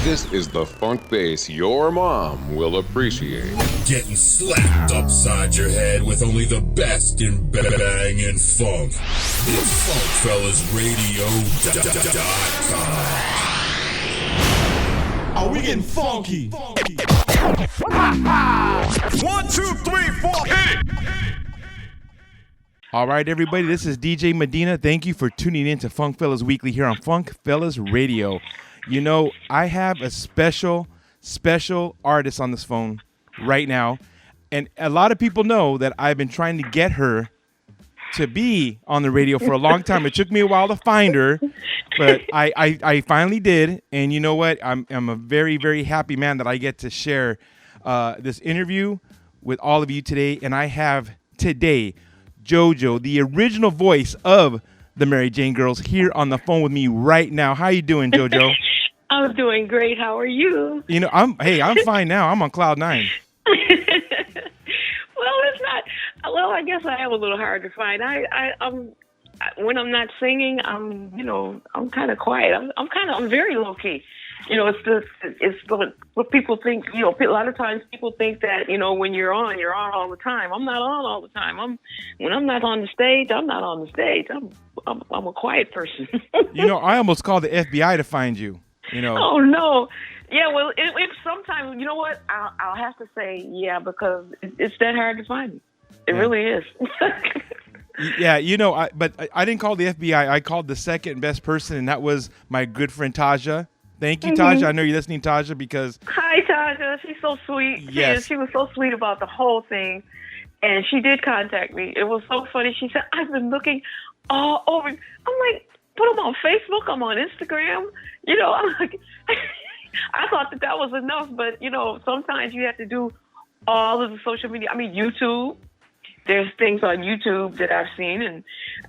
This is the funk bass your mom will appreciate. Getting slapped upside your head with only the best in banging funk. It's FunkFellasRadio.com. Are we getting funky? 1, 2, 3, 4, hit it! All right, everybody, this is DJ Medina. Thank you for tuning in to Funk Fellas Weekly here on Funk Fellas Radio. You know, I have a special artist on this phone right now, and a lot of people know that I've been trying to get her to be on the radio for a long time. It took me a while to find her, but I finally did, and you know what? I'm a very, very happy man that I get to share this interview with all of you today, and I have today JoJo, the original voice of the Mary Jane Girls, here on the phone with me right now. How you doing, JoJo? I'm doing great. How are you? You know, I'm fine now. I'm on cloud 9. Well, it's not. Well, I guess I am a little hard to find. I'm when I'm not singing, I'm kind of quiet. I'm very low key. You know, it's what people think. You know, a lot of times people think that, you know, when you're on all the time. I'm not on all the time. When I'm not on the stage, I'm not on the stage. I'm a quiet person. You know, I almost called the FBI to find you. You know. Oh no. Yeah, well, it sometimes, you know what? I'll have to say, yeah, because it's that hard to find me. It really is. Yeah, you know, I didn't call the FBI. I called the second best person, and that was my good friend Taja. Thank you, Taja. I know you're listening, Taja, because... Hi, Taja. She's so sweet. Yes. She was so sweet about the whole thing, and she did contact me. It was so funny. She said, I've been looking all over. I'm like, put them on Facebook. I'm on Instagram. You know, I'm like... I thought that was enough, but, you know, sometimes you have to do all of the social media. I mean, YouTube. There's things on YouTube that I've seen, and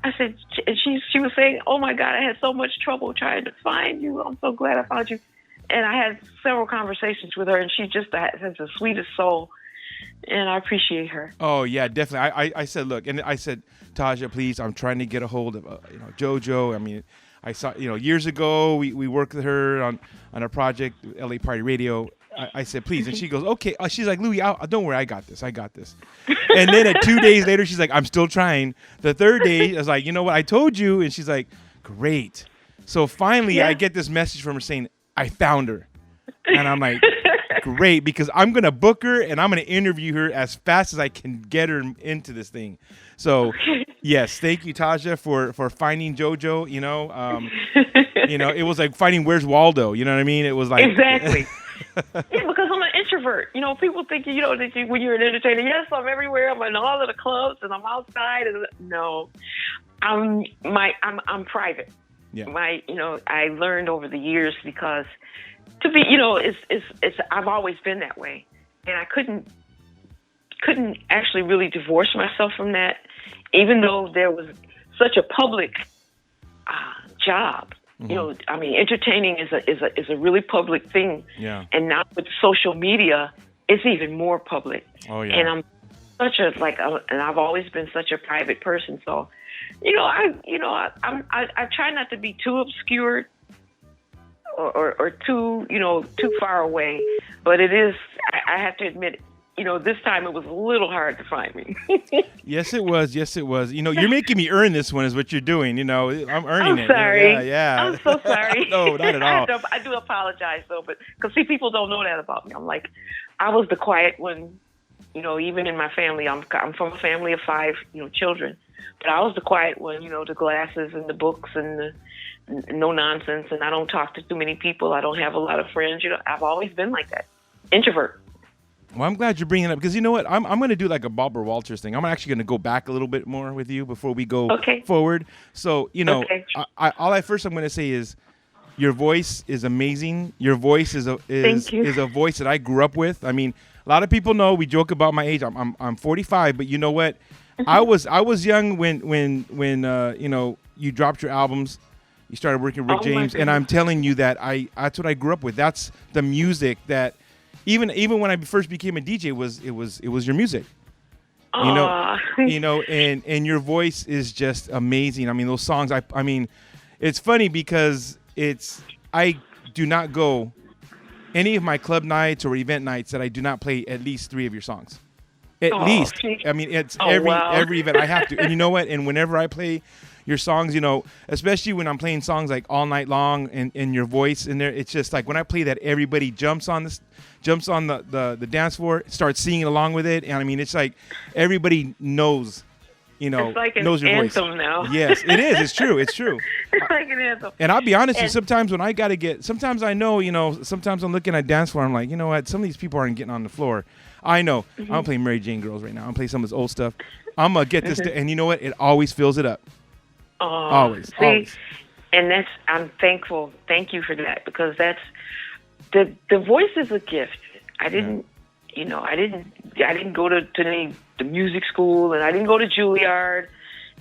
I said, and she was saying, oh my God, I had so much trouble trying to find you. I'm so glad I found you. And I had several conversations with her, and she just has the sweetest soul, and I appreciate her. Oh yeah, definitely. I said, look, and I said, Taja, please, I'm trying to get a hold of JoJo. I mean, I saw, you know, years ago we worked with her on a project, LA Party Radio. I said, please. And she goes, okay. She's like, Louie, don't worry. I got this. And then 2 days later, she's like, I'm still trying. The third day, I was like, you know what? I told you. And she's like, great. So finally, I get this message from her saying, I found her. And I'm like, great, because I'm going to book her and I'm going to interview her as fast as I can get her into this thing. So, yes, thank you, Taja, for finding JoJo. You know, it was like finding Where's Waldo. You know what I mean? It was like... Exactly. Yeah, because I'm an introvert. You know, people think, you know, that when you're an entertainer, yes, I'm everywhere. I'm in all of the clubs and I'm outside. And no, I'm private. Yeah. I learned over the years because to be, you know, it's I've always been that way, and I couldn't actually really divorce myself from that, even though there was such a public job. Mm-hmm. You know, I mean, entertaining is a really public thing. Yeah. And now with social media, it's even more public. Oh yeah. And I'm and I've always been such a private person. So, I try not to be too obscured or too far away. But it is. I have to admit, this time it was a little hard to find me. Yes, it was. You know, you're making me earn this one is what you're doing. You know, I'm earning it. I'm sorry. Yeah. I'm so sorry. No, not at all. I do apologize, though, because people don't know that about me. I'm like, I was the quiet one, even in my family. I'm from a family of 5, children. But I was the quiet one, the glasses and the books and the no nonsense. And I don't talk to too many people. I don't have a lot of friends. I've always been like that. Introvert. Well, I'm glad you're bringing it up because you know what? I'm going to do like a Barbara Walters thing. I'm actually going to go back a little bit more with you before we go forward. So, I'm going to say is your voice is amazing. Your voice is a voice that I grew up with. I mean, a lot of people know we joke about my age. I'm 45, but you know what? I was young when you dropped your albums. You started working with Rick James, and I'm telling you that that's what I grew up with. That's the music that. Even when I first became a DJ, it was your music, and your voice is just amazing. I mean, those songs. I mean, it's funny because I do not go any of my club nights or event nights that I do not play at least 3 of your songs. At least. I mean, it's every event I have to. And you know what? And whenever I play your songs, especially when I'm playing songs like All Night Long and your voice in there, it's just like when I play that, everybody jumps on the dance floor, starts singing along with it. And I mean, it's like everybody knows. It's like an knows your anthem voice. now. Yes, it is. It's true. It's true. It's like an anthem. And I'll be honest with you, sometimes when I got to sometimes I know, sometimes I'm looking at dance floor, I'm like, you know what, some of these people aren't getting on the floor. I know. I'm playing Mary Jane Girls right now. I'm playing some of this old stuff. I'm going to get this, and you know what, it always fills it up. Always. And I'm thankful. Thank you for that, because that's, the voice is a gift. I didn't go to the music school, and I didn't go to Juilliard,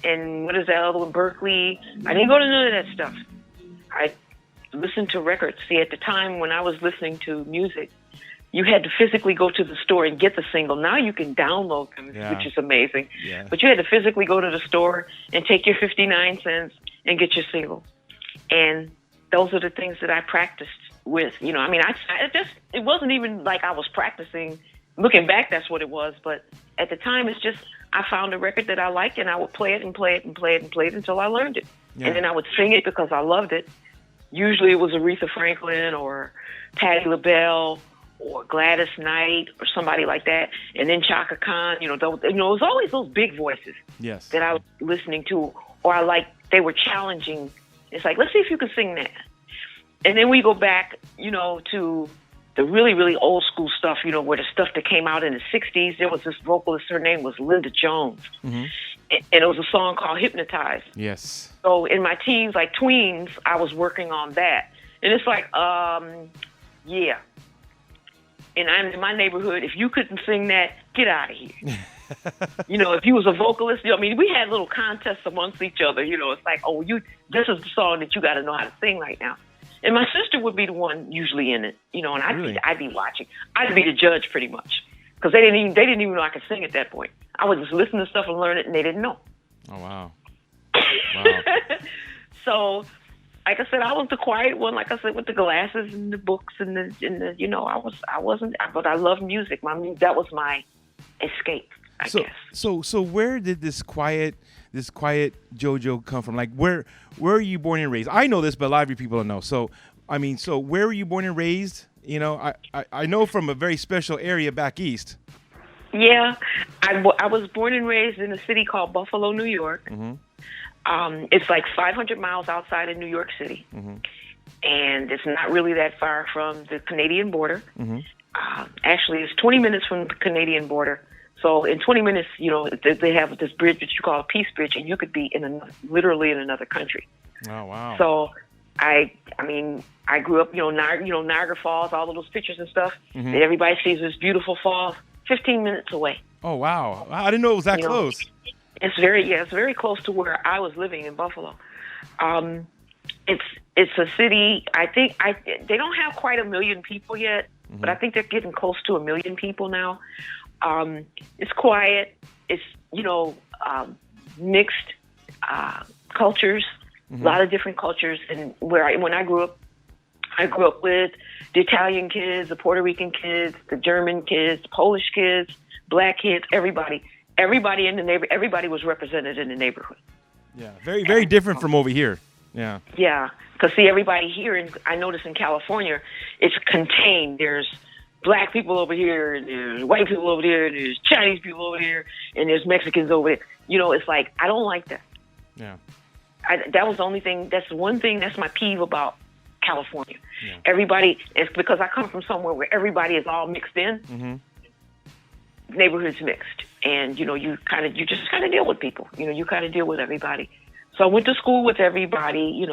and what is that other one, Berkeley. I didn't go to none of that stuff. I listened to records. See, at the time when I was listening to music, you had to physically go to the store and get the single. Now you can download them, which is amazing. Yeah. But you had to physically go to the store and take your 59 cents and get your single. And those are the things that I practiced with. I mean, it wasn't even like I was practicing. Looking back, that's what it was. But at the time, it's just I found a record that I liked, and I would play it and play it and play it and play it until I learned it. Yeah. And then I would sing it because I loved it. Usually it was Aretha Franklin or Patti LaBelle or Gladys Knight or somebody like that. And then Chaka Khan, it was always those big voices that I was listening to, or they were challenging. It's like, let's see if you can sing that. And then we go back, to the really, really old school stuff, where the stuff that came out in the 60s. There was this vocalist, her name was Linda Jones. Mm-hmm. And it was a song called Hypnotized. Yes. So in my teens, like tweens, I was working on that. And it's like, yeah. And I'm in my neighborhood. If you couldn't sing that, get out of here. If you was a vocalist, we had little contests amongst each other. It's like, this is the song that you got to know how to sing right now. And my sister would be the one usually in it, and I'd be watching. I'd be the judge pretty much, because they didn't even know I could sing at that point. I would just listen to stuff and learn it, and they didn't know. Oh wow! So, like I said, I was the quiet one. Like I said, with the glasses and the books and I wasn't, but I loved music. That was my escape, I guess. So where did this quiet JoJo come from? Like, where were you born and raised? I know this, but a lot of you people don't know. So where were you born and raised? I know from a very special area back east. Yeah, I was born and raised in a city called Buffalo, New York. Mm-hmm. It's like 500 miles outside of New York City. Mm-hmm. And it's not really that far from the Canadian border. Mm-hmm. Actually, it's 20 minutes from the Canadian border. So in 20 minutes, they have this bridge that you call a Peace Bridge, and you could be literally in another country. Oh, wow. So I grew up, Niagara Falls, all of those pictures and stuff that everybody sees this beautiful falls, 15 minutes away. Oh, wow. I didn't know it was that close. It's very close to where I was living in Buffalo. It's a city, I think, they don't have quite 1 million people yet, but I think they're getting close to 1 million people now. It's quiet. It's, mixed cultures, a lot of different cultures. And when I grew up with the Italian kids, the Puerto Rican kids, the German kids, the Polish kids, black kids, everybody in the neighborhood, everybody was represented in the neighborhood. Yeah, very, very different from over here. Yeah. Yeah, because see, everybody here, I notice in California, it's contained. There's black people over here, and there's white people over there, and there's Chinese people over here, and there's Mexicans over there. It's like, I don't like that. Yeah. That was the only thing, that's one thing, that's my peeve about California. Yeah. Everybody, it's because I come from somewhere where everybody is all mixed in. Mm-hmm. Neighborhood's mixed. And, you just kind of deal with people. You kind of deal with everybody. So I went to school with everybody,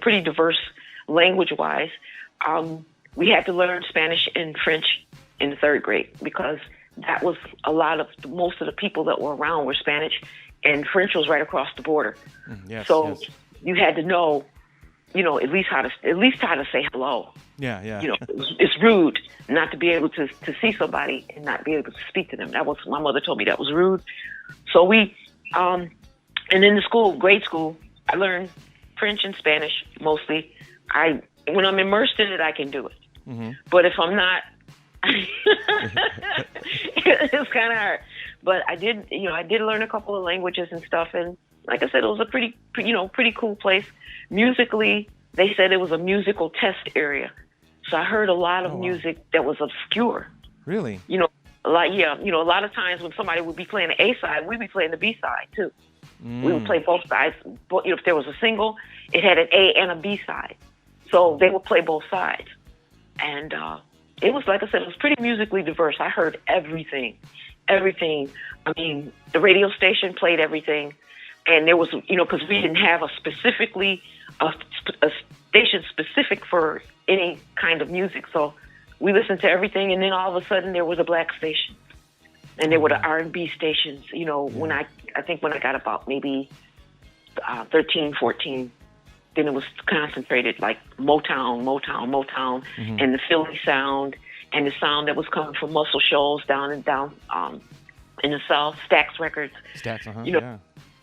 pretty diverse language-wise. We had to learn Spanish and French in the 3rd grade because that was most of the people that were around were Spanish, and French was right across the border. Yes, you had to know, at least how to say hello. Yeah, yeah. It's rude not to be able to see somebody and not be able to speak to them. That was, my mother told me that was rude. So we, and in the grade school, I learned French and Spanish mostly. When I'm immersed in it, I can do it. But if I'm not, it's kind of hard. But I did learn a couple of languages and stuff. And like I said, it was a pretty cool place. Musically, they said it was a musical test area. So I heard a lot of music that was obscure. Really? A lot of times when somebody would be playing the A side, we'd be playing the B side too. We would play both sides. But if there was a single, it had an A and a B side. So they would play both sides. And it was, like I said, it was pretty musically diverse. I heard everything. I mean, the radio station played everything. And there was, because we didn't have a station specific for any kind of music. So we listened to everything. And then all of a sudden there was a black station. And there were the R&B stations, when I think when I got about maybe 13, 14, then it was concentrated like Motown, and the Philly sound, and the sound that was coming from Muscle Shoals down in the South, Stax Records. Stax, yeah.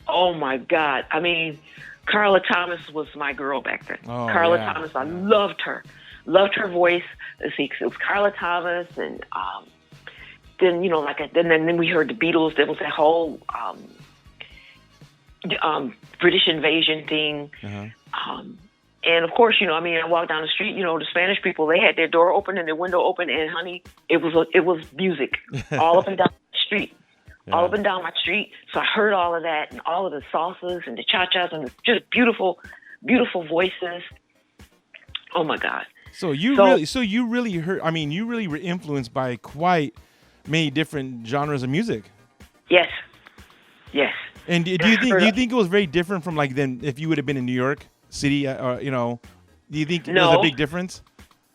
Oh my God! I mean, Carla Thomas was my girl back then. Carla Thomas, I loved her voice. Let's see, it was Carla Thomas, and then then we heard the Beatles. There was that whole British invasion thing. And of course, I walked down the street, the Spanish people, they had their door open and their window open, and honey, it was music all up and down the street, all up and down my street. So I heard all of that and all of the salsas and the cha-chas and just beautiful, beautiful voices. Oh my God. So you really heard, you really were influenced by quite many different genres of music. Yes. And do you think it was very different from than if you would have been in New York City? Do you think it was a big difference?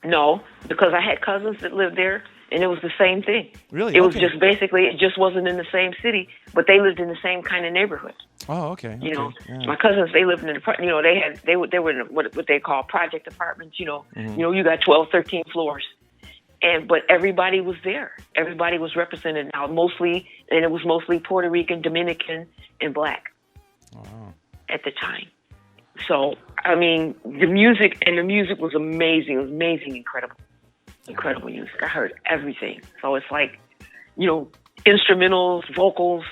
No, because I had cousins that lived there, and it was the same thing. Really? It was just basically, it just wasn't in the same city, but they lived in the same kind of neighborhood. Oh, okay. My cousins, they lived in they were in what they call project apartments. You got 12, 13 floors. But everybody was there. Everybody was represented now, it was mostly Puerto Rican, Dominican, and Black at the time. So, the music was amazing. It was amazing, incredible music. I heard everything. So it's like, instrumentals, vocals,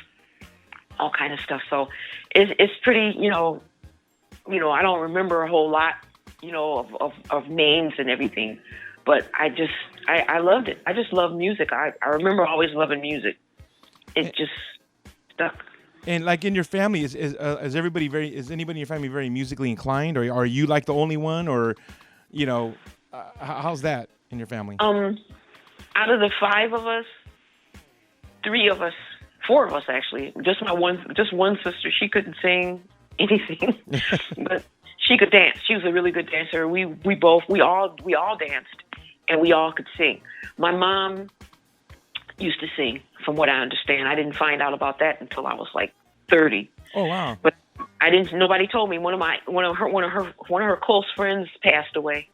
all kind of stuff. So it's pretty, I don't remember a whole lot, of names and everything. But I loved it. I just love music. I remember always loving music. It just stuck. And in your family, is anybody in your family very musically inclined, or are you the only one, or how's that in your family? Out of the 5 of us, 4 of us actually. Just one sister. She couldn't sing anything, but she could dance. She was a really good dancer. We all danced, and we all could sing. My mom used to sing, from what I understand. I didn't find out about that until I was 30. Oh wow! But nobody told me. One of her close friends passed away,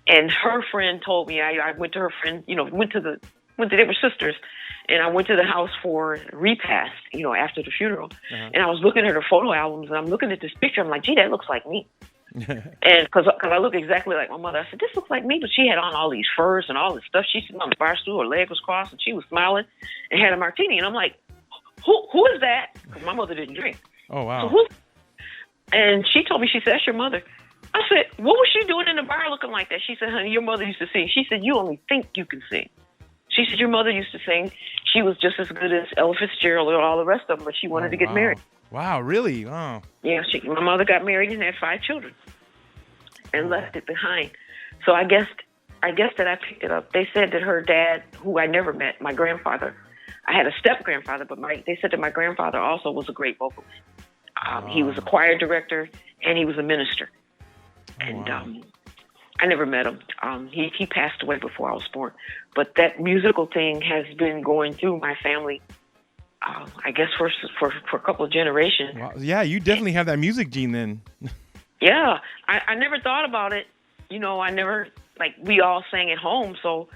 and her friend told me. I went to her friend. They were sisters, and I went to the house for repast. After the funeral, and I was looking at her photo albums, and I'm looking at this picture. I'm like, gee, that looks like me. And because I look exactly like my mother, I said, this looks like me. But she had on all these furs and all this stuff. She's sitting on the bar stool, her leg was crossed, and she was smiling and had a martini. And I'm like, who is that? Because my mother didn't drink. Oh, wow. So and she told me, she said, that's your mother. I said, what was she doing in the bar looking like that? She said, honey, your mother used to sing. She said, you only think you can sing. She said, your mother used to sing. She was just as good as Ella Fitzgerald or all the rest of them, but she wanted to get married. Wow, really? Oh. Yeah, my mother got married and had 5 children and left it behind. So I guess that I picked it up. They said that her dad, who I never met, my grandfather, I had a step-grandfather, but they said that my grandfather also was a great vocalist. He was a choir director, and he was a minister. And I never met him. He passed away before I was born. But that musical thing has been going through my family, I guess, for a couple of generations. Wow. Yeah, you definitely have that music gene then. Yeah, I never thought about it. I never, we all sang at home, so,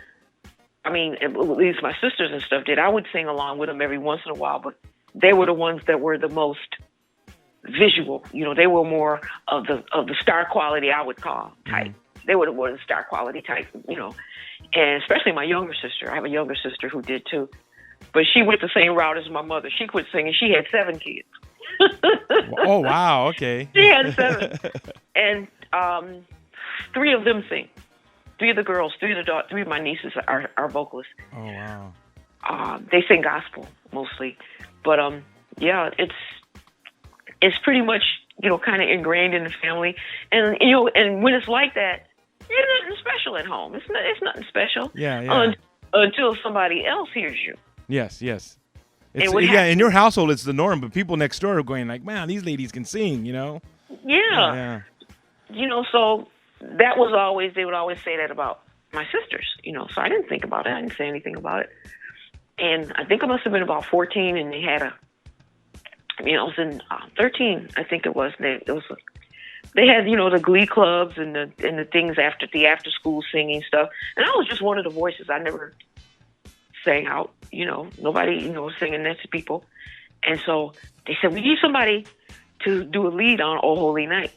at least my sisters and stuff did. I would sing along with them every once in a while, but they were the ones that were the most visual. They were more of the star quality, I would call, type. They were the star quality type, And especially my younger sister. I have a younger sister who did too. But she went the same route as my mother. She quit singing. She had 7 kids. Oh, wow. Okay. She had 7. And 3 of them sing. 3 of the girls, 3 of the daughters, 3 of my nieces are vocalists. Oh, wow. They sing gospel mostly. But yeah, it's pretty much, kind of ingrained in the family. And, and when it's like that, there's nothing special at home. It's nothing special. Yeah. Until somebody else hears you. Yes. Yeah, in your household, it's the norm, but people next door are going like, man, these ladies can sing, Yeah. So that was always, they would always say that about my sisters, so I didn't think about it. I didn't say anything about it. And I think I must have been about 14, and they had I was in 13, I think it was. They had, the glee clubs and the things after school singing stuff. And I was just one of the voices. I never sang out, nobody, was singing next to people. And so they said, we need somebody to do a lead on Oh Holy Night.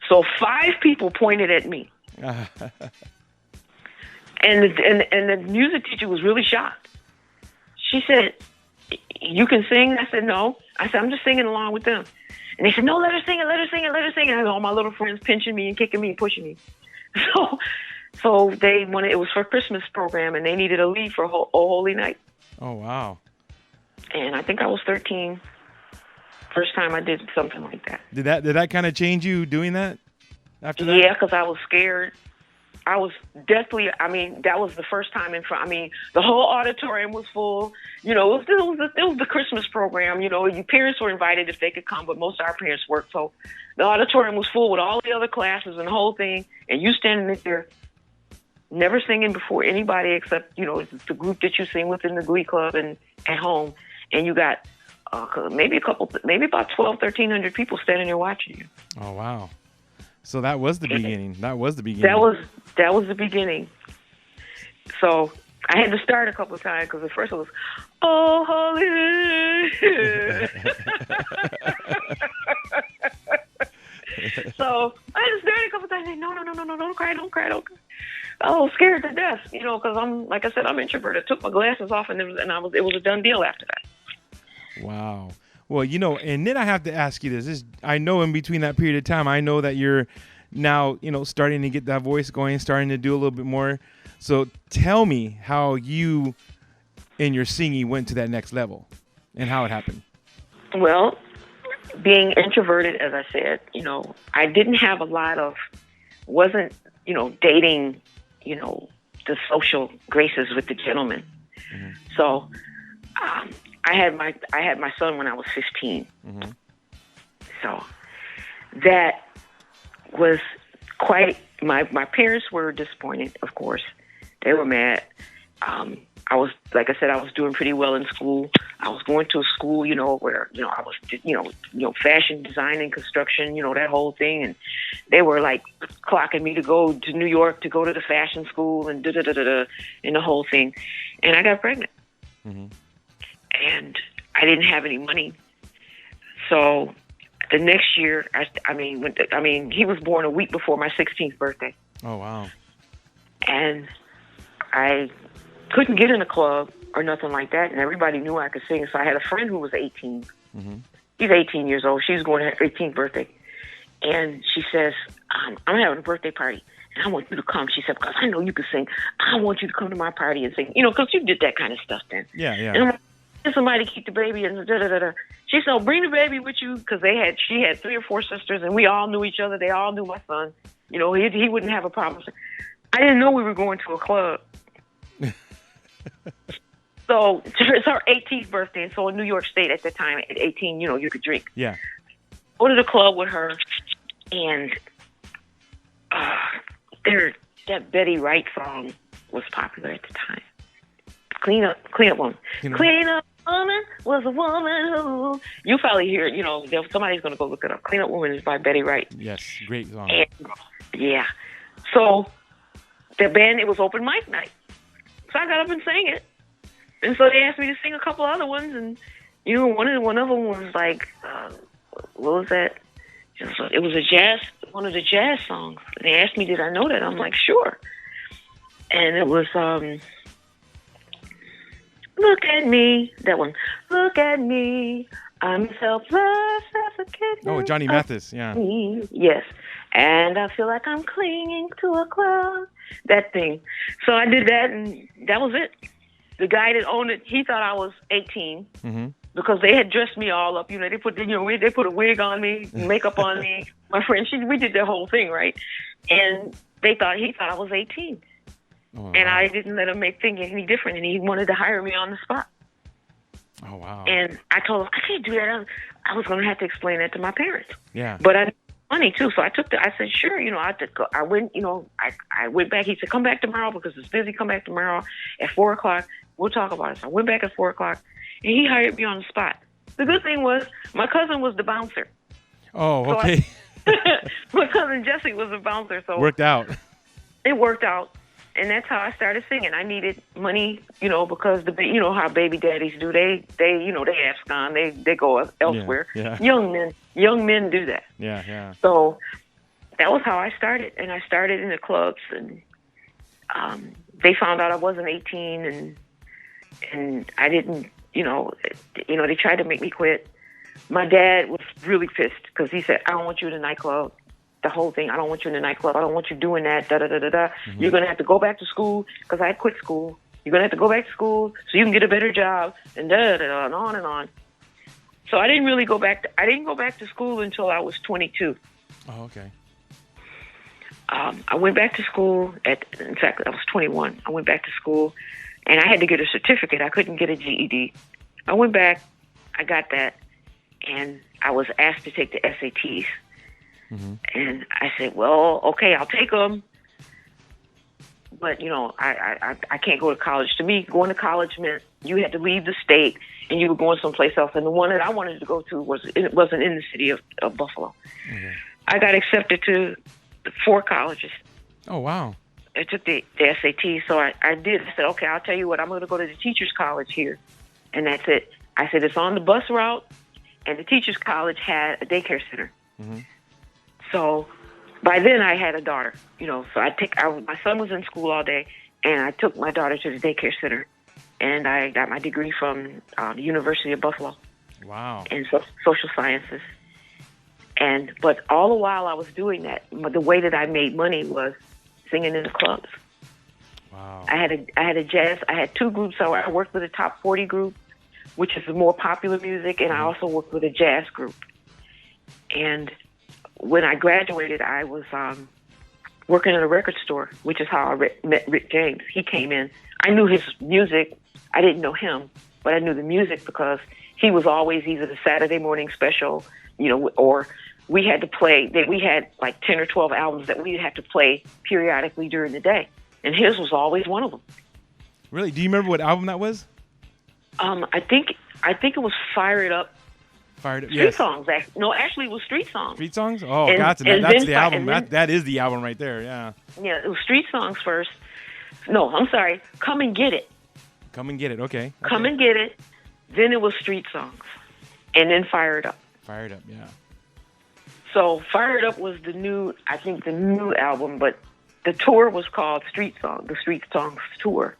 So 5 people pointed at me. And the music teacher was really shocked. She said, you can sing? I said, no. I said, I'm just singing along with them. And they said, no, let her sing it. And I had all my little friends pinching me and kicking me and pushing me. So they wanted, it was for a Christmas program, and they needed a lead for Oh Holy Night. Oh, wow. And I think I was 13. First time I did something like that. Did that kind of change you doing that after that? Yeah, because I was scared. I was deathly, that was the first time in front. The whole auditorium was full. It was the Christmas program. Your parents were invited if they could come, but most of our parents worked. So the auditorium was full with all the other classes and the whole thing. And you standing there, never singing before anybody except, the group that you sing with in the glee club and at home. And you got maybe about 1,300 people standing there watching you. Oh, wow. So that was the beginning. That was the beginning. That was the beginning. So I had to start a couple of times because at first it was, oh, holy. So I had to start a couple of times. No, don't cry. I was scared to death, because I'm, like I said, I'm introverted. I took my glasses off and it was a done deal after that. Wow. Well, and then I have to ask you this. I know in between that period of time, I know that you're now, starting to get that voice going, starting to do a little bit more. So tell me how you and your singing went to that next level and how it happened. Well, being introverted, as I said, I didn't have wasn't dating, the social graces with the gentleman. Mm-hmm. So, I had my son when I was 15. Mm-hmm. So that was quite, my parents were disappointed, of course. They were mad. I was, like I said, I was doing pretty well in school. I was going to a school, where, I was, fashion design and construction, that whole thing. And they were like clocking me to go to New York to go to the fashion school and and the whole thing. And I got pregnant. Mm-hmm. And I didn't have any money. So the next year, he was born a week before my 16th birthday. Oh, wow. And I couldn't get in a club or nothing like that, and everybody knew I could sing. So I had a friend who was 18. Mm-hmm. He's 18 years old. She was going to her 18th birthday. And she says, I'm having a birthday party, and I want you to come. She said, because I know you can sing. I want you to come to my party and sing. Because you did that kind of stuff then. Yeah. And I'm like, somebody keep the baby and da-da-da-da. She said, bring the baby with you, because she had 3 or 4 sisters, and we all knew each other. They all knew my son. He wouldn't have a problem. I didn't know we were going to a club. So it's her 18th birthday, and so in New York State at the time, at 18, you could drink. Yeah. Go to the club with her, and that Betty Wright song was popular at the time. Clean up woman. Clean up woman was a woman who. You probably hear it. Somebody's going to go look it up. Clean up woman is by Betty Wright. Yes, great song. And, yeah. So the band, it was open mic night. So I got up and sang it. And so they asked me to sing a couple other ones, and one of them was like, what was that? It was one of the jazz songs. And they asked me, did I know that? I'm like, sure. And it was look at me, that one. Look at me, I'm selfless as a kid. Oh, Johnny Mathis, yeah. Yes. And I feel like I'm clinging to a cloud. That thing. So I did that, and that was it. The guy that owned it, he thought I was 18 because they had dressed me all up. You know, they put a wig on me, makeup on me. My friend, we did the whole thing, right? And he thought I was 18. Oh, wow. And I didn't let him think any different, and he wanted to hire me on the spot. Oh, wow. And I told him, I can't do that. I was going to have to explain that to my parents. Yeah. But I had money, too, so I said, sure, you know, I went, you know, I went back. He said, come back tomorrow because it's busy. Come back tomorrow at 4 o'clock. We'll talk about it. So I went back at 4 o'clock, and he hired me on the spot. The good thing was my cousin was the bouncer. Oh, okay. My cousin Jesse was a bouncer. So worked out. It worked out. And that's how I started singing. I needed money, you know, because you know how baby daddies do. They you know, they abscond. They go elsewhere. Yeah. Young men do that. Yeah. So that was how I started, and I started in the clubs, and they found out I wasn't 18, and I didn't, you know, they tried to make me quit. My dad was really pissed because he said, "I don't want you in the nightclub." The whole thing. I don't want you in the nightclub. I don't want you doing that. Da da da da da. You're gonna have to go back to school because I quit school. You're gonna have to go back to school so you can get a better job, and da da da, and on and on. So I didn't really go back. I didn't go back to school until I was 22. Oh, okay. I went back to school in fact, I was 21. I went back to school, and I had to get a certificate. I couldn't get a GED. I went back. I got that, and I was asked to take the SATs. And I said, well, okay, I'll take them. But, you know, I can't go to college. To me, going to college meant you had to leave the state and you were going someplace else. And the one that I wanted to go to wasn't in the city of Buffalo. I got accepted to 4 colleges. Oh, wow. I took the SAT, so I did. I said, okay, I'll tell you what, I'm going to go to the teacher's college here. And that's it. I said, it's on the bus route, and the teacher's college had a daycare center. So by then I had a daughter, you know, so my son was in school all day, and I took my daughter to the daycare center, and I got my degree from the University of Buffalo. Wow. In social sciences. But all the while I was doing that, the way that I made money was singing in the clubs. Wow. I had 2 groups. So I worked with a top 40 group, which is the more popular music, and I also worked with a jazz group. And when I graduated, I was working in a record store, which is how I met Rick James. He came in. I knew his music. I didn't know him, but I knew the music because he was always either the Saturday morning special, you know, or we had to play. We had like 10 or 12 albums that we'd have to play periodically during the day, and his was always one of them. Really? Do you remember what album that was? I think it was Fire It Up. Street songs. No, actually, it was street songs. Street songs? Oh, gotcha. That's the album. That is the album right there, yeah. Yeah, it was street songs first. No, I'm sorry. Come and Get It. Come and Get It, okay. Come and Get It. Then it was street songs. And then Fire It Up. Fire It Up, yeah. So Fire It Up was the new album, but the tour was called the Street Songs Tour.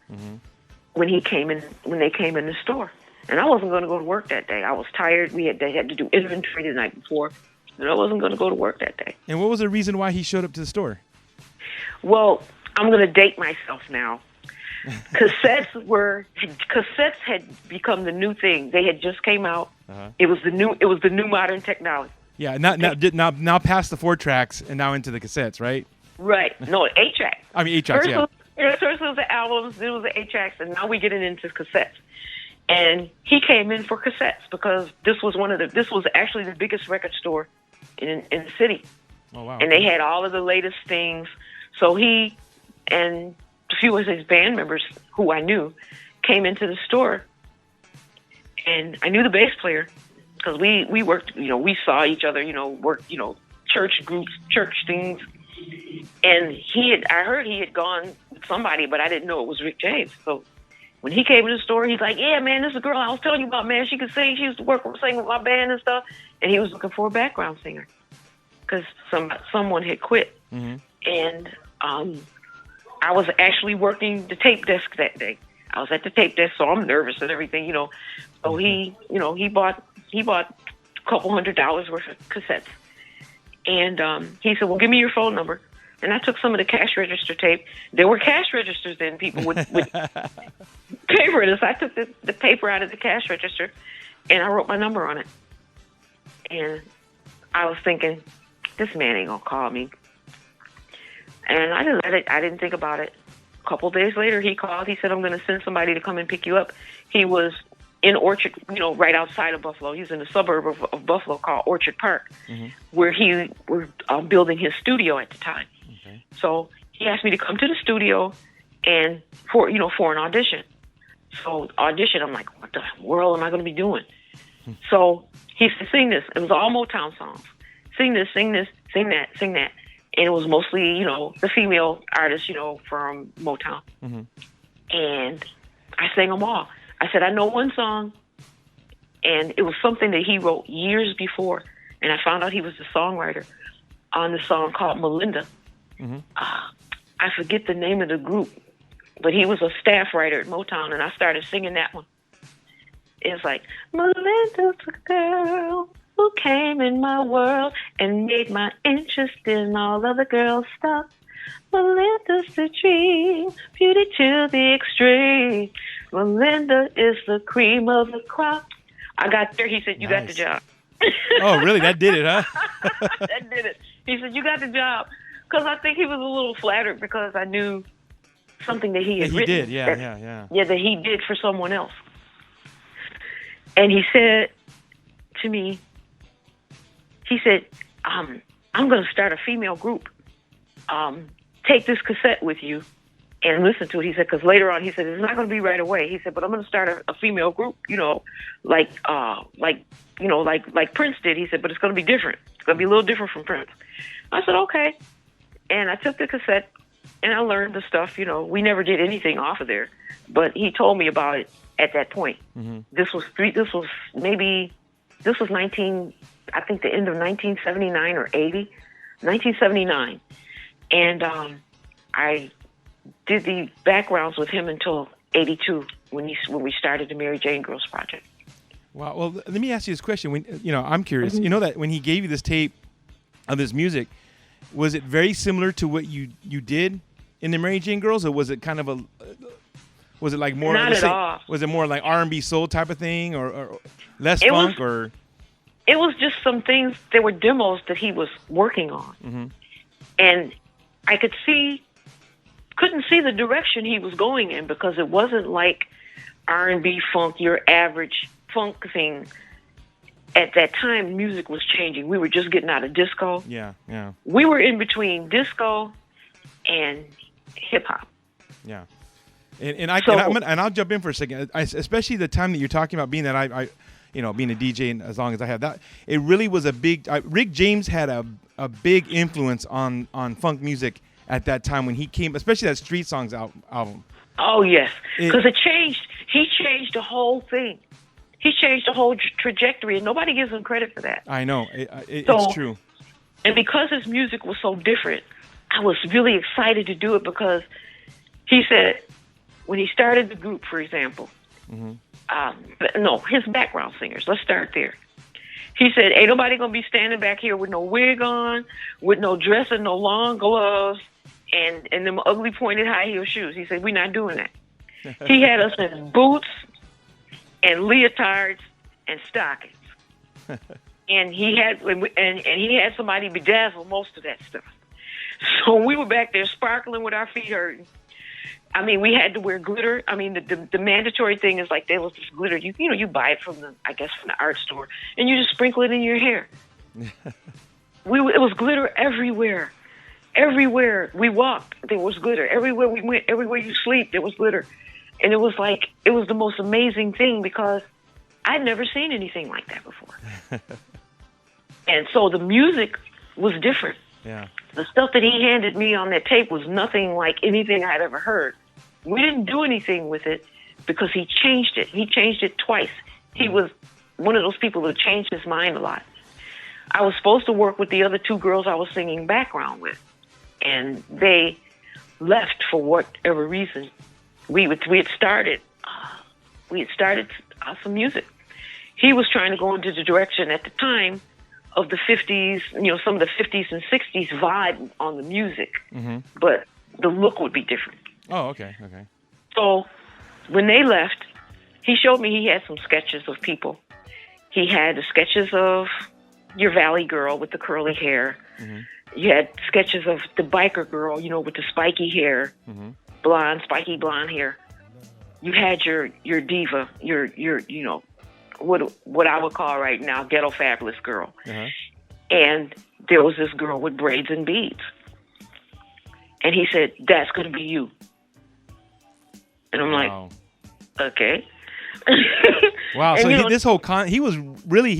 When they came in the store. And I wasn't going to go to work that day. I was tired. They had to do inventory the night before, and I wasn't going to go to work that day. And what was the reason why he showed up to the store? Well, I'm going to date myself now. Cassettes had become the new thing. They had just came out. It was the new modern technology. Yeah, now past the 4 tracks and now into the cassettes, right? Right. No, 8 tracks. I mean 8 tracks. First it was the albums, then it was the 8 tracks, and now we're getting into cassettes. And he came in for cassettes because this was actually the biggest record store in the city. Oh, wow. And they had all of the latest things. So he and a few of his band members who I knew came into the store, and I knew the bass player because we worked, you know, we saw each other, you know, work, you know, church groups, church things. And I heard he had gone with somebody, but I didn't know it was Rick James. So when he came in the store, he's like, yeah, man, this is a girl I was telling you about, man. She could sing. She used to sing with my band and stuff. And he was looking for a background singer because someone had quit. And I I was actually working the tape desk that day. I was at the tape desk, so I'm nervous and everything, So he bought a couple $100 worth of cassettes. And he said, well, give me your phone number. And I took some of the cash register tape. There were cash registers then, people with paper in it. So I took the paper out of the cash register, and I wrote my number on it. And I was thinking, this man ain't going to call me. And I didn't let it. I didn't think about it. A couple days later, he called. He said, I'm going to send somebody to come and pick you up. He was in Orchard, right outside of Buffalo. He was in a suburb of Buffalo called Orchard Park, where he was building his studio at the time. Okay. So he asked me to come to the studio and for an audition. So audition, I'm like, what the world am I going to be doing? So he said, sing this. It was all Motown songs. Sing this, sing that, sing that. And it was mostly, the female artists, from Motown. Mm-hmm. And I sang them all. I said, I know one song, and it was something that he wrote years before, and I found out he was the songwriter on the song called Melinda. Mm-hmm. I forget the name of the group, but he was a staff writer at Motown, and I started singing that one. It's like, Melinda's a girl who came in my world and made my interest in all other girls stop. Melinda's the dream, beauty to the extreme. Melinda is the cream of the crop. I got there. He said, you got the job. Oh, really? That did it, huh? That did it. He said, you got the job. Because I think he was a little flattered because I knew something that he had written. He did, Yeah, that he did for someone else. And he said to me, he said, I'm going to start a female group. Take this cassette with you and listen to it. He said, because later on, he said, it's not going to be right away. He said, but I'm going to start a female group, like Prince did. He said, but it's going to be different. It's going to be a little different from Prince. I said, okay. And I took the cassette and I learned the stuff. We never did anything off of there, but he told me about it at that point. Mm-hmm. This was I think the end of 1979 or 80, 1979. And I did the backgrounds with him until 82 when we started the Mary Jane Girls Project. Wow. Well, let me ask you this question. I'm curious. Mm-hmm. You know that when he gave you this tape of this music, was it very similar to what you did in the Mary Jane Girls, or was it kind of was it like more? Not at all. Was it more like R&B soul type of thing, or less funk, or? It was just some things. There were demos that he was working on, mm-hmm. and I couldn't see the direction he was going in because it wasn't like R&B funk, your average funk thing. At that time, music was changing. We were just getting out of disco. Yeah. We were in between disco and hip hop. Yeah, and I'll jump in for a second, especially the time that you're talking about, being that I being a DJ and as long as I have that, it really was a big. Rick James had a big influence on funk music at that time when he came, especially that Street Songs album. Oh yes, because it changed. He changed the whole thing. He changed the whole trajectory, and nobody gives him credit for that. I know. It's true. And because his music was so different, I was really excited to do it because he said when he started the group, for example, mm-hmm. His background singers. Let's start there. He said, ain't nobody going to be standing back here with no wig on, with no dress and no long gloves, and them ugly pointed high heel shoes. He said, we're not doing that. He had us in boots and leotards and stockings. And he had somebody bedazzle most of that stuff. So we were back there sparkling with our feet hurting. I mean, we had to wear glitter. I mean, the mandatory thing is like there was this glitter. You buy it from the art store, and you just sprinkle it in your hair. It was glitter everywhere. Everywhere we walked, there was glitter. Everywhere we went, everywhere you sleep, there was glitter. And it was the most amazing thing because I'd never seen anything like that before. And so the music was different. Yeah. The stuff that he handed me on that tape was nothing like anything I'd ever heard. We didn't do anything with it because he changed it. He changed it twice. He was one of those people who changed his mind a lot. I was supposed to work with the other two girls I was singing background with. And they left for whatever reason, we had started some music. He was trying to go into the direction at the time of the 50s, some of the 50s and 60s vibe on the music, but the look would be different. Oh, okay. So when they left, he showed me he had some sketches of people. He had the sketches of your Valley girl with the curly hair. You had sketches of the biker girl, with the spiky hair, spiky blonde hair. You had your diva, your what I would call right now ghetto fabulous girl. And there was this girl with braids and beads. And he said, "That's going to be you." And I'm like, okay. Wow. So he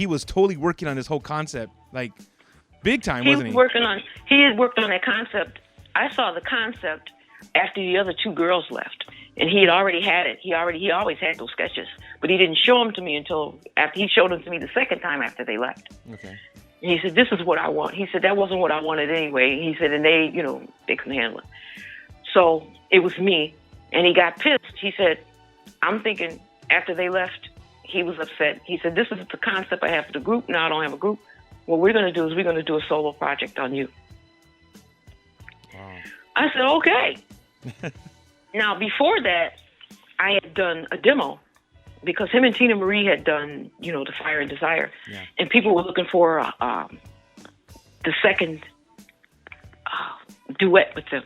was totally working on this whole concept, like big time, wasn't he? He had worked on that concept. I saw the concept after the other two girls left, and he had already had it. He always had those sketches, but he didn't show them to me until after he showed them to me the second time after they left. Okay. And he said, "This is what I want." He said, "That wasn't what I wanted anyway." He said, and they couldn't handle it. So it was me, and he got pissed. He said, "I'm thinking." After they left, he was upset. He said, "This is the concept I have for the group. Now I don't have a group. What we're going to do is we're going to do a solo project on you." Wow. I said, "Okay." Now, before that, I had done a demo because him and Tina Marie had done, the Fire and Desire. Yeah. And people were looking for the second duet with them.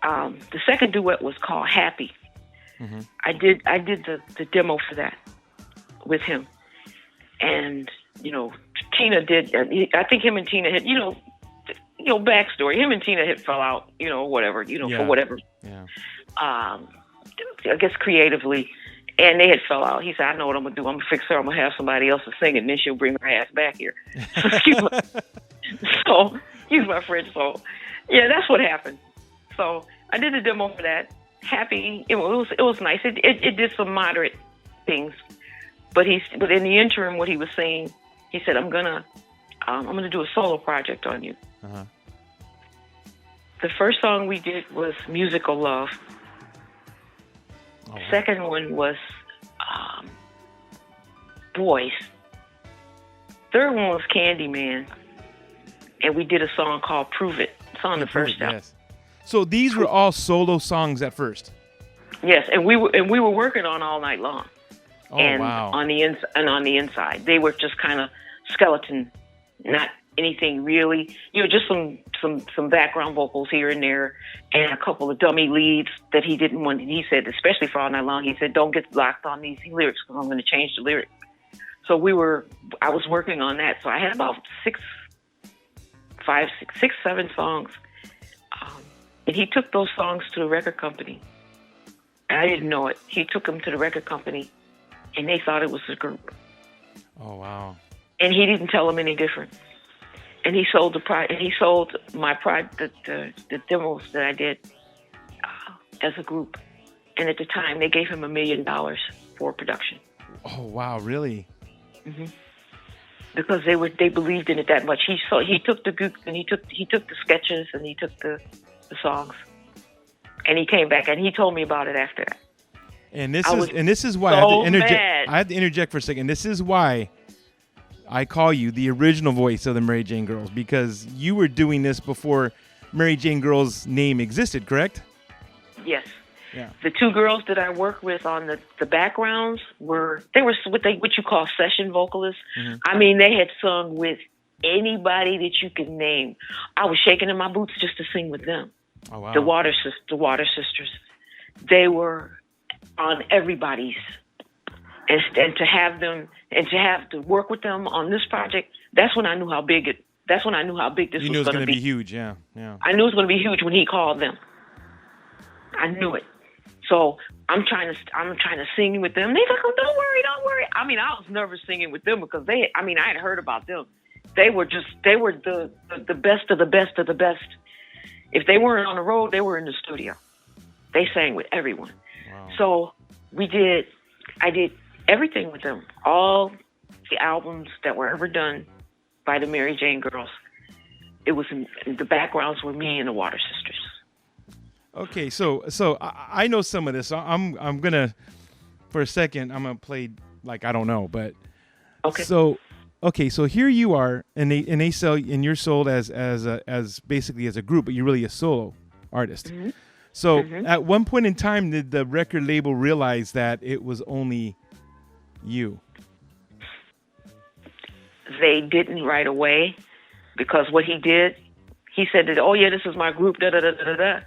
The second duet was called Happy. I did the demo for that with him, and Tina did. I think him and Tina had backstory. Him and Tina had fell out, whatever, for whatever. Yeah. I guess creatively, and they had fell out. He said, "I know what I'm gonna do. I'm gonna fix her. I'm gonna have somebody else to sing it, and then she'll bring her ass back here." Excuse my French. So yeah, that's what happened. So I did the demo for that. Happy, it was nice. It did some moderate things, but in the interim, what he was saying, he said, I'm gonna do a solo project on you." The first song we did was Musical Love. The second one was Boys. Third one was Candyman, and we did a song called Prove It. It's on the first album. Yes. So these were all solo songs at first. Yes, and we were working on all night long. Oh, and wow. on the inside, they were just kind of skeleton, not anything really. Just some background vocals here and there, and a couple of dummy leads that he didn't want. He said, especially for All Night Long, he said, "Don't get locked on these lyrics because I'm going to change the lyrics." So I was working on that. So I had about 7 songs. And he took those songs to the record company. I didn't know it. He took them to the record company, and they thought it was a group. Oh, wow. And he didn't tell them any different. And he sold the demos that I did as a group. And at the time, they gave him $1 million for production. Oh, wow, really? Because they believed in it that much. He took the group, and he took the sketches, and he took the songs, and he came back and he told me about it after that. And this is why I have to interject for a second. This is why I call you the original voice of the Mary Jane Girls, because you were doing this before Mary Jane Girls' name existed, correct? Yes. Yeah. The two girls that I worked with on the backgrounds were what you call session vocalists. I mean, they had sung with anybody that you could name. I was shaking in my boots just to sing with them. Oh, wow. The Water Sisters. They were on everybody's, and to have to work with them on this project. That's when I knew how big this was going to be. You knew it was going to be huge, yeah. I knew it was going to be huge when he called them. I knew it. So I'm trying to sing with them. They're like, "Oh, don't worry. I mean, I was nervous singing with them because I had heard about them. They were the best of the best of the best. If they weren't on the road, they were in the studio. They sang with everyone. Wow. So I did everything with them. All the albums that were ever done by the Mary Jane Girls. The backgrounds were me and the Water Sisters. Okay, so I know some of this. So I'm gonna, for a second, I'm gonna play like I don't know, but Okay. So here you are, and they sell, and you're sold as basically as a group, but you're really a solo artist. Mm-hmm. So at one point in time, did the record label realize that it was only you? They didn't right away, because what he did, he said that, oh yeah, this is my group, da da da da da.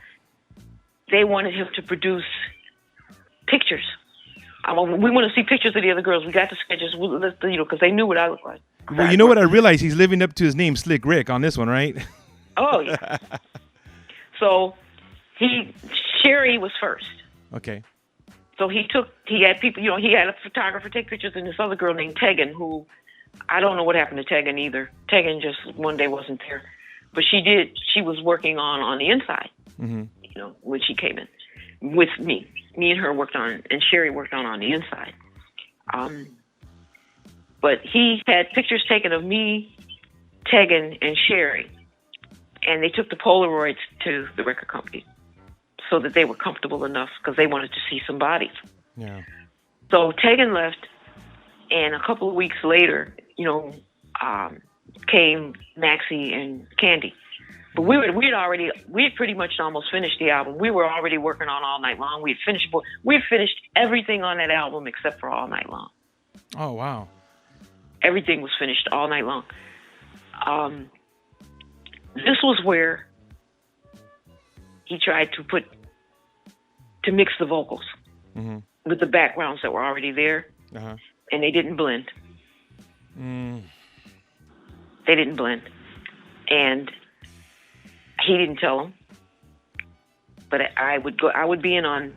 They wanted him to produce pictures. We want to see pictures of the other girls. We got the sketches, because they knew what I looked like. Well, you know what I realized? He's living up to his name, Slick Rick, on this one, right? Oh yeah. So Cheri was first. Okay. So he had people, he had a photographer take pictures, and this other girl named Tegan, who I don't know what happened to Tegan either. Tegan just one day wasn't there, but she was working on the inside, when she came in with me. Me and her worked on, and Cheri worked on the inside. But he had pictures taken of me, Tegan, and Cheri, and they took the Polaroids to the record company so that they were comfortable enough, because they wanted to see some bodies. Yeah. So Tegan left, and a couple of weeks later, came Maxi and Candi. But we had pretty much almost finished the album. We were already working on All Night Long. We had finished everything on that album except for All Night Long. Oh wow! Everything was finished All Night Long. This was where he tried to mix the vocals with the backgrounds that were already there, and they didn't blend. They didn't blend, and he didn't tell them. But I would be in on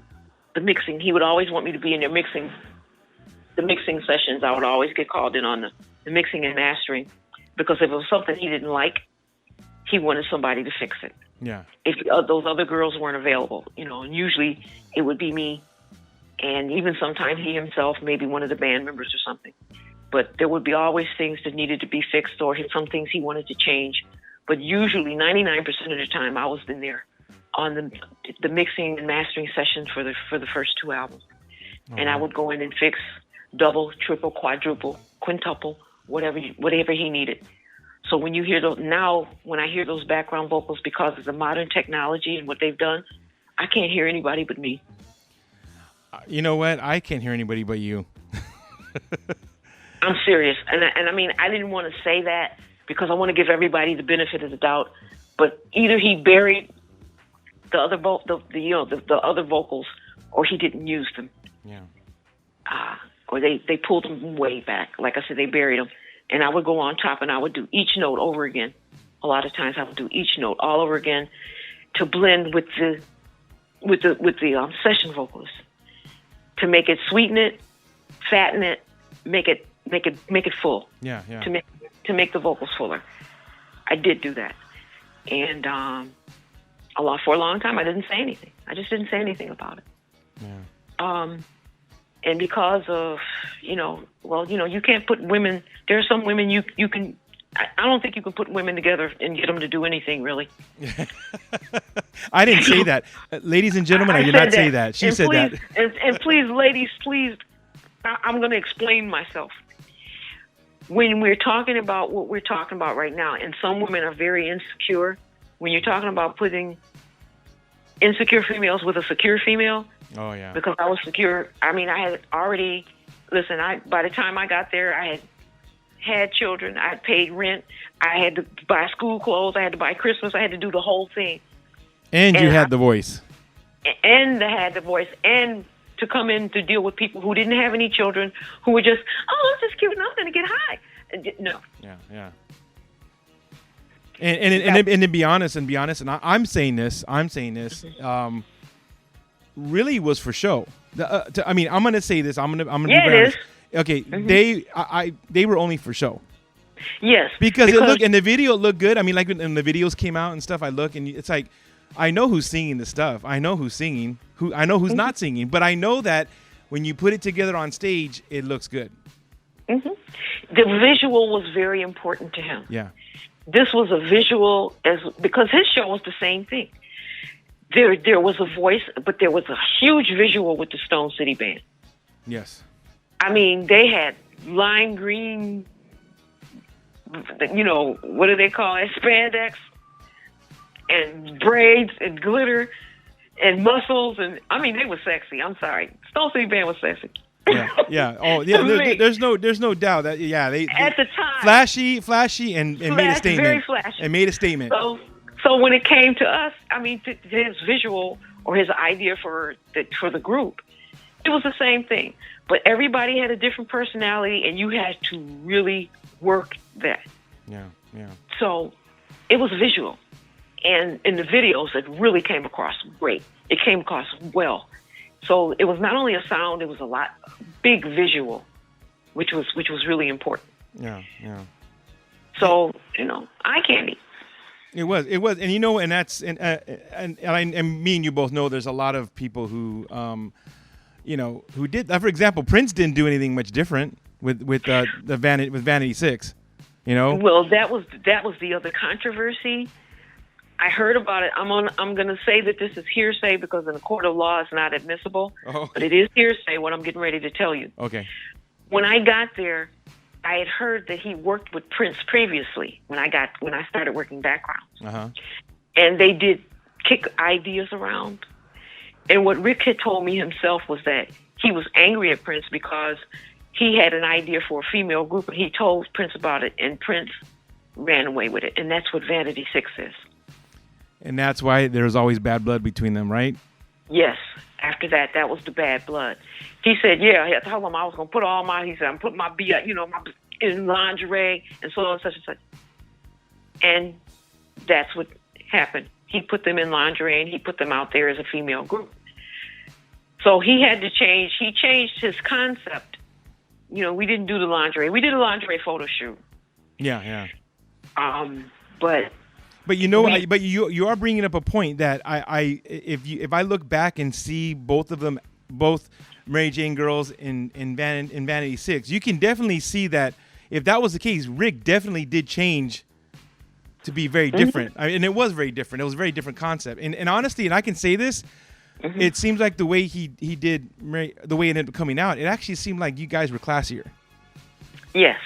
the mixing. He would always want me to be in the mixing sessions. I would always get called in on the mixing and mastering, because if it was something he didn't like, he wanted somebody to fix it. Yeah. If those other girls weren't available, and usually it would be me, and even sometimes he himself, maybe one of the band members or something. But there would be always things that needed to be fixed, or some things he wanted to change. But usually 99% of the time, I was in there on the mixing and mastering sessions for the first two albums. And I would go in and fix double, triple, quadruple, quintuple, whatever he needed. So when you hear when I hear those background vocals, because of the modern technology and what they've done, I can't hear anybody but me. You know what? I can't hear anybody but you. I'm serious, and I mean, I didn't want to say that because I want to give everybody the benefit of the doubt. But either he buried the other the other vocals, or he didn't use them. Yeah. Or they pulled them way back. Like I said, they buried them, and I would go on top and I would do each note over again. A lot of times I would do each note all over again to blend with the session vocalist, to make it, sweeten it, fatten it, make it full. Yeah. To make the vocals fuller. I did do that, and for a long time I didn't say anything. I just didn't say anything about it. Yeah. And because of you can't put women. There are some women you can. I don't think you can put women together and get them to do anything, really. I didn't say that. Ladies and gentlemen, I did not say that. She said that. And please, ladies, please, I'm going to explain myself. When we're talking about what we're talking about right now, and some women are very insecure, when you're talking about putting insecure females with a secure female. Oh, yeah. Because I was secure. I mean, I had already, by the time I got there, I had children, I had paid rent, I had to buy school clothes, I had to buy Christmas, I had to do the whole thing. And you had the voice. And I had the voice, and to come in to deal with people who didn't have any children, who were just, I'm just cute enough to get high. No. Yeah. And to be honest, and I'm saying this, really was for show. I'm going to say this. I'm going to be very honest. Okay, they were only for show. Yes, because it looked, and the video looked good. I mean, like when the videos came out and stuff, I look and it's like, I know who's singing the stuff. I know who's singing. I know who's not singing. But I know that when you put it together on stage, it looks good. Mm-hmm. The visual was very important to him. Yeah. This was a visual because his show was the same thing. there was a voice, but there was a huge visual with the Stone City Band. Yes. I mean, they had lime green, what do they call it? Spandex and braids and glitter and muscles. And I mean, they were sexy. I'm sorry. Stone City Band was sexy. Yeah. Oh, yeah. There's no doubt that they at the time flashy and made a statement. Very flashy. And made a statement. So when it came to us, I mean, to his visual or his idea for the group, it was the same thing. But everybody had a different personality, and you had to really work that. Yeah. So it was visual, and in the videos, it really came across great. It came across well. So it was not only a sound; it was a big visual, which was really important. Yeah. So eye candy. It was, and that's and me and you both know there's a lot of people who, who did. For example, Prince didn't do anything much different with Vanity 6. Well, that was the other controversy. I heard about it. I'm going to say that this is hearsay because in the court of law it's not admissible. Oh. But it is hearsay. What I'm getting ready to tell you. Okay. When I got there, I had heard that he worked with Prince previously when I started working backgrounds. Uh-huh. And they did kick ideas around. And what Rick had told me himself was that he was angry at Prince because he had an idea for a female group and he told Prince about it and Prince ran away with it. And that's what Vanity 6 is. And that's why there's always bad blood between them, right? Yes. After that was the bad blood. He said, yeah, I told him I was going to put I'm putting my in lingerie and so on, such and such. And that's what happened. He put them in lingerie and he put them out there as a female group. So he had to change. He changed his concept. We didn't do the lingerie. We did a lingerie photo shoot. Yeah. But you are bringing up a point that if I look back and see both Mary Jane girls in Vanity 6, you can definitely see that if that was the case, Rick definitely did change to be very different. And it was very different. It was a very different concept. And honestly, and I can say this, it seems like the way he did the way it ended up coming out, it actually seemed like you guys were classier. Yes,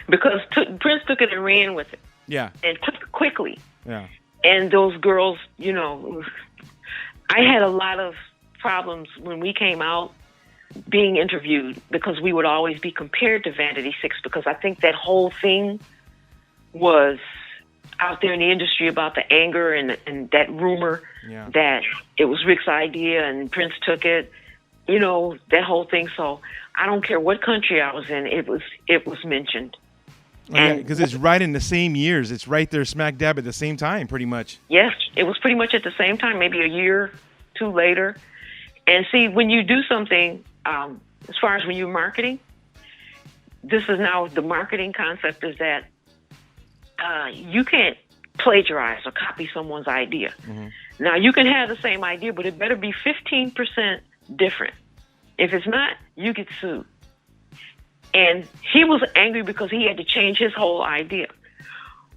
because Prince took it and ran with it. Yeah. And quickly. Yeah. And those girls, I had a lot of problems when we came out being interviewed because we would always be compared to Vanity 6 because I think that whole thing was out there in the industry about the anger and that rumor that it was Rick's idea and Prince took it, that whole thing. So I don't care what country I was in, it was mentioned. Because it's right in the same years. It's right there smack dab at the same time, pretty much. Yes, it was pretty much at the same time, maybe a year, 2 later. And see, when you do something, as far as when you're marketing, this is now the marketing concept is that you can't plagiarize or copy someone's idea. Mm-hmm. Now, you can have the same idea, but it better be 15% different. If it's not, you get sued. And he was angry because he had to change his whole idea.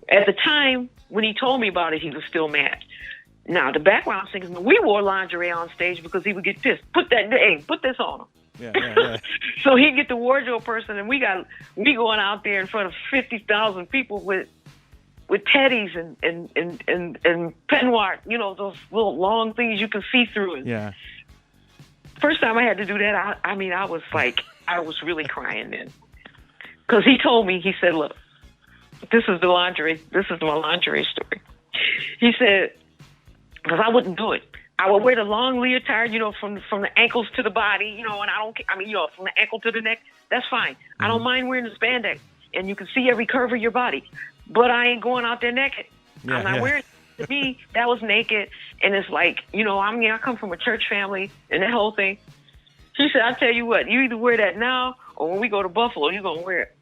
At the time, when he told me about it, he was still mad. Now, the background singers, we wore lingerie on stage because he would get pissed. Put this on him. Yeah. So he'd get the wardrobe person, and we going out there in front of 50,000 people with teddies and peignoir, those little long things you can see through. And yeah. First time I had to do that, I was like, I was really crying then. Because he told me, he said, look, this is my lingerie story. He said, because I wouldn't do it. I would wear the long leotard, from the ankles to the body, and from the ankle to the neck. That's fine. Mm-hmm. I don't mind wearing the spandex, and you can see every curve of your body. But I ain't going out there naked. Yeah, I'm not wearing it. To me, that was naked. And it's like, I come from a church family, and that whole thing. He said, I'll tell you what, you either wear that now, or when we go to Buffalo, you're going to wear it.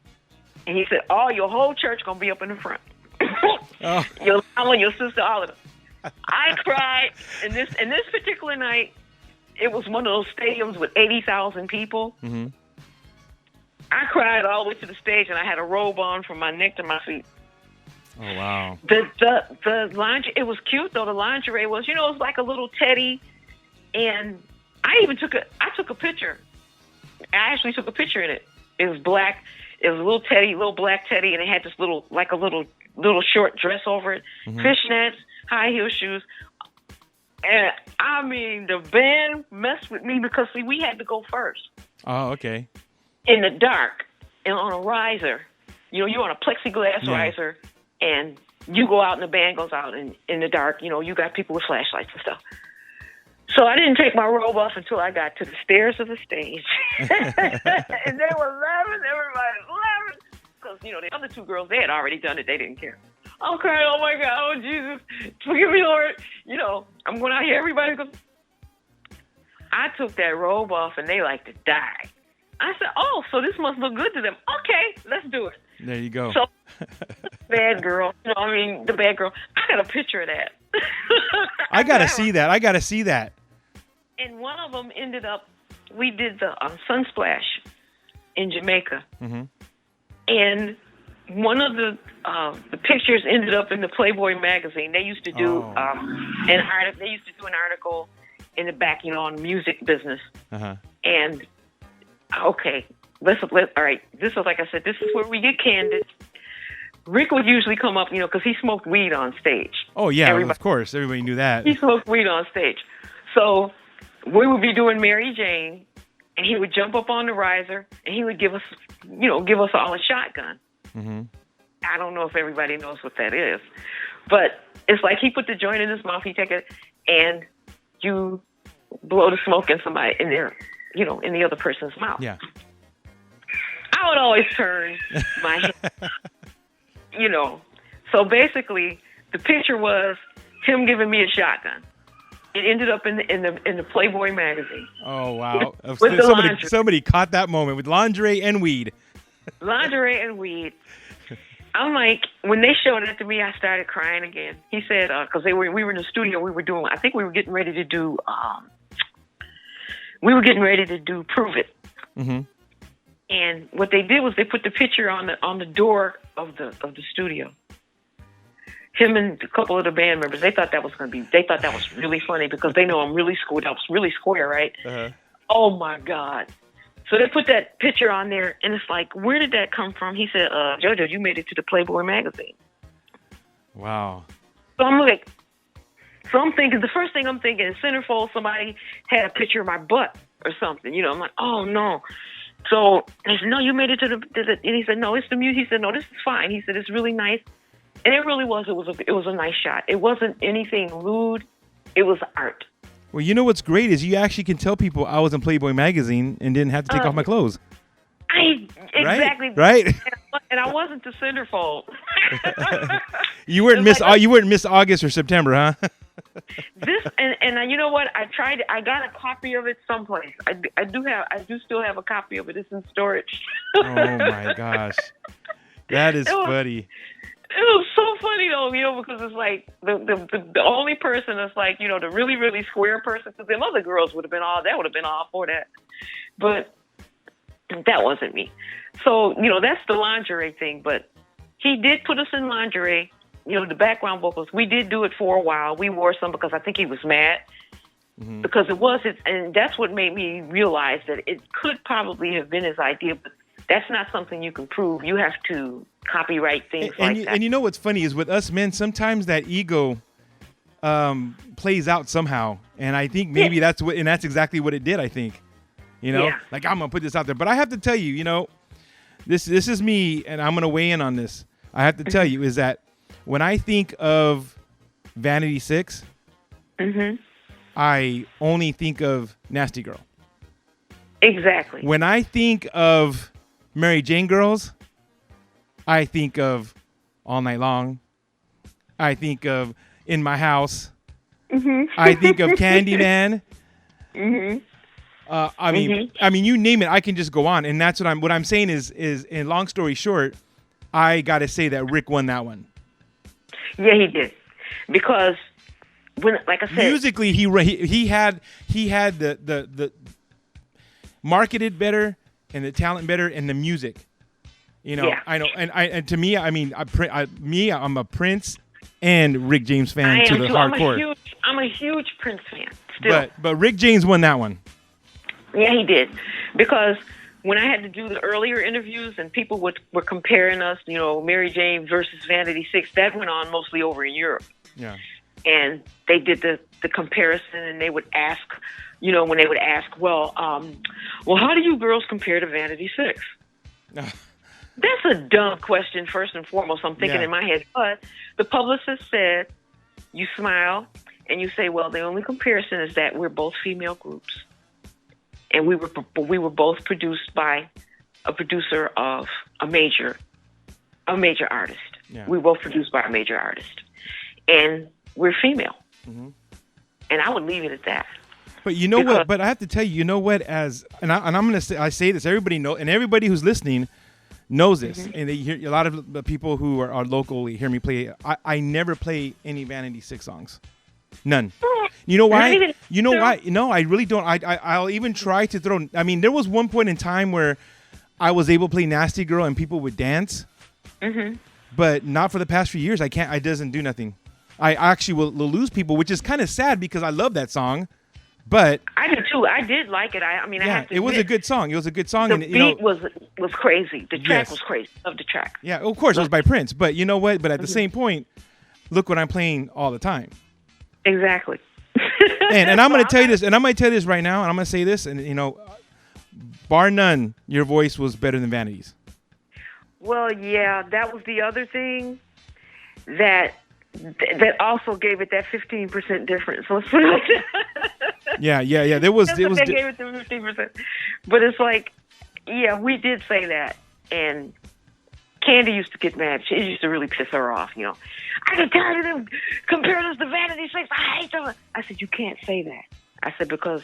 And he said, your whole church going to be up in the front. Your mama, your sister, all of them. I cried. And this particular night, it was one of those stadiums with 80,000 people. Mm-hmm. I cried all the way to the stage, and I had a robe on from my neck to my feet. Oh wow. The lingerie, it was cute though. The lingerie was, it was like a little teddy, and I took a picture. I actually took a picture in it. It was black. It was a little teddy, little black teddy, and it had this little short dress over it, fishnets, high heel shoes. And I mean, the band messed with me because see, we had to go first. Oh, okay. In the dark and on a riser. You're on a plexiglass riser, and you go out and the band goes out, and in the dark, you got people with flashlights and stuff. So I didn't take my robe off until I got to the stairs of the stage. And they were laughing, everybody was laughing. Because, the other two girls, they had already done it. They didn't care. I'm crying, oh my God, oh Jesus, forgive me, Lord. I'm going out here, everybody goes. I took that robe off and they like to die. I said, oh, so this must look good to them. Okay, let's do it. There you go. So, bad girl, the bad girl. I got a picture of that. I got to see that. And one of them ended up, we did the Sunsplash in Jamaica. Mm-hmm. And one of the pictures ended up in the Playboy magazine. They used to do an article in the back, on the music business. Uh-huh. And okay, all right. This is like I said. This is where we get candid. Rick would usually come up, because he smoked weed on stage. Oh yeah, of course, everybody knew that. He smoked weed on stage, so we would be doing Mary Jane, and he would jump up on the riser, and he would give us all a shotgun. Mm-hmm. I don't know if everybody knows what that is, but it's like he put the joint in his mouth, he take it, and you blow the smoke in somebody in their, in the other person's mouth. Yeah. I would always turn my head, So basically, the picture was him giving me a shotgun. It ended up in the Playboy magazine. Oh wow! With somebody caught that moment with lingerie and weed. Lingerie and weed. I'm like, when they showed it to me, I started crying again. He said, because we were in the studio, I think we were getting ready to do, Prove It. Mm-hmm. And what they did was they put the picture on the door of the studio. Him and a couple of the band members, they thought that was really funny because they know I'm really square. I was really square, right? Uh-huh. Oh my God. So they put that picture on there, and it's like, where did that come from? He said, JoJo, you made it to the Playboy magazine. Wow. So I'm thinking, the first thing I'm thinking is centerfold, somebody had a picture of my butt or something. I'm like, oh no. So he said, no, you made it to the, and he said, no, it's the music. He said, no, this is fine. He said, it's really nice. And it really was. It was a nice shot. It wasn't anything lewd. It was art. Well, what's great is you actually can tell people I was in Playboy magazine and didn't have to take off my clothes. Exactly. Right. And I wasn't the centerfold. You weren't Miss August or September, huh? And you know what? I got a copy of it someplace. I do still have a copy of it. It's in storage. Oh my gosh. That is funny. It was so funny though, because it's like the only person that's like, the really, really square person, because them other girls would have been all for that. But that wasn't me. So, that's the lingerie thing. But he did put us in lingerie, the background vocals. We did do it for a while. We wore some because I think he was mad. Mm-hmm. Because and that's what made me realize that it could probably have been his idea, but that's not something you can prove. You have to copyright things like that. And what's funny is with us men, sometimes that ego plays out somehow. And I think maybe that's exactly what it did, I think. Like I'm going to put this out there. But I have to tell you, this is me, and I'm going to weigh in on this. I have to tell you is that when I think of Vanity 6, mm-hmm. I only think of Nasty Girl. Exactly. When I think of Mary Jane Girls, I think of All Night Long. I think of In My House. Mm-hmm. I think of Candyman. Mm-hmm. I mean, you name it. I can just go on, and that's what I'm saying is, in long story short, I got to say that Rick won that one. Yeah, he did, because when, like I said, musically, he had the marketed better and the talent better and the music. Yeah. I know, and to me, I mean, I'm a Prince and Rick James fan I to am the too. hardcore. I'm a huge Prince fan still. But Rick James won that one. Yeah, he did. Because when I had to do the earlier interviews and people were comparing us, Mary Jane versus Vanity Six, that went on mostly over in Europe. Yeah. And they did the comparison, and they would ask, when they would ask, well, how do you girls compare to Vanity Six? That's a dumb question, first and foremost. I'm thinking in my head. But the publicist said, you smile and you say, well, the only comparison is that we're both female groups. And we were both produced by a producer of a major artist. Yeah. We were both produced by a major artist. And we're female. Mm-hmm. And I would leave it at that. But you know what? But I have to tell you, and I'm going to say, I say this, everybody know, and everybody who's listening knows this, mm-hmm. and they hear a lot of the people who are locally hear me play. I never play any Vanity Six songs, none. You know why? You know why? No, I really don't. I'll even try to throw. I mean, there was one point in time where I was able to play Nasty Girl and people would dance, mm-hmm. but not for the past few years. I can't. It doesn't do nothing. I actually will lose people, which is kind of sad because I love that song. But I do too. I did like it. I mean, I have to admit, it was a good song. It was a good song. The beat was crazy. The track was crazy. Of the track. Yeah, of course it was by Prince. But you know what? But at the same point, look what I'm playing all the time. Exactly. and I'm going to tell you this, and I'm going to tell you this right now, and I'm going to say this, and bar none, your voice was better than Vanity's. Well, yeah, that was the other thing that also gave it that 15% difference. Yeah. There was. They gave it the 15%, but it's like, yeah, we did say that, and Candi used to get mad. She used to really piss her off. I get tired of them comparing us to Vanity Six. I hate them. I said, you can't say that. I said, because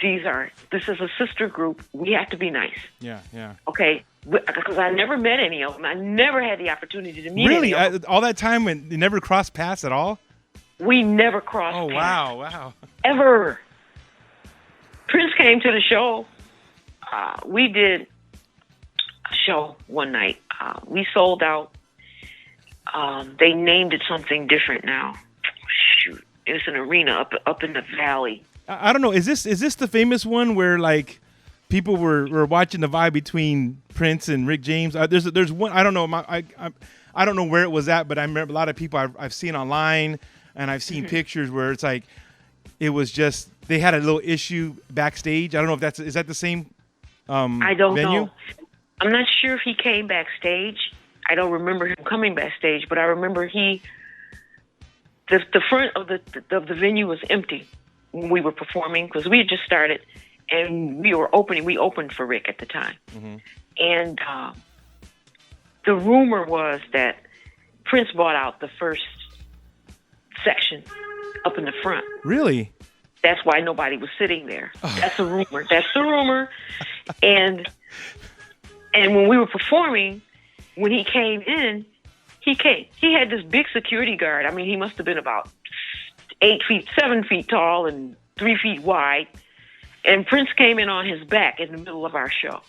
this is a sister group. We have to be nice. Yeah. Okay, because I never met any of them. I never had the opportunity to meet really? any of them. All that time when they never crossed paths at all? We never crossed paths. Oh, wow. Ever. Prince came to the show. We did a show one night. We sold out. They named it something different now. Shoot. It was an arena up in the valley. I don't know. Is this the famous one where like people were watching the vibe between Prince and Rick James? There's one. I don't know. I don't know where it was at, but I remember a lot of people I've seen online, and I've seen pictures where it's like it was just they had a little issue backstage. I don't know if is that the same. I don't venue? know. I'm not sure if he came backstage. I don't remember him coming backstage, but I remember the front of the venue was empty when we were performing because we had just started and we were opening. We opened for Rick at the time, mm-hmm. and the rumor was that Prince bought out the first section up in the front. Really? That's why nobody was sitting there. Oh. That's the rumor. And when we were performing, when he came in, he had this big security guard. I mean, he must have been about 7 feet tall and 3 feet wide. And Prince came in on his back in the middle of our show.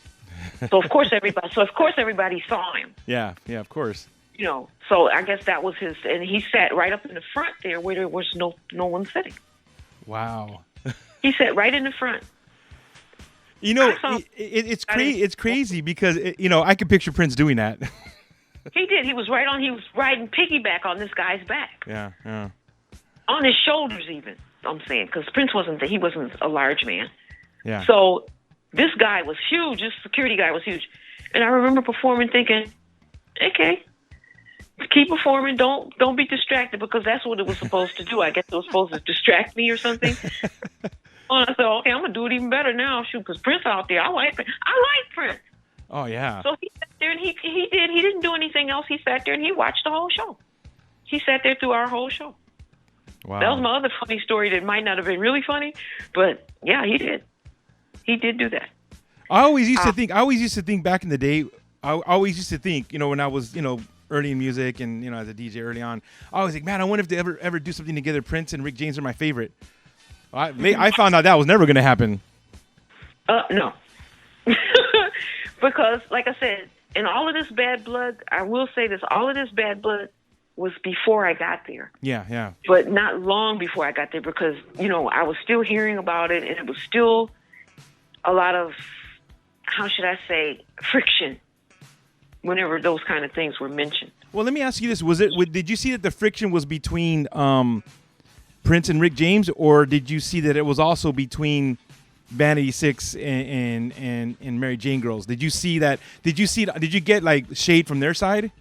So of course everybody saw him. Yeah, of course. So I guess that was his, and he sat right up in the front there where there was no one sitting. Wow. He sat right in the front. It's crazy because I could picture Prince doing that. He did. He was riding piggyback on this guy's back. Yeah. On his shoulders even, I'm saying, because Prince wasn't a large man. Yeah. So this guy was huge. This security guy was huge. And I remember performing thinking, okay, keep performing. Don't be distracted because that's what it was supposed to do. I guess it was supposed to distract me or something. And I said, okay, I'm going to do it even better now. Shoot, because Prince out there, I like Prince. Oh, yeah. So he sat there and he didn't do anything else. He sat there and he watched the whole show. He sat there through our whole show. Wow. That was my other funny story that might not have been really funny, but yeah, he did. He did do that. I always used to think back in the day, I always used to think, when I was, early in music and, as a DJ early on, I was like, man, I wonder if they ever do something together. Prince and Rick James are my favorite. I found out that was never going to happen. No. Because, like I said, and all of this bad blood, I will say this, all of this bad blood was before I got there. Yeah. But not long before I got there because, I was still hearing about it, and it was still a lot of, how should I say, friction whenever those kind of things were mentioned. Well, let me ask you this. Did you see that the friction was between Prince and Rick James, or did you see that it was also between Vanity Six and Mary Jane Girls? Did you see that? Did you get like shade from their side?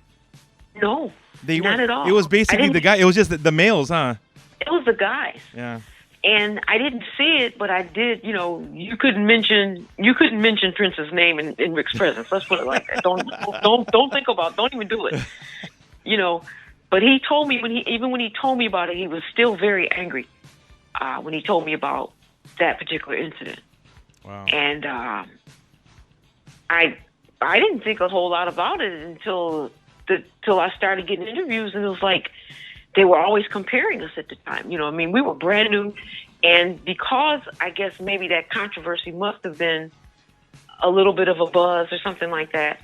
No, not at all. It was basically the guy. It was just the males, huh? It was the guys. Yeah. And I didn't see it, but I did. You couldn't mention Prince's name in Rick's presence. Let's put it like that. Don't think about. Don't even do it. But he told me when he told me about it, he was still very angry when he told me about that particular incident. Wow. And I didn't think a whole lot about it until I started getting interviews, and it was like they were always comparing us at the time. We were brand new, and because I guess maybe that controversy must have been a little bit of a buzz or something like that.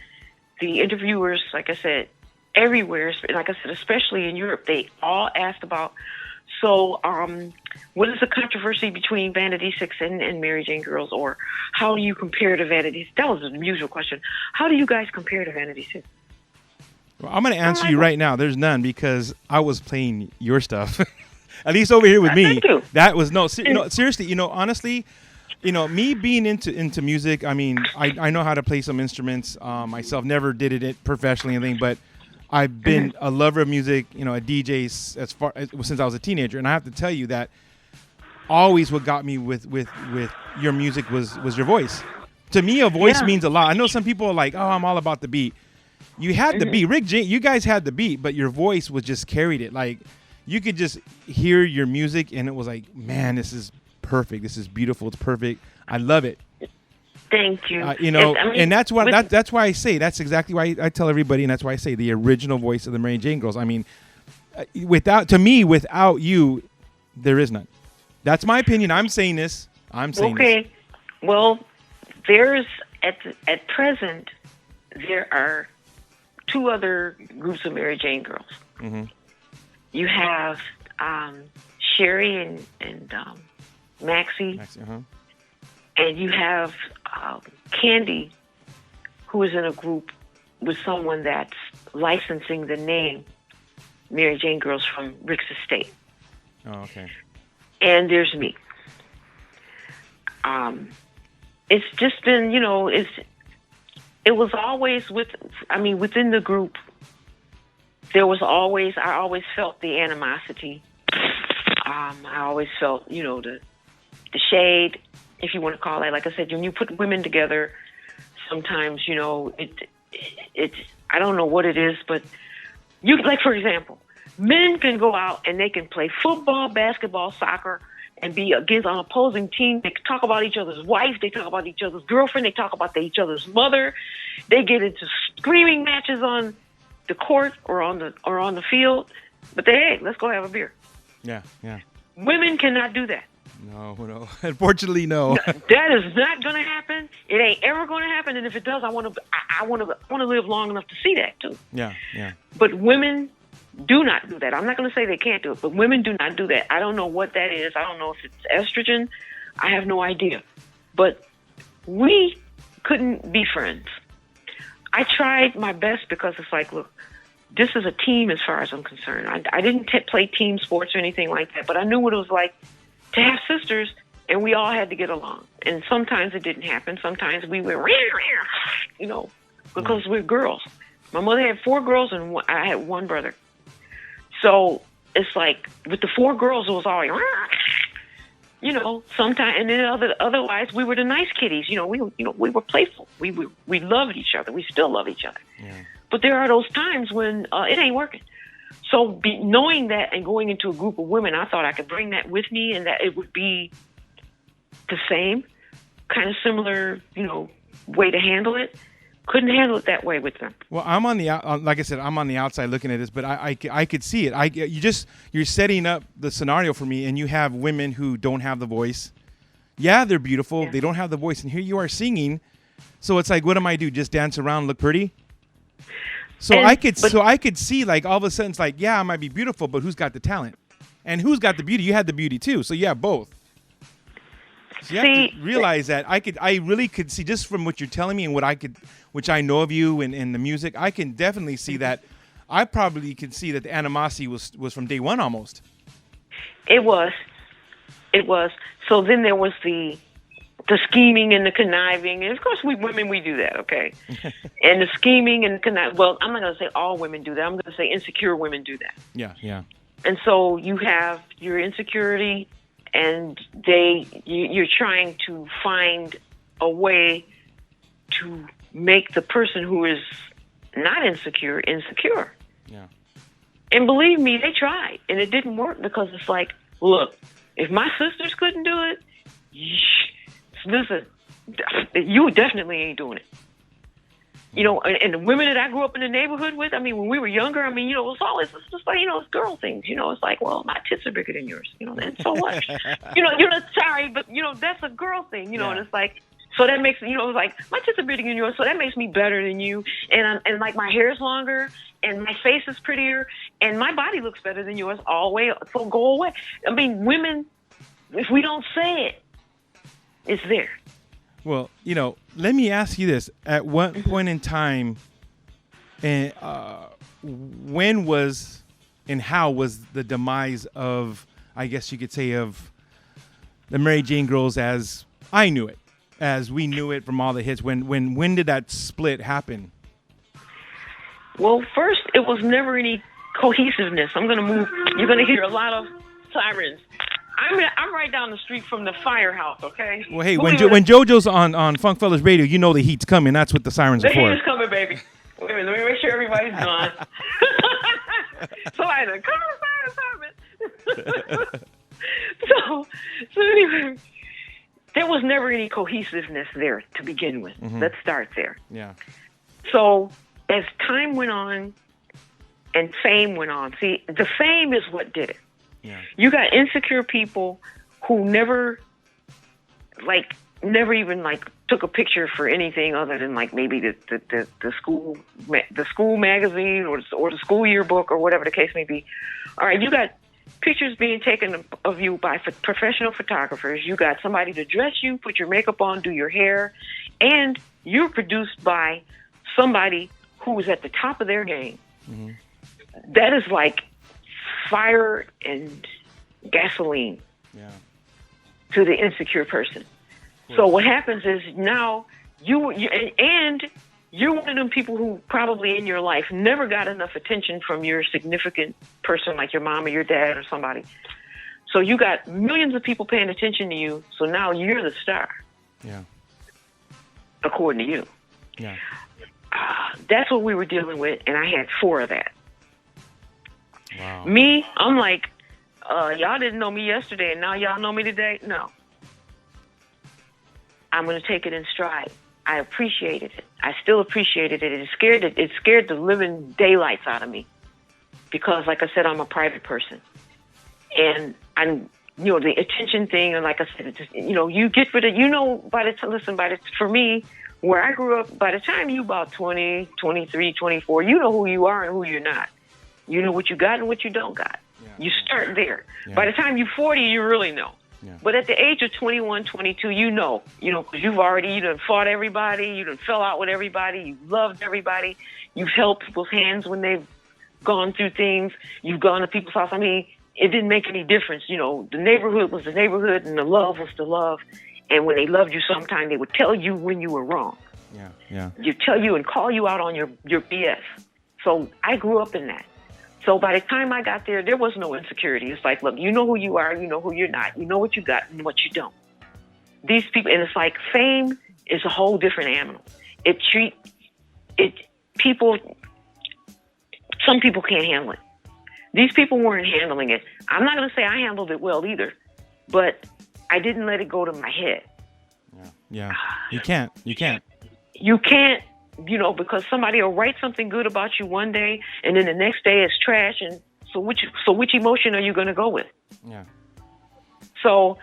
The interviewers, like I said, everywhere, like I said, especially in Europe, they all asked about, so what is the controversy between Vanity Six and Mary Jane Girls, or how do you compare to Vanity? That was the usual question. How do you guys compare to Vanity Six? Well, I'm going to answer you right now. There's none, because I was playing your stuff, at least over here with me. Thank you. That was seriously. Honestly, me being into music. I mean, I know how to play some instruments myself. Never did it professionally, or anything, but I've been a lover of music, a DJ since I was a teenager, and I have to tell you that always what got me with your music was your voice. To me, a voice means a lot. I know some people are like, "Oh, I'm all about the beat." You had the beat, Rick James. You guys had the beat, but your voice was just carried it. Like you could just hear your music, and it was like, "Man, this is perfect. This is beautiful. It's perfect. I love it." Thank you. And that's why that's why I say, that's exactly why I tell everybody, and that's why I say the original voice of the Mary Jane Girls. I mean, without you, there is none. That's my opinion. I'm saying this. Okay. Well, there's at present there are two other groups of Mary Jane Girls. Mm-hmm. You have Cheri and Maxi. Uh-huh. And you have Candi, who is in a group with someone that's licensing the name Mary Jane Girls from Rick's estate. Oh, okay. And there's me. It's just been, it was always within the group, I always felt the animosity. I always felt, the shade, if you want to call it. Like I said, when you put women together, sometimes, it's I don't know what it is, but for example, men can go out and they can play football, basketball, soccer, and be against an opposing team. They talk about each other's wife, they talk about each other's girlfriend, they talk about each other's mother. They get into screaming matches on the court or on the field. But let's go have a beer. Yeah. Women cannot do that. No. Unfortunately, no. That is not going to happen. It ain't ever going to happen. And if it does, I want to live long enough to see that too. Yeah. But women do not do that. I'm not going to say they can't do it, but women do not do that. I don't know what that is. I don't know if it's estrogen. I have no idea. But we couldn't be friends. I tried my best because it's like, look, this is a team as far as I'm concerned. I didn't play team sports or anything like that, but I knew what it was like to have sisters, and we all had to get along. And sometimes it didn't happen. Sometimes we were, because we're girls. My mother had 4 girls, and I had 1 brother. So it's like with the 4 girls, it was all like, sometimes, and then otherwise we were the nice kitties. We were playful. We loved each other. We still love each other. Yeah. But there are those times when it ain't working. So knowing that and going into a group of women, I thought I could bring that with me, and that it would be the same, kind of similar, way to handle it. Couldn't handle it that way with them. Well, I'm on the like I said, I'm on the outside looking at this, but I could see it. You're setting up the scenario for me, and you have women who don't have the voice. Yeah, they're beautiful. Yeah. They don't have the voice, and here you are singing. So it's like, what am I do? Just dance around, look pretty? So I could see like all of a sudden it's like, yeah, I might be beautiful, but who's got the talent? And who's got the beauty? You had the beauty too. So yeah, both. So you have to realize that I really could see just from what you're telling me and which I know of you and the music, I can definitely see that. I probably could see that the animosity was from day one almost. It was. So then there was the scheming and the conniving, and of course we women, we do that, okay? And the scheming and conniving. Well, I'm not going to say all women do that. I'm going to say insecure women do that. Yeah. And so you have your insecurity, and you're trying to find a way to make the person who is not insecure. Yeah. And believe me, they tried, and it didn't work because it's like, look, if my sisters couldn't do it, listen, you definitely ain't doing it. You know, and the women that I grew up in the neighborhood with, I mean, when we were younger, I mean, you know, it's just like, you know, it's girl things. You know, it's like, well, my tits are bigger than yours. You know, and so what? you know, sorry, but, you know, that's a girl thing, you know, and it's like, so that makes, you know, it's like, my tits are bigger than yours, so that makes me better than you. And like, my hair is longer, and my face is prettier, and my body looks better than yours all the way, so go away. I mean, women, if we don't say it, it's there. Well, you know, let me ask you this. At what point in time, and when was and how was the demise of, I guess you could say, of the Mary Jane Girls as I knew it, as we knew it from all the hits? When did that split happen? Well, first, it was never any cohesiveness. I'm going to move. You're going to hear a lot of sirens. I'm right down the street from the firehouse, okay? Well, hey, when JoJo's on Funk Fellas Radio, you know the heat's coming. That's what the sirens are for. The heat is coming, baby. Wait a minute, let me make sure everybody's gone. Somebody's like, come on, fire. So anyway, there was never any cohesiveness there to begin with. Mm-hmm. Let's start there. Yeah. So as time went on and fame went on, see, the fame is what did it. Yeah. You got insecure people who never even took a picture for anything other than like maybe the school magazine or the school yearbook or whatever the case may be. All right, you got pictures being taken of you by professional photographers. You got somebody to dress you, put your makeup on, do your hair, and you're produced by somebody who is at the top of their game. Mm-hmm. That is like fire and gasoline to the insecure person. So what happens is now you're one of them people who probably in your life never got enough attention from your significant person like your mom or your dad or somebody. So you got millions of people paying attention to you. So now you're the star. Yeah. According to you. Yeah. That's what we were dealing with, and I had 4 of that. Wow. Me, I'm like, y'all didn't know me yesterday, and now y'all know me today? No. I'm going to take it in stride. I appreciated it. I still appreciated it. It scared the living daylights out of me because, like I said, I'm a private person. And I'm, you know, the attention thing, and like I said, it just, you know, you get rid of, you know, for me, where I grew up, by the time you about 20, 23, 24, you know who you are and who you're not. You know what you got and what you don't got. Yeah. You start there. Yeah. By the time you're 40, you really know. Yeah. But at the age of 21, 22, you know, because you done fought everybody, you done fell out with everybody, you loved everybody, you've held people's hands when they've gone through things, you've gone to people's house. I mean, it didn't make any difference. You know, the neighborhood was the neighborhood and the love was the love. And when they loved you, sometimes they would tell you when you were wrong. Yeah. You tell you and call you out on your BS. So I grew up in that. So by the time I got there was no insecurity. It's like, look, you know who you are, you know who you're not, you know what you got and what you don't. These people, and it's like fame is a whole different animal. Some people can't handle it. These people weren't handling it. I'm not going to say I handled it well either, but I didn't let it go to my head. Yeah. You can't. You can't, you know, because somebody will write something good about you one day, and then the next day it's trash. And so which emotion are you going to go with? Yeah. So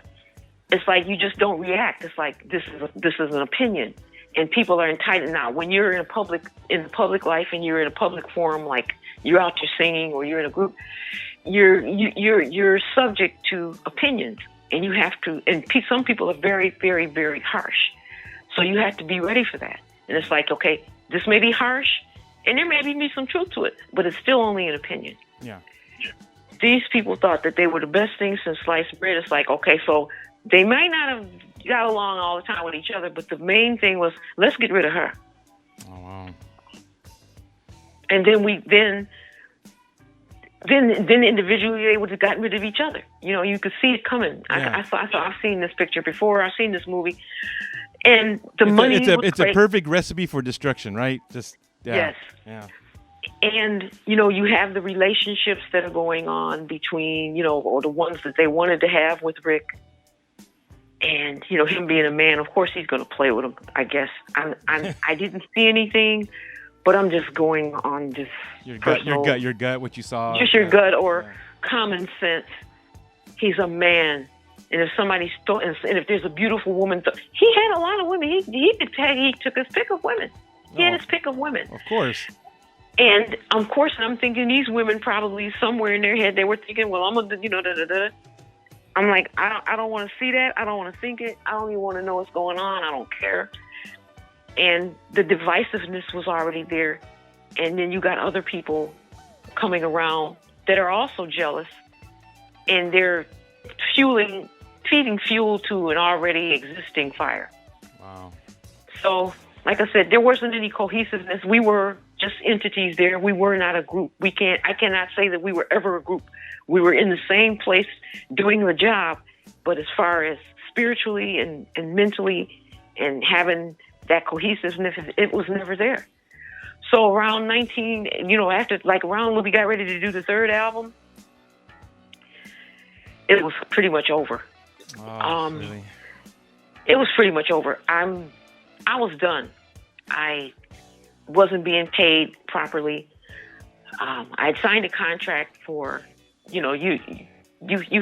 it's like you just don't react. It's like this is an opinion, and people are entitled. Now, when you're in the public life and you're in a public forum, like you're out there singing or you're in a group, you're subject to opinions, and you have to. And some people are very, very, very harsh, so you have to be ready for that. And it's like, okay, this may be harsh, and there may be some truth to it, but it's still only an opinion. Yeah. These people thought that they were the best thing since sliced bread. It's like, okay, so they might not have got along all the time with each other, but the main thing was, let's get rid of her. Oh, wow. And then individually they would have gotten rid of each other. You know, you could see it coming. Yeah. I've seen this picture before. I've seen this movie, and money. It's a perfect recipe for destruction, right? Just yeah. Yes. Yeah. And, you know, you have the relationships that are going on between, you know, or the ones that they wanted to have with Rick. And, you know, him being a man, of course he's going to play with him, I guess. I didn't see anything, but I'm just going on just Your personal, gut, what you saw. just your gut or common sense. He's a man. And if somebody's and if there's a beautiful woman, he had a lot of women. He took his pick of women. He had his pick of women. Of course. And of course, I'm thinking these women probably somewhere in their head they were thinking, well, I'm gonna, you know, da da da. I'm like, I don't want to see that. I don't want to think it. I don't even want to know what's going on. I don't care. And the divisiveness was already there. And then you got other people coming around that are also jealous, and they're feeding fuel to an already existing fire. Wow. So, like I said, there wasn't any cohesiveness. We were just entities there. We were not a group. I cannot say that we were ever a group. We were in the same place doing the job, but as far as spiritually and mentally and having that cohesiveness, it was never there. So around around when we got ready to do the third album, it was pretty much over. Oh, really? It was pretty much over. I was done. I wasn't being paid properly. I'd signed a contract for, you know, you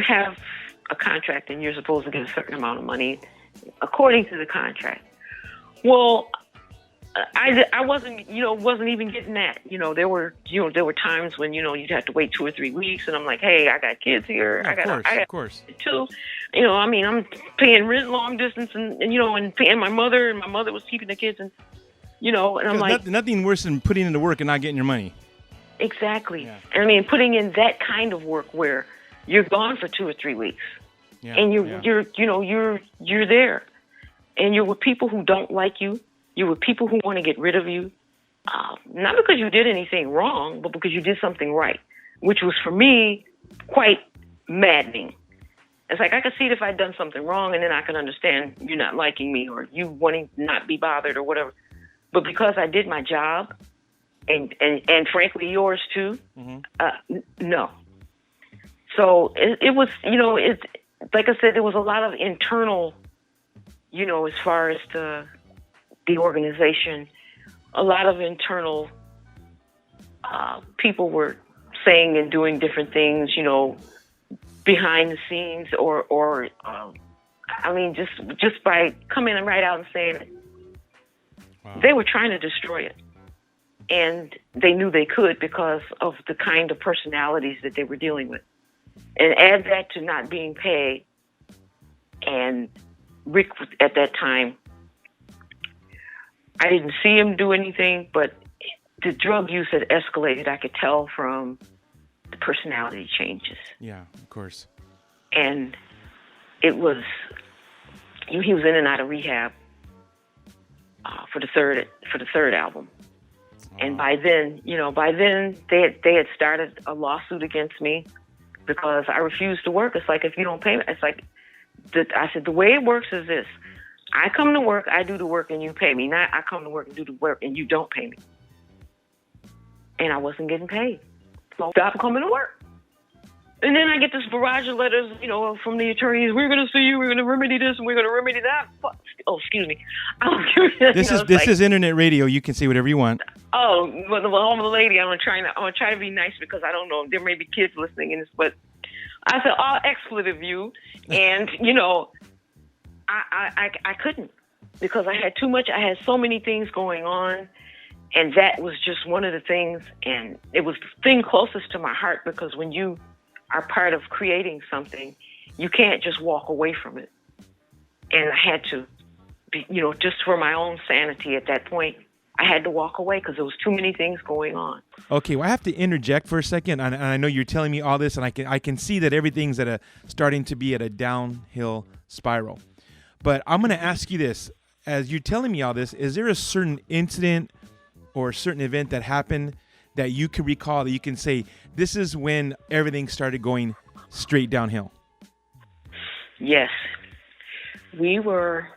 have a contract and you're supposed to get a certain amount of money according to the contract. Well, I wasn't even getting that. There were times when, you'd have to wait 2 or 3 weeks, and I'm like, hey, I got kids here. Yeah, of course. Too. I'm paying rent long distance and paying my mother, and my mother was keeping the kids, and I'm like, nothing worse than putting into work and not getting your money. Exactly. Yeah. And putting in that kind of work where you're gone for 2 or 3 weeks, and you're there, and you're with people who don't like you. You're with people who want to get rid of you, not because you did anything wrong, but because you did something right, which was for me quite maddening. It's like I could see it if I'd done something wrong, and then I could understand you not liking me or you wanting to not be bothered or whatever. But because I did my job, and frankly yours too, no. So it was, like I said, there was a lot of internal, as far as the organization, a lot of internal people were saying and doing different things, behind the scenes, or just by coming right out and saying it. Wow. They were trying to destroy it. And they knew they could because of the kind of personalities that they were dealing with. And add that to not being paid. And Rick, at that time, I didn't see him do anything, but the drug use had escalated. I could tell from the personality changes. Yeah, of course. And it was, he was in and out of rehab for the third album. Oh. And by then they had started a lawsuit against me because I refused to work. It's like, if you don't pay me, it's like, I said, the way it works is this. I come to work, I do the work, and you pay me. Not I come to work and do the work, and you don't pay me. And I wasn't getting paid. So I stopped coming to work. And then I get this barrage of letters, from the attorneys. We're going to sue you. We're going to remedy this, and we're going to remedy that. Oh, excuse me. This is internet radio. You can say whatever you want. Oh, well, I'm a lady. I'm gonna try to be nice because I don't know. There may be kids listening in this, but I said, I'll expletive you, and I couldn't. because I had too much. I had so many things going on, and that was just one of the things. And it was the thing closest to my heart, because when you are part of creating something, you can't just walk away from it. And I had to, just for my own sanity at that point, I had to walk away because there was too many things going on. Okay, well, I have to interject for a second, and I know you're telling me all this, and I can see that everything's starting to be at a downhill spiral. But I'm going to ask you this. As you're telling me all this, is there a certain incident or a certain event that happened that you can recall that you can say, this is when everything started going straight downhill? Yes. We were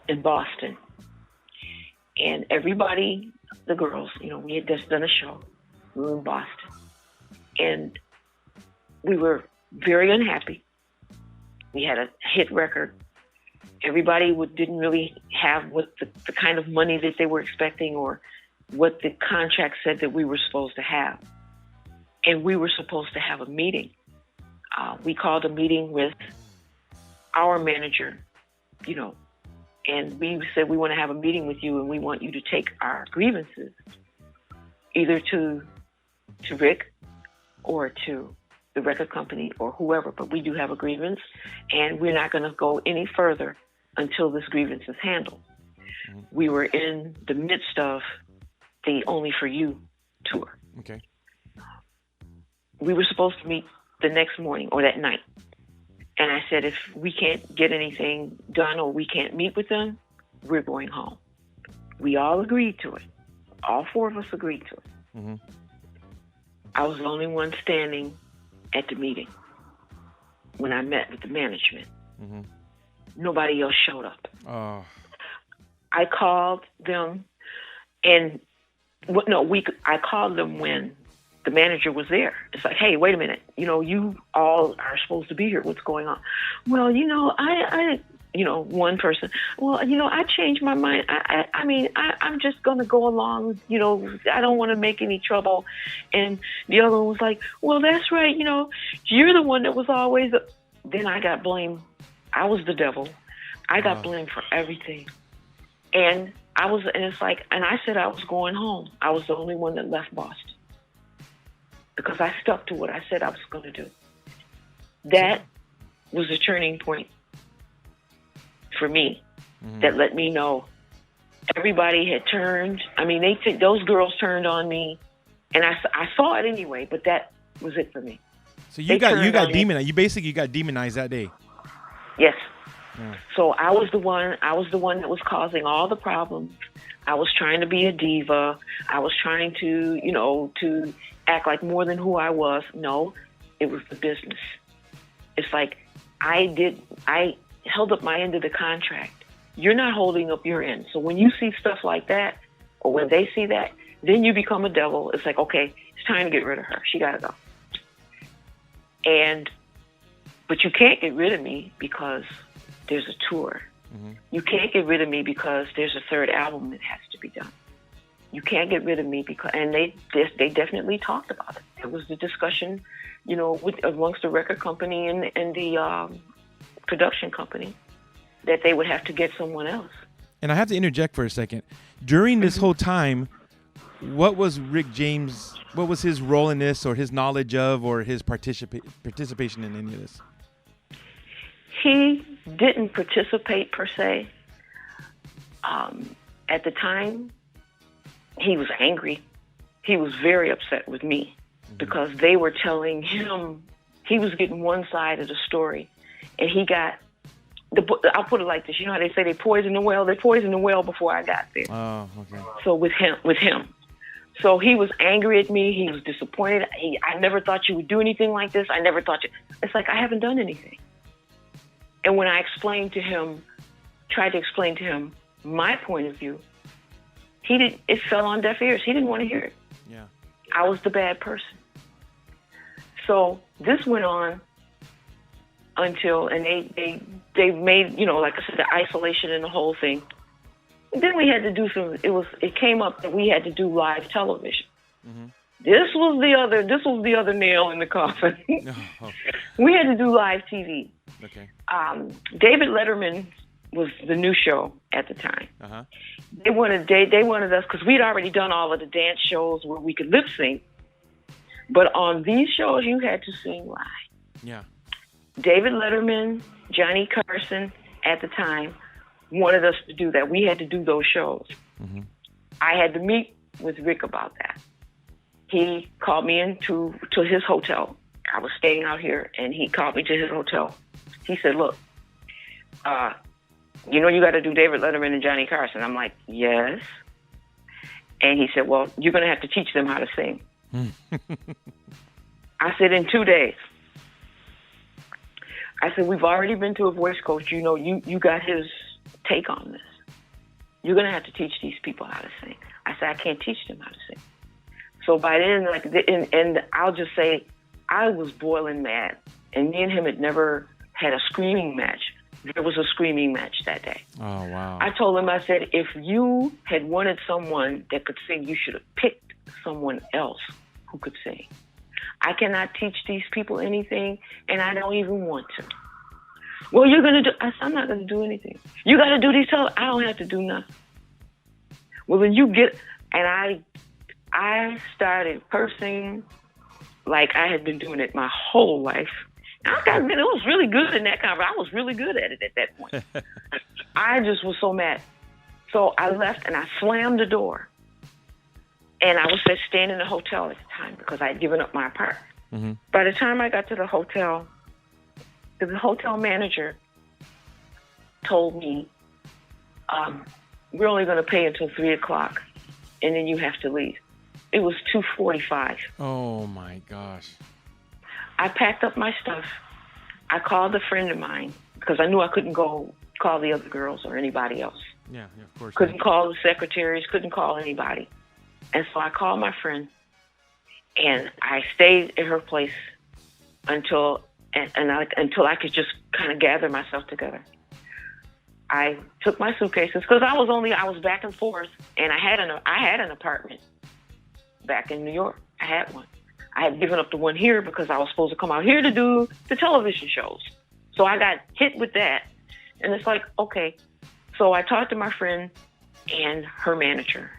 in Boston, and everybody, the girls, we had just done a show. We were in Boston, and we were very unhappy. We had a hit record. Everybody didn't really have what the kind of money that they were expecting or what the contract said that we were supposed to have. And we were supposed to have a meeting. We called a meeting with our manager, and we said, we want to have a meeting with you, and we want you to take our grievances either to Rick or to the record company or whoever, but we do have a grievance, and we're not going to go any further until this grievance is handled. Mm-hmm. We were in the midst of the Only For You tour. Okay. We were supposed to meet the next morning or that night. And I said, if we can't get anything done or we can't meet with them, we're going home. We all agreed to it. All four of us agreed to it. Mm-hmm. I was the only one standing at the meeting when I met with the management. Mm-hmm. Nobody else showed up. Oh. I called them, and I called them when the manager was there. It's like, hey, wait a minute. You all are supposed to be here. What's going on? Well, I one person, I changed my mind. I'm just going to go along. I don't want to make any trouble. And the other one was like, well, that's right. You're the one that was always. Then I got blamed. I was the devil. I got blamed for everything. And I said I was going home. I was the only one that left Boston, because I stuck to what I said I was going to do. That was a turning point for me. Mm-hmm. That let me know everybody had turned. Those girls turned on me, and I saw it anyway, but that was it for me. So you got demonized. You basically got demonized that day. Yes. Yeah. So I was the one that was causing all the problems. I was trying to be a diva. I was trying to act like more than who I was. No, it was the business. It's like I held up my end of the contract. You're not holding up your end. So when you see stuff like that, or when they see that, then you become a devil. It's like, okay, it's time to get rid of her. She got to go. But you can't get rid of me because there's a tour. Mm-hmm. You can't get rid of me because there's a third album that has to be done. You can't get rid of me because, and they definitely talked about it. It was the discussion, amongst the record company and the production company, that they would have to get someone else. And I have to interject for a second. During this whole time, what was Rick James? What was his role in this, or his knowledge of, or his participation in any of this? He didn't participate per se. At the time, he was angry. He was very upset with me because they were telling him he was getting one side of the story, and he got I'll put it like this. You know how they say they poisoned the well? They poisoned the well before I got there. Oh, okay. So with him. So he was angry at me. He was disappointed. I never thought you would do anything like this. I never thought you. It's like, I haven't done anything. And when I tried to explain to him my point of view, it fell on deaf ears. He didn't want to hear it. Yeah. I was the bad person. So this went on until, and they made, like I said, the isolation and the whole thing. And then we had to do it came up that we had to do live television. Mm-hmm. This was the other nail in the coffin. Oh. We had to do live TV. Okay. David Letterman was the new show at the time. Uh-huh. They wanted us, because we'd already done all of the dance shows where we could lip sync. But on these shows, you had to sing live. Yeah. David Letterman, Johnny Carson at the time wanted us to do that. We had to do those shows. Mm-hmm. I had to meet with Rick about that. He called me into his hotel. I was staying out here, and he called me to his hotel. He said, look, you got to do David Letterman and Johnny Carson. I'm like, yes. And he said, well, you're going to have to teach them how to sing. I said, in 2 days. I said, we've already been to a voice coach. You got his take on this. You're going to have to teach these people how to sing. I said, I can't teach them how to sing. So by then, and I'll just say, I was boiling mad. And me and him had never had a screaming match. There was a screaming match that day. Oh, wow. I told him, I said, if you had wanted someone that could sing, you should have picked someone else who could sing. I cannot teach these people anything, and I don't even want to. Well, you're going to do... I said, I'm not going to do anything. You got to do these... I don't have to do nothing. Well, then you get... And I started pursing like I had been doing it my whole life. And it was really good in that conference. I was really good at it at that point. I just was so mad. So I left, and I slammed the door. And I was just staying in the hotel at the time because I had given up my apartment. Mm-hmm. By the time I got to the hotel manager told me, we're only going to pay until 3 o'clock, and then you have to leave. It was 2:45. Oh, my gosh. I packed up my stuff. I called a friend of mine because I knew I couldn't go call the other girls or anybody else. Yeah, of course. Couldn't call the secretaries, couldn't call anybody. And so I called my friend, and I stayed at her place until I could just kind of gather myself together. I took my suitcases because I was back and forth, and I had an apartment back in New York. I had one. I had given up the one here because I was supposed to come out here to do the television shows. So I got hit with that, and it's like, okay. So I talked to my friend and her manager.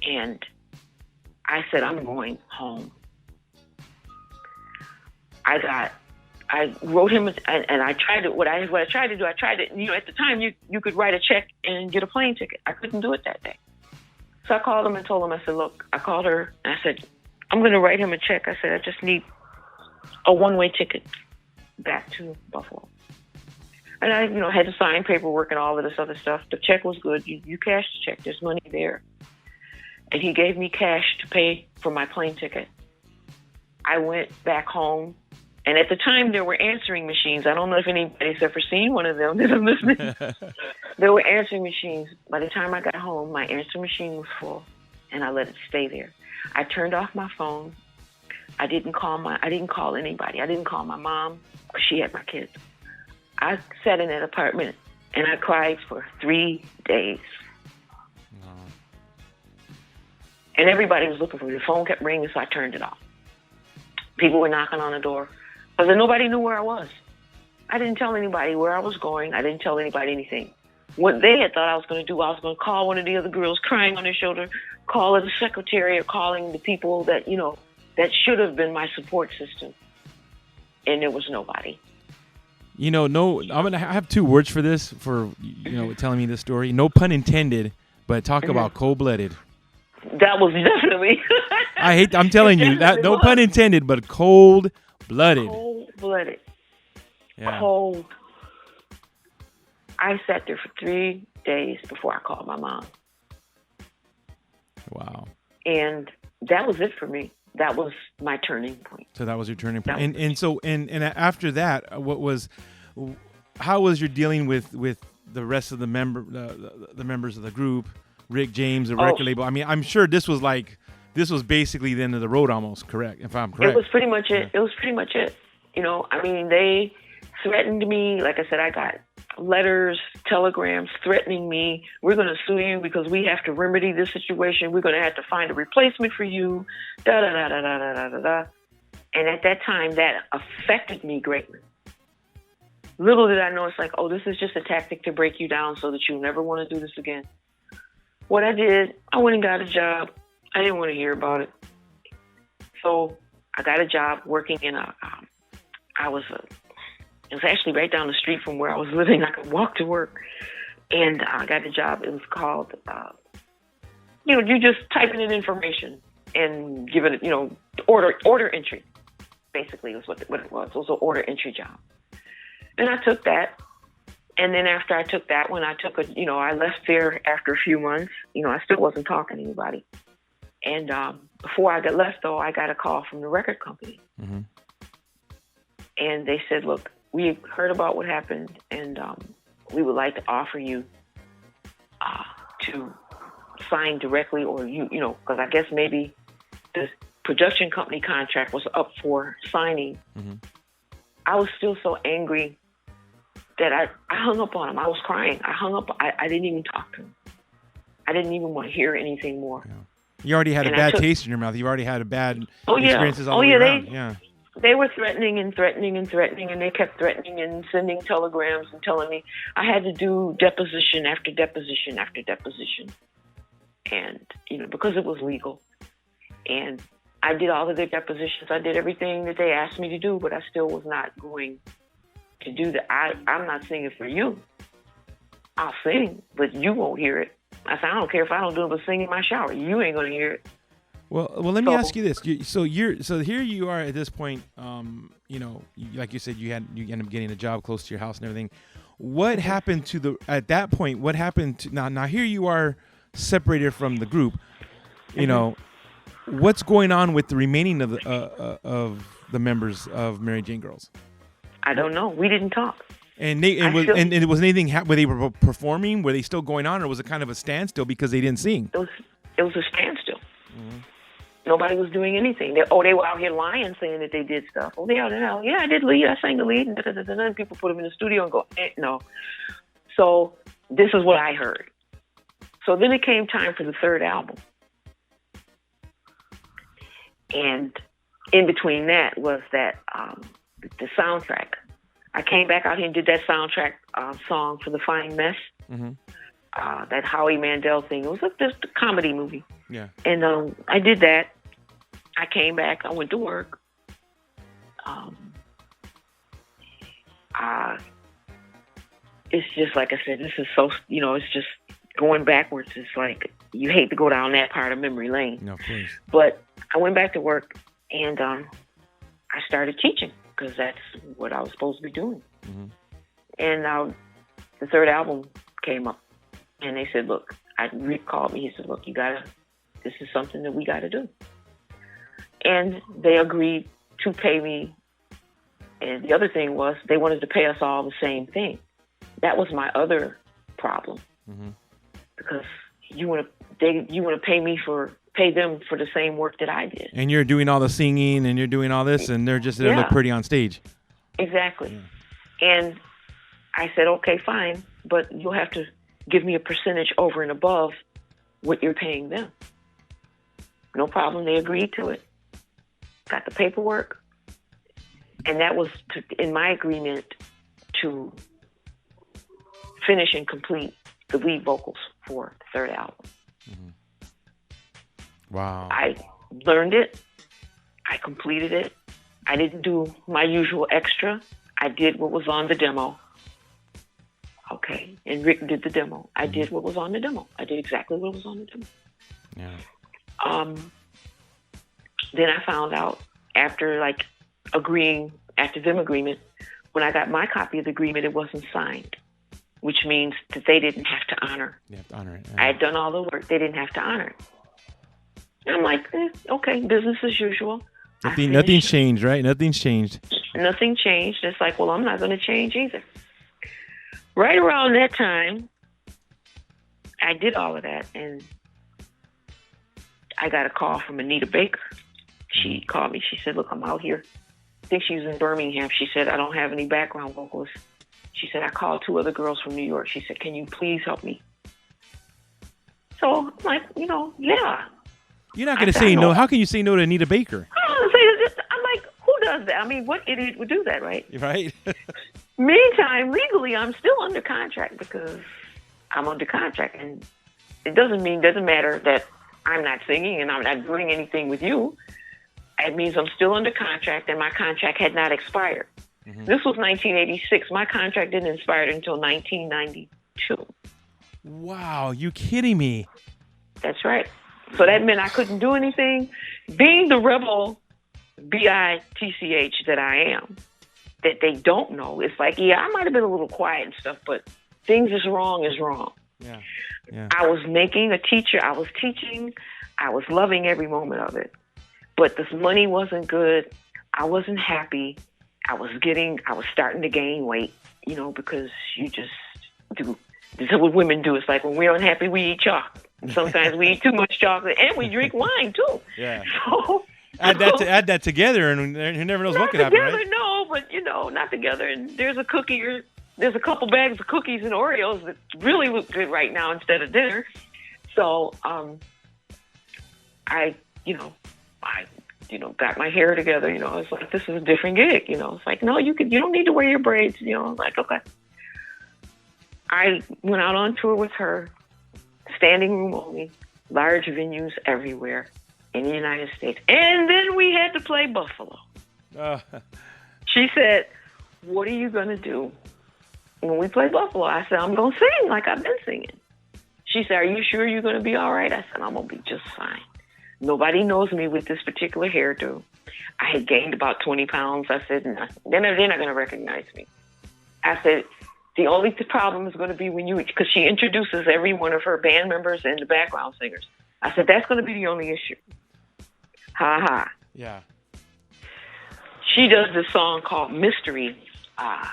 And I said, I'm going home. I wrote him, and I tried to, what I tried to do, at the time, you could write a check and get a plane ticket. I couldn't do it that day. So I called him and told him, I said, look, I called her, and I said, I'm going to write him a check. I said, I just need a one-way ticket back to Buffalo. And I, had to sign paperwork and all of this other stuff. The check was good. You cash the check. There's money there. And he gave me cash to pay for my plane ticket. I went back home. And at the time, there were answering machines. I don't know if anybody's ever seen one of them that I'm listening. There were answering machines. By the time I got home, my answering machine was full, and I let it stay there. I turned off my phone. I didn't call anybody. I didn't call my mom because she had my kids. I sat in that apartment, and I cried for 3 days. And everybody was looking for me. The phone kept ringing, so I turned it off. People were knocking on the door. Because nobody knew where I was. I didn't tell anybody where I was going. I didn't tell anybody anything. What they had thought I was going to do, I was going to call one of the other girls crying on their shoulder, call the secretary, or calling the people that, that should have been my support system. And there was nobody. I have 2 words for this, for, telling me this story. No pun intended, but talk about cold-blooded. That was definitely. I'm telling you, that no pun intended, but cold-blooded. Cold-blooded. Yeah. Cold. I sat there for 3 days before I called my mom. Wow. And that was it for me. That was my turning point. So that was your turning point. And after that, how was your dealing with the rest of the members of the group? Rick James, the record label. I mean, I'm sure this was basically the end of the road almost, correct? If I'm correct. It was pretty much it. It was pretty much it. They threatened me. Like I said, I got letters, telegrams threatening me. We're going to sue you because we have to remedy this situation. We're going to have to find a replacement for you. Da da da da da da da da. And at that time, that affected me greatly. Little did I know, it's like, oh, this is just a tactic to break you down so that you'll never want to do this again. What I did, I went and got a job. I didn't want to hear about it. So I got a job working in it was actually right down the street from where I was living. I could walk to work. And I got a job. It was called, you just typing in information and giving it, order entry. Basically was what it was. It was an order entry job. And I took that. And then after I took that one, I left there after a few months. I still wasn't talking to anybody. And before I got left, though, I got a call from the record company. Mm-hmm. And they said, look, we heard about what happened, and we would like to offer you to sign directly, or because I guess maybe the production company contract was up for signing. Mm-hmm. I was still so angry that I hung up on him. I was crying. I hung up. I didn't even talk to him. I didn't even want to hear anything more. Yeah. You already had a bad taste in your mouth. You already had a bad experiences all the way around. They were threatening and threatening and threatening, and they kept threatening and sending telegrams and telling me I had to do deposition after deposition after deposition. And, because it was legal. And I did all of their depositions. I did everything that they asked me to do, but I still was not going to do that. I'm not singing for you. I'll sing, but you won't hear it. I said, I don't care if I don't do it, but sing in my shower. You ain't going to hear it. Well, let me ask you this. So here you are at this point. Like you said, you end up getting a job close to your house and everything. What happened at that point? What happened to now? Here you are separated from the group. What's going on with the remaining of the members of Mary Jane Girls? I don't know. We didn't talk. And it was anything? Were they performing? Were they still going on, or was it kind of a standstill because they didn't sing? It was a standstill. Mm-hmm. Nobody was doing anything. They were out here lying, saying that they did stuff. Oh, I did lead. I sang the lead. And then people put them in the studio and go, no. So this is what I heard. So then it came time for the third album. And in between that was that the soundtrack. I came back out here and did that soundtrack song for The Fine Mess. Mm-hmm. That Howie Mandel thing. It was just a comedy movie. Yeah. And I did that. I came back. I went to work. It's just like I said, this is so, it's just going backwards. It's like you hate to go down that part of memory lane. No, please. But I went back to work and I started teaching because that's what I was supposed to be doing. Mm-hmm. And the third album came up. And they said, look, Rick called me. He said, look, this is something that we got to do. And they agreed to pay me. And the other thing was they wanted to pay us all the same thing. That was my other problem. Mm-hmm. Because you want to pay them for the same work that I did. And you're doing all the singing and you're doing all this and they're just there to look pretty on stage. Exactly. Yeah. And I said, okay, fine, but you'll have to give me a percentage over and above what you're paying them. No problem. They agreed to it. Got the paperwork. And that was in my agreement to finish and complete the lead vocals for the third album. Mm-hmm. Wow. I learned it. I completed it. I didn't do my usual extra. I did what was on the demo. Okay, and Rick did the demo. I did what was on the demo. I did exactly what was on the demo. Yeah. Then I found out after them agreement, when I got my copy of the agreement, it wasn't signed, which means that they didn't have to honor. You have to honor it. Yeah. I had done all the work. They didn't have to honor it. And I'm like, okay, business as usual. Nothing's changed, right? Nothing's changed. Nothing changed. It's like, well, I'm not going to change either. Right around that time, I did all of that, and I got a call from Anita Baker. She called me. She said, look, I'm out here. I think she was in Birmingham. She said, I don't have any background vocals. She said, I called 2 other girls from New York. She said, can you please help me? So I'm like, yeah. You're not going to say no. How can you say no to Anita Baker? I'm like, who does that? I mean, what idiot would do that, right? Right. Meantime, legally, I'm still under contract because I'm under contract, and it doesn't matter that I'm not singing and I'm not doing anything with you. It means I'm still under contract, and my contract had not expired. Mm-hmm. This was 1986. My contract didn't expire until 1992. Wow, you kidding me? That's right. So that meant I couldn't do anything. Being the rebel, bitch that I am, that they don't know. It's like, yeah, I might have been a little quiet and stuff, but things is wrong. Yeah. I was making a teacher. I was teaching. I was loving every moment of it. But this money wasn't good. I wasn't happy. I was starting to gain weight, because you just do. This is what women do. It's like when we're unhappy, we eat chocolate. And sometimes we eat too much chocolate, and we drink wine too. Yeah. So, add that together, and who never knows what could happen, right? No, but not together. And there's a cookie, or there's a couple bags of cookies and Oreos that really look good right now instead of dinner. So, I got my hair together. It's like, this is a different gig. It's like, no, you don't need to wear your braids. I'm like, okay. I went out on tour with her, standing room only, large venues everywhere in the United States. And then we had to play Buffalo. She said, what are you going to do when we play Buffalo? I said, I'm going to sing like I've been singing. She said, are you sure you're going to be all right? I said, I'm going to be just fine. Nobody knows me with this particular hairdo. I had gained about 20 pounds. I said, no, they're not going to recognize me. I said, the only problem is going to be because she introduces every one of her band members and the background singers. I said, that's going to be the only issue. Ha ha. Yeah. She does this song called Mystery that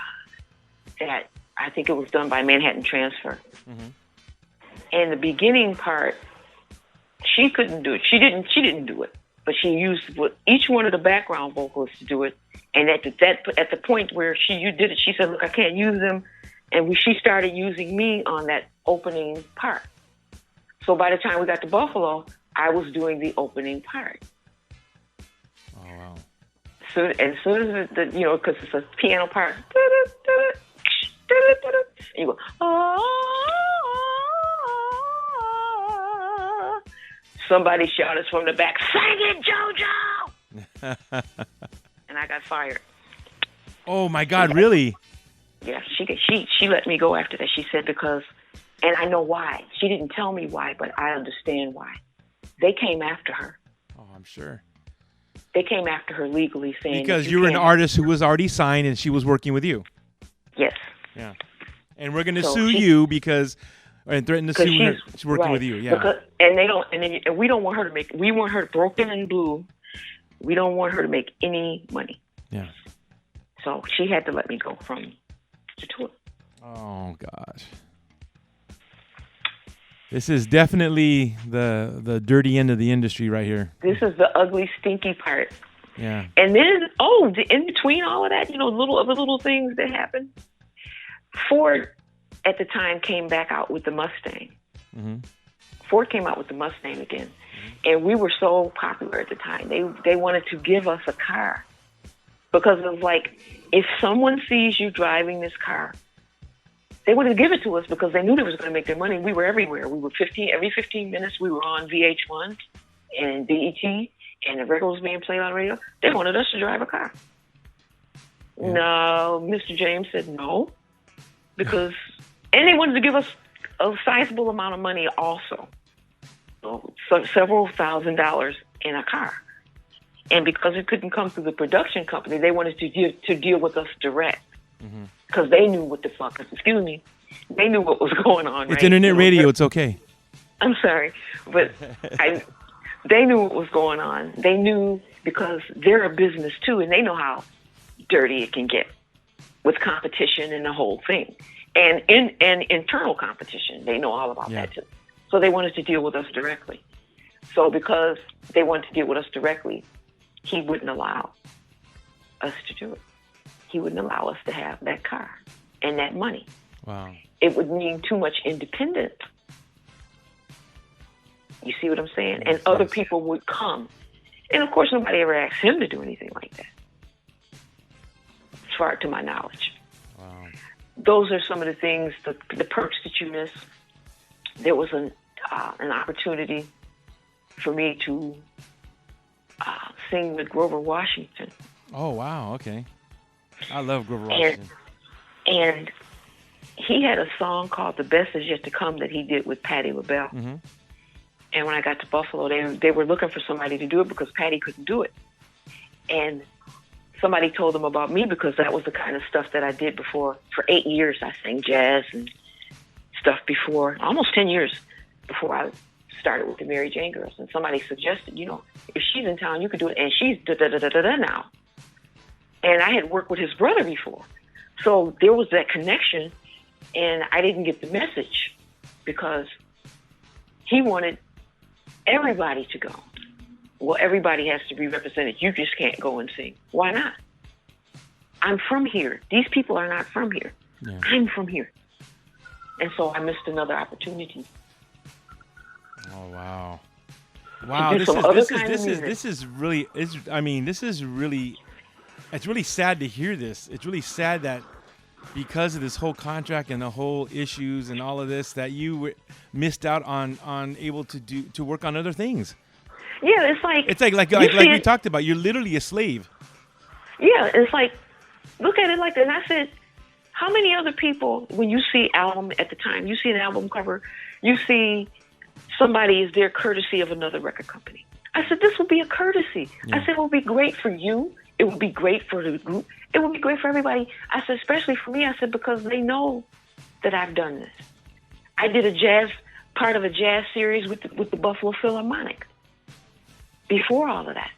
I think it was done by Manhattan Transfer. Mm-hmm. And the beginning part, she couldn't do it. She didn't do it, but she used each one of the background vocalists to do it. And at the point where you did it, she said, look, I can't use them. And she started using me on that opening part. So by the time we got to Buffalo, I was doing the opening part. Oh, wow. So as soon as because it's a piano part, you go, oh, somebody shouted from the back, sing it, JoJo! And I got fired. Oh my God, really? Yeah, she let me go after that. She said because, and I know why. She didn't tell me why, but I understand why. They came after her. Oh, I'm sure. They came after her legally, saying because you were an artist who was already signed and she was working with you. Yes. Yeah. And we're going to sue you and threaten to sue her. She's working with you. Yeah. We don't want her to we want her broken and blue. We don't want her to make any money. Yeah. So she had to let me go from the tour. Oh gosh. This is definitely the dirty end of the industry right here. This is the ugly, stinky part. Yeah. And then, in between all of that, little things that happened. Ford, at the time, came back out with the Mustang. Mm-hmm. Ford came out with the Mustang again. Mm-hmm. And we were so popular at the time. They wanted to give us a car. Because it was like, if someone sees you driving this car, they wouldn't give it to us because they knew they was going to make their money. We were everywhere. We were every 15 minutes we were on VH1 and BET, and the record was being played on the radio. They wanted us to drive a car. Yeah. No, Mr. James said no, because and they wanted to give us a sizable amount of money also, so several $1,000s in a car. And because it couldn't come through the production company, they wanted to deal with us direct. Because they knew what the fuck, they knew what was going on. It's internet radio, it's okay. I'm sorry, but they knew what was going on. They knew because they're a business too, and they know how dirty it can get with competition and the whole thing. And internal competition, they know all about that too. So they wanted to deal with us directly. So because they wanted to deal with us directly, he wouldn't allow us to do it. He wouldn't allow us to have that car and that money. Wow. It would mean too much independence. You see what I'm saying? And other people would come. And of course, nobody ever asked him to do anything like that. As far to my knowledge. Wow. those are some of the things, the perks that you miss. There was an opportunity for me to sing with Grover Washington. Oh, wow. Okay. I love Grover Washington. And he had a song called The Best Is Yet to Come that he did with Patti LaBelle. Mm-hmm. And when I got to Buffalo, they were looking for somebody to do it because Patti couldn't do it. And somebody told them about me because that was the kind of stuff that I did before. For 8 years, I sang jazz and stuff before, almost 10 years before I started with the Mary Jane Girls. And somebody suggested, if she's in town, you could do it. And she's da-da-da-da-da now. And I had worked with his brother before. So there was that connection, and I didn't get the message because he wanted everybody to go. Well, everybody has to be represented. You just can't go and sing. Why not? I'm from here. These people are not from here. Yeah. I'm from here. And so I missed another opportunity. Oh, wow. Wow, this is really, it's really sad to hear this. It's really sad that because of this whole contract and the whole issues and all of this, that you missed out on able to work on other things. Yeah, it's like we talked about. You're literally a slave. Yeah, it's like, look at it like that. And I said, how many other people, when you see album at the time, you see an album cover, you see somebody is there courtesy of another record company. I said, this will be a courtesy. Yeah. I said, it will be great for you. It would be great for the group. It would be great for everybody. I said, especially for me, I said, because they know that I've done this. I did part of a jazz series with the Buffalo Philharmonic. Before all of that,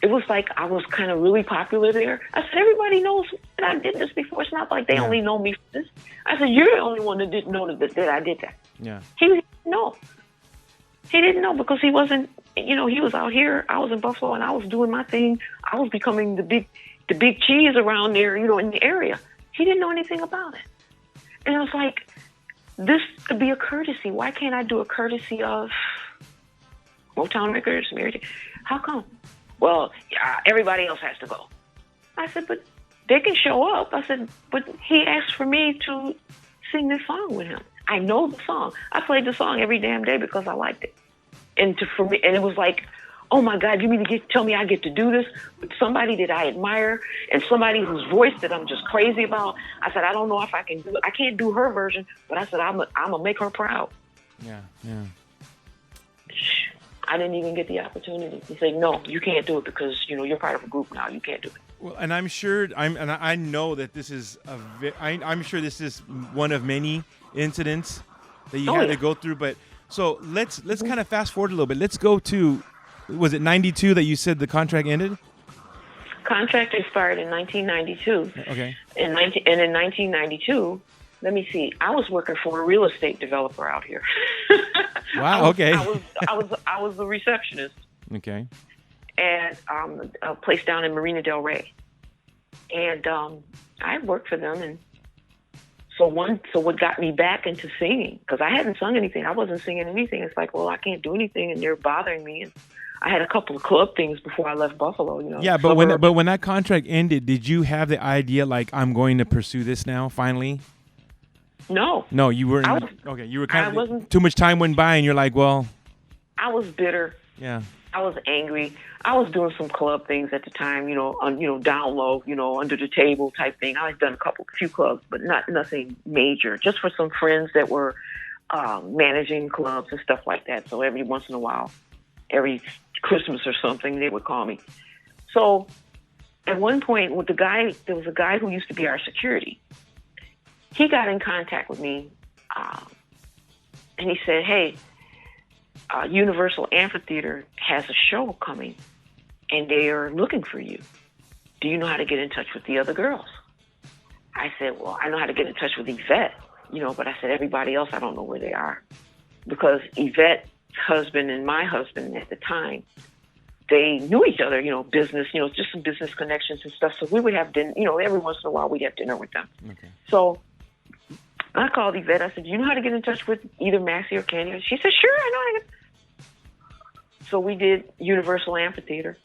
it was like I was kind of really popular there. I said, everybody knows that I did this before. It's not like they only know me for this. I said, you're the only one that didn't know that I did that. Yeah. He didn't know. He didn't know because he wasn't, he was out here. I was in Buffalo and I was doing my thing. I was becoming the big cheese around there, in the area. He didn't know anything about it. And I was like, this could be a courtesy. Why can't I do a courtesy of Motown Records, Mary Jane? How come? Well, everybody else has to go. I said, but they can show up. I said, but he asked for me to sing this song with him. I know the song. I played the song every damn day because I liked it. And for me, and it was like, oh my God, you mean to tell me I get to do this with somebody that I admire and somebody whose voice that I'm just crazy about? I said, I don't know if I can do it. I can't do her version, but I said, I'm gonna make her proud. Yeah. I didn't even get the opportunity. He said, no, you can't do it because, you're part of a group now. You can't do it. Well, and I'm sure, I know that this is I'm sure this is one of many incidents that you had to go through. But so let's kind of fast forward a little bit. Let's go to, was it 92 that you said the contract ended? Contract expired in 1992. Okay. And in 1992, let me see. I was working for a real estate developer out here. Wow. Okay. I was the receptionist. Okay. At a place down in Marina Del Rey, and I worked for them. And so what got me back into singing, because I hadn't sung anything. I wasn't singing anything. It's like, well, I can't do anything, and they're bothering me. And I had a couple of club things before I left Buffalo. Yeah, but when that contract ended, did you have the idea like I'm going to pursue this now finally? No, you weren't. Okay, you were kind of too much time went by, and you're like, well, I was bitter. Yeah, I was angry. I was doing some club things at the time, down low, under the table type thing. I had done a few clubs, but nothing major. Just for some friends that were managing clubs and stuff like that. So every once in a while, every Christmas or something, they would call me. So at one point, there was a guy who used to be our security. He got in contact with me, and he said, hey, Universal Amphitheater has a show coming, and they are looking for you. Do you know how to get in touch with the other girls? I said, well, I know how to get in touch with Yvette, but I said, everybody else, I don't know where they are. Because Yvette's husband and my husband at the time, they knew each other, business, just some business connections and stuff. So we would have dinner, every once in a while we'd have dinner with them. Okay. So I called Yvette. I said, do you know how to get in touch with either Maxi or Candi? She said, sure, I know how to. So we did Universal Amphitheater.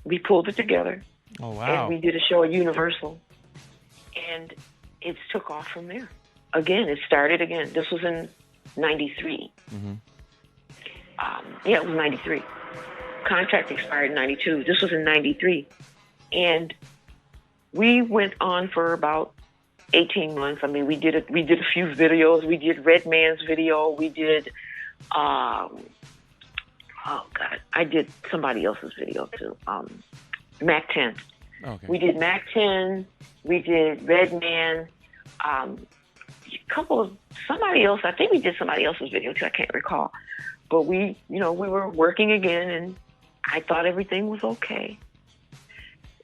We pulled it together. Oh, wow. And we did a show at Universal. And it took off from there. Again, it started again. This was in 93. Mm-hmm. Yeah, it was 93. Contract expired in 92. This was in 93. And we went on for about 18 months. I mean, we did a few videos. We did Red Man's video. We did, I did somebody else's video too. Mac 10. Okay. We did Mac 10. We did Red Man. Somebody else. I think we did somebody else's video too. I can't recall. But we were working again, and I thought everything was okay.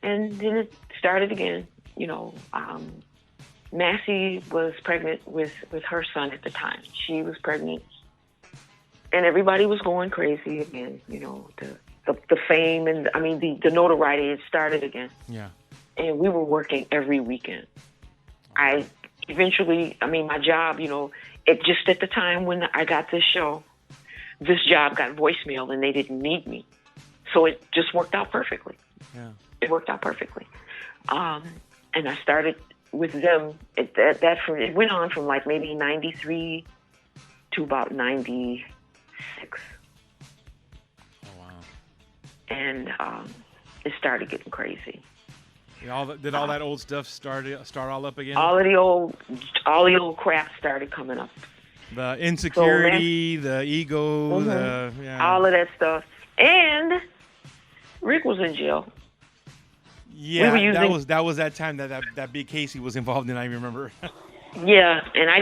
And then it started again. Maxi was pregnant with her son at the time. She was pregnant, and everybody was going crazy again. The fame and the notoriety had started again. Yeah. And we were working every weekend. My job, it just at the time when I got this show, this job got voicemail and they didn't need me. So it just worked out perfectly. Yeah. It worked out perfectly. And I started with them. It went on from like maybe 93 to about 96. Oh, wow. And it started getting crazy. Yeah, did all that old stuff start all up again? All the old crap started coming up. The insecurity, the ego, mm-hmm. All of that stuff. And Rick was in jail. Yeah, that was that time that Big Casey was involved in. I remember. Yeah, and I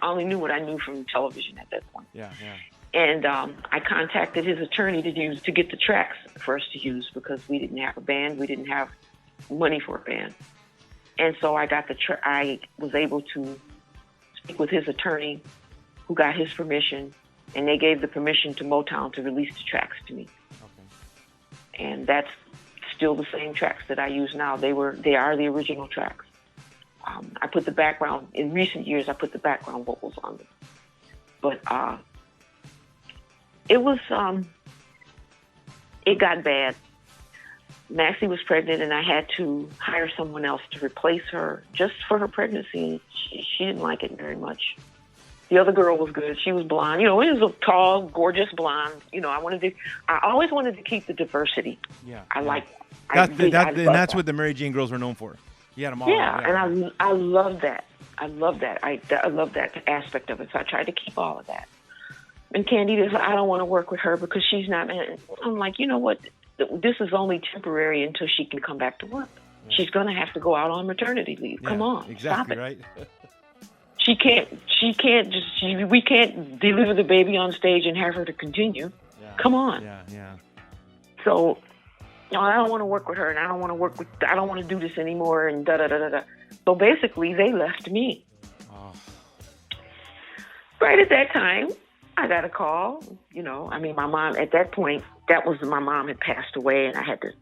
only knew what I knew from television at that point. Yeah. And I contacted his attorney to get the tracks for us to use because we didn't have a band, we didn't have money for a band, and so I was able to speak with his attorney, who got his permission, and they gave the permission to Motown to release the tracks to me. Okay. And that's still the same tracks that I use now. They are the original tracks. I put the background in recent years. I put the background vocals on them, but it was it got bad. Maxi was pregnant, and I had to hire someone else to replace her just for her pregnancy. She didn't like it very much. The other girl was good. She was blonde. It was a tall, gorgeous blonde. I always wanted to keep the diversity. Yeah. That's what the Mary Jane girls were known for. You had them all. Yeah, and I love that. I love that. I love that aspect of it. So I tried to keep all of that. And Candi said, I don't want to work with her because she's not. I'm like, you know what? This is only temporary until she can come back to work. Yeah. She's going to have to go out on maternity leave. Yeah, come on, exactly stop it. Right. We can't deliver the baby on stage and have her to continue. Yeah. Come on. Yeah. So, I don't want to work with her, and I don't want to do this anymore, and da-da-da-da-da. So basically, they left me. Oh. Right at that time, I got a call. My mom, at that point, my mom had passed away, and I had to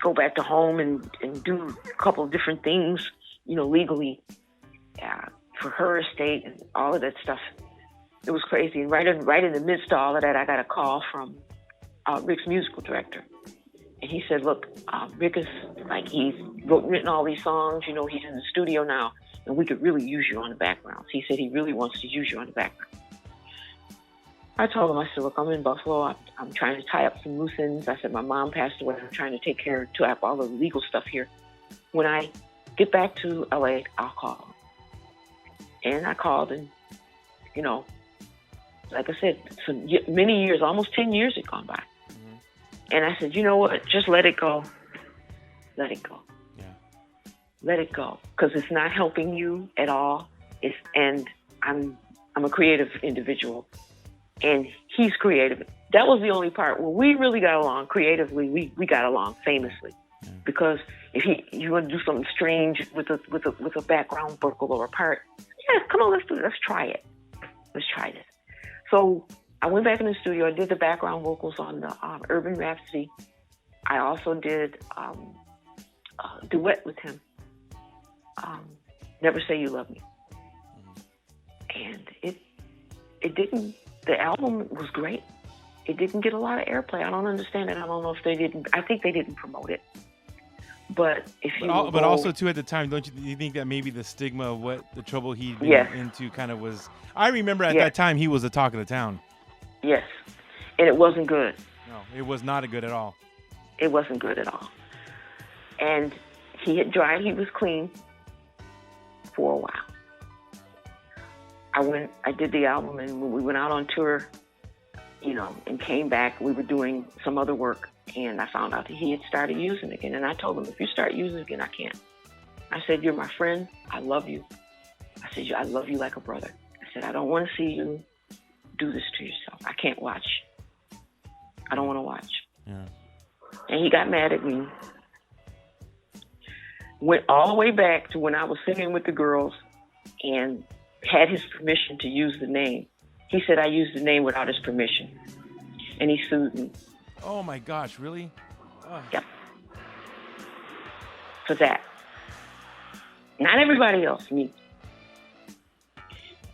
go back to home and do a couple of different things, legally, for her estate and all of that stuff. It was crazy. And right in the midst of all of that, I got a call from Rick's musical director. And he said, look, Rick is he's written all these songs, he's in the studio now, and we could really use you on the backgrounds. He said he really wants to use you on the background. I told him, I said, look, I'm in Buffalo. I'm trying to tie up some loose ends. I said, my mom passed away. I'm trying to have all the legal stuff here. When I get back to LA, I'll call. And I called, and, like I said, many years, almost 10 years had gone by. And I said, you know what? Just let it go. Let it go. Yeah. Let it go, because it's not helping you at all. And I'm a creative individual, and he's creative. That was the only part where we really got along creatively. We got along famously, because if you want to do something strange with a background vocal or a part, yeah, come on, let's do it. Let's try it. Let's try this. So I went back in the studio. I did the background vocals on the Urban Rhapsody. I also did a duet with him, Never Say You Love Me. And it didn't, the album was great. It didn't get a lot of airplay. I don't understand it. I don't know if they didn't, I think they didn't promote it. But if you but also too at the time, don't you think that maybe the stigma of what the trouble he'd been into kind of was? I remember at that time he was the talk of the town. Yes, and it wasn't good. No, it was not good at all. It wasn't good at all. And he had dried. He was clean for a while. I did the album, and when we went out on tour, and came back, we were doing some other work, and I found out that he had started using it again. And I told him, if you start using it again, I can't. I said, you're my friend. I love you. I said, I love you like a brother. I said, I don't want to see you do this to yourself. I can't watch. I don't want to watch. Yeah. And he got mad at me. Went all the way back to when I was singing with the girls and had his permission to use the name. He said I used the name without his permission. And he sued me. Oh my gosh, really? Oh. Yep. For that. Not everybody else, me.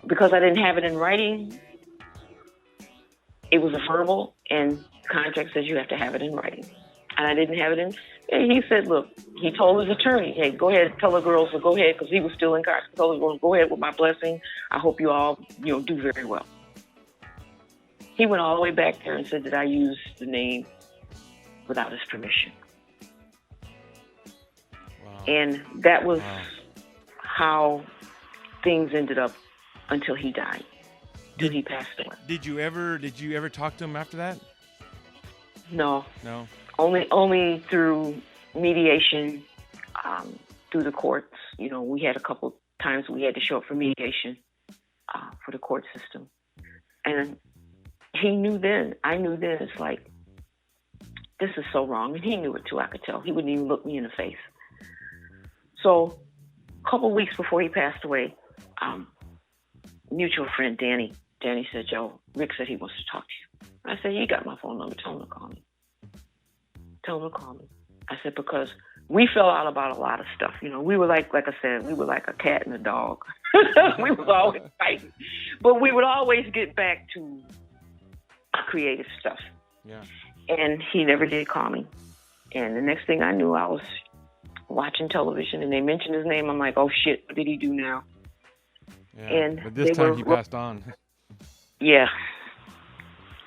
Because I didn't have it in writing, it was a verbal, and contract says you have to have it in writing. And I didn't have it in. And he said, look, he told his attorney, hey, go ahead, tell the girls to go ahead, because he was still in incarcerated. He told the girls, go ahead with my blessing. I hope you all, do very well. He went all the way back there and said that I used the name without his permission. Wow. And that was how things ended up until he died. Until he passed away. Did you ever talk to him after that? No. No. Only through mediation, through the courts. We had a couple times we had to show up for mediation for the court system. And he knew then, I knew then, it's like, this is so wrong. And he knew it too, I could tell. He wouldn't even look me in the face. So a couple weeks before he passed away, mutual friend Danny said, Joe, Rick said he wants to talk to you. I said, he got my phone number. Tell him to call me. I said, because we fell out about a lot of stuff. We were like I said, we were like a cat and a dog. We was always fighting. But we would always get back to creative stuff. Yeah. And he never did call me. And the next thing I knew, I was watching television and they mentioned his name. I'm like, oh shit, what did he do now? Yeah. And but this time he passed on. Yeah.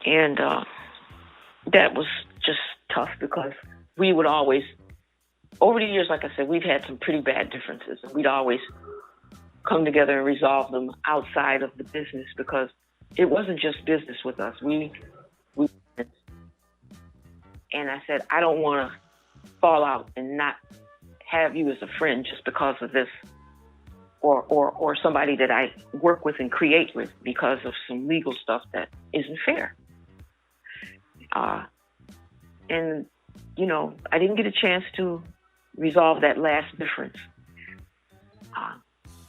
And that was just tough because we would always, over the years, like I said, we've had some pretty bad differences. And we'd always come together and resolve them outside of the business because it wasn't just business with us. We and I said, I don't want to fall out and not have you as a friend just because of this or somebody that I work with and create with because of some legal stuff that isn't fair. And, I didn't get a chance to resolve that last difference.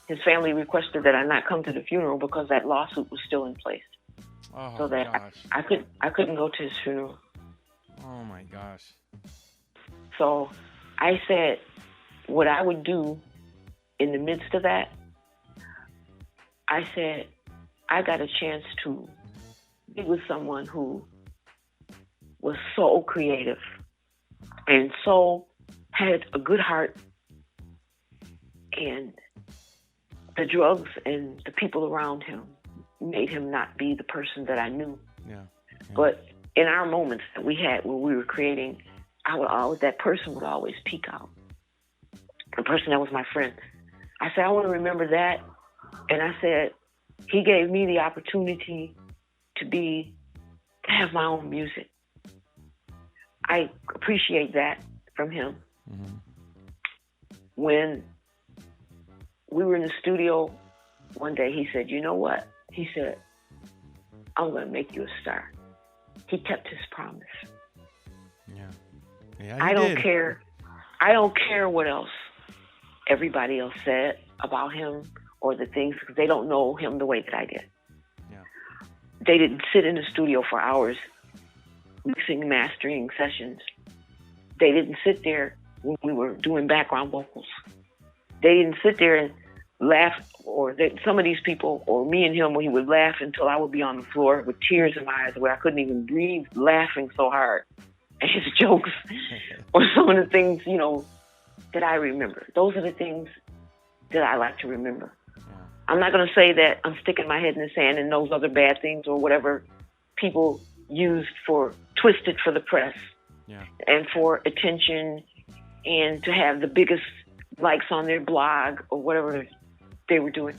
His family requested that I not come to the funeral because that lawsuit was still in place. Oh, so that gosh. I couldn't go to his funeral. Oh my gosh. So I said what I would do in the midst of that. I said, I got a chance to be with someone who was so creative and so had a good heart, and the drugs and the people around him made him not be the person that I knew. Yeah. But in our moments that we had when we were creating, that person would always peek out. The person that was my friend. I said, I want to remember that. And I said, he gave me the opportunity to have my own music. I appreciate that from him. Mm-hmm. When we were in the studio one day, he said, you know what? He said, I'm going to make you a star. He kept his promise. Yeah, I don't care. I don't care what else everybody else said about him or the things, because they don't know him the way that I did. Yeah. They didn't sit in the studio for hours mixing, mastering sessions. They didn't sit there when we were doing background vocals. They didn't sit there and laugh, some of these people, or me and him, when he would laugh until I would be on the floor with tears in my eyes where I couldn't even breathe, laughing so hard at his jokes or some of the things, that I remember. Those are the things that I like to remember. I'm not going to say that I'm sticking my head in the sand and those other bad things or whatever people used twisted for the press and for attention and to have the biggest likes on their blog or whatever they were doing.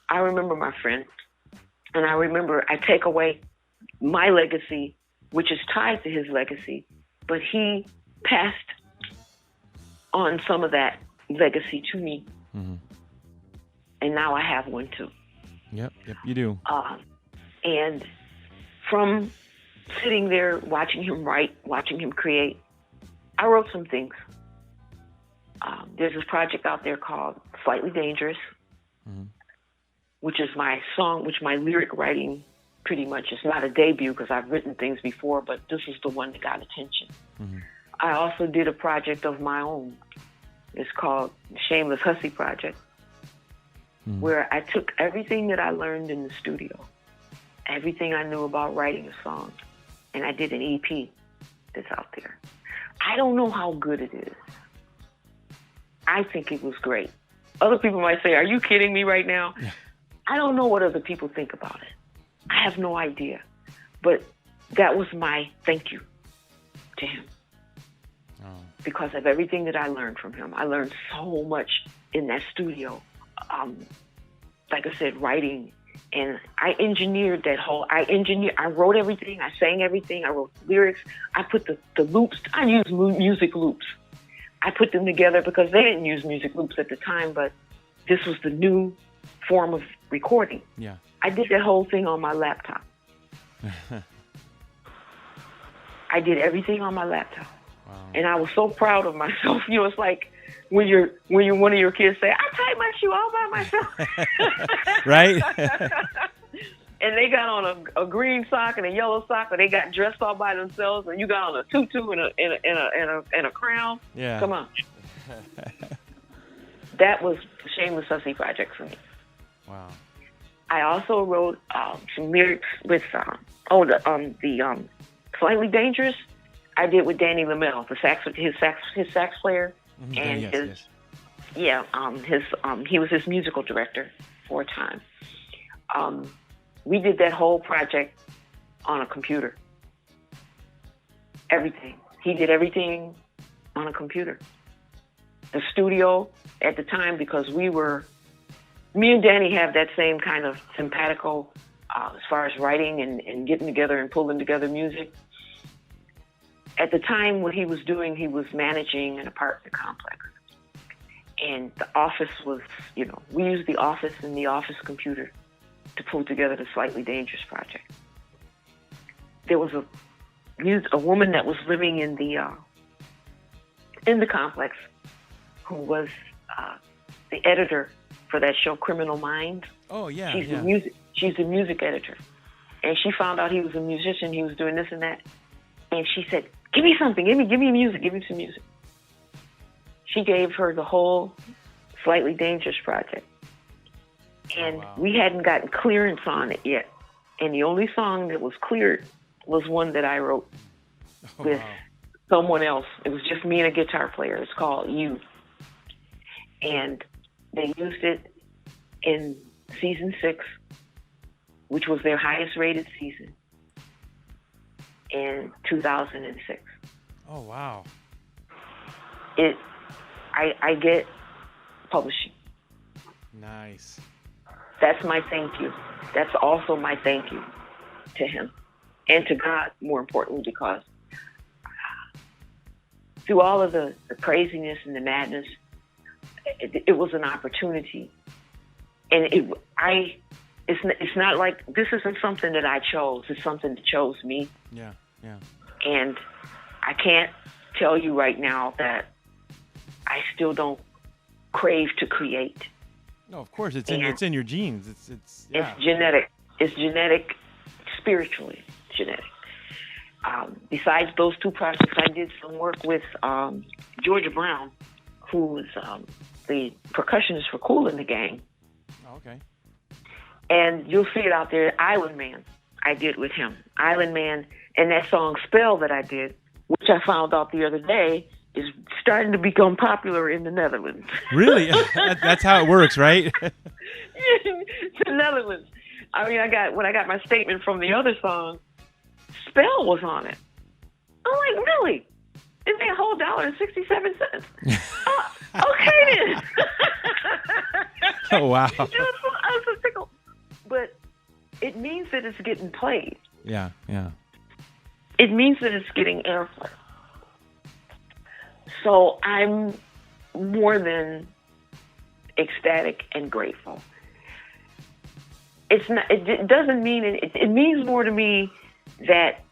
I remember my friend, and I remember I take away my legacy, which is tied to his legacy, but he passed on some of that legacy to me. Mm-hmm. And now I have one too. Yep, you do. And from sitting there, watching him write, watching him create, I wrote some things. There's this project out there called Slightly Dangerous, which is my song, which my lyric writing pretty much is not a debut because I've written things before, but this is the one that got attention. Mm-hmm. I also did a project of my own. It's called Shameless Hussy Project, where I took everything that I learned in the studio, everything I knew about writing a song, and I did an EP that's out there. I don't know how good it is. I think it was great. Other people might say, are you kidding me right now? Yeah. I don't know what other people think about it. I have no idea. But that was my thank you to him. Because of everything that I learned from him. I learned so much in that studio. Like I said, writing. And I engineered that whole, I wrote everything, I sang everything, I wrote lyrics, I put the loops, I used music loops. I put them together because they didn't use music loops at the time, but this was the new form of recording. Yeah. I did that whole thing on my laptop. I did everything on my laptop. Wow. And I was so proud of myself. You know, it's like when you're one of your kids say, I tied my shoe all by myself. Right? And they got on a green sock and a yellow sock, or they got dressed all by themselves, and you got on a tutu and a crown. Yeah. Come on. That was the Shameless Hussy Project for me. Wow. I also wrote some lyrics with the Slightly Dangerous. I did with Danny Lamel, his sax player, and he was his musical director for a time. We did that whole project on a computer. Everything. He did everything on a computer. The studio at the time, because me and Danny have that same kind of simpatico as far as writing and getting together and pulling together music. At the time, what he was doing, he was managing an apartment complex. And the office was, we used the office and the office computer to pull together the Slightly Dangerous project. There was a woman that was living in the complex who was the editor for that show Criminal Minds. Oh yeah, she's the music editor, and she found out he was a musician. He was doing this and that, and she said, "Give me something. Give me music. Give me some music." She gave her the whole Slightly Dangerous project. And we hadn't gotten clearance on it yet. And the only song that was cleared was one that I wrote with someone else. It was just me and a guitar player. It's called You. And they used it in season 6, which was their highest rated season, in 2006. Oh, wow. I get publishing. Nice. That's my thank you. That's also my thank you to him and to God, more importantly, because through all of the craziness and the madness, it was an opportunity. And it's not like, this isn't something that I chose. It's something that chose me. Yeah, yeah. And I can't tell you right now that I still don't crave to create. No, of course, it's in your genes. It's genetic. It's genetic, spiritually genetic. Besides those 2 projects, I did some work with Georgia Brown, who was the percussionist for Kool and the Gang. Oh, okay. And you'll see it out there. Island Man, I did with him. Island Man, and that song Spell that I did, which I found out the other day is starting to become popular in the Netherlands. Really? That's how it works, right? The Netherlands. I mean, when I got my statement from the other song, Spell was on it. I'm like, really? It made a whole $1.67. Okay then. Oh, wow. I was so tickled. But it means that it's getting played. Yeah, yeah. It means that it's getting airplay. So I'm more than ecstatic and grateful. It's not. It doesn't mean it means more to me that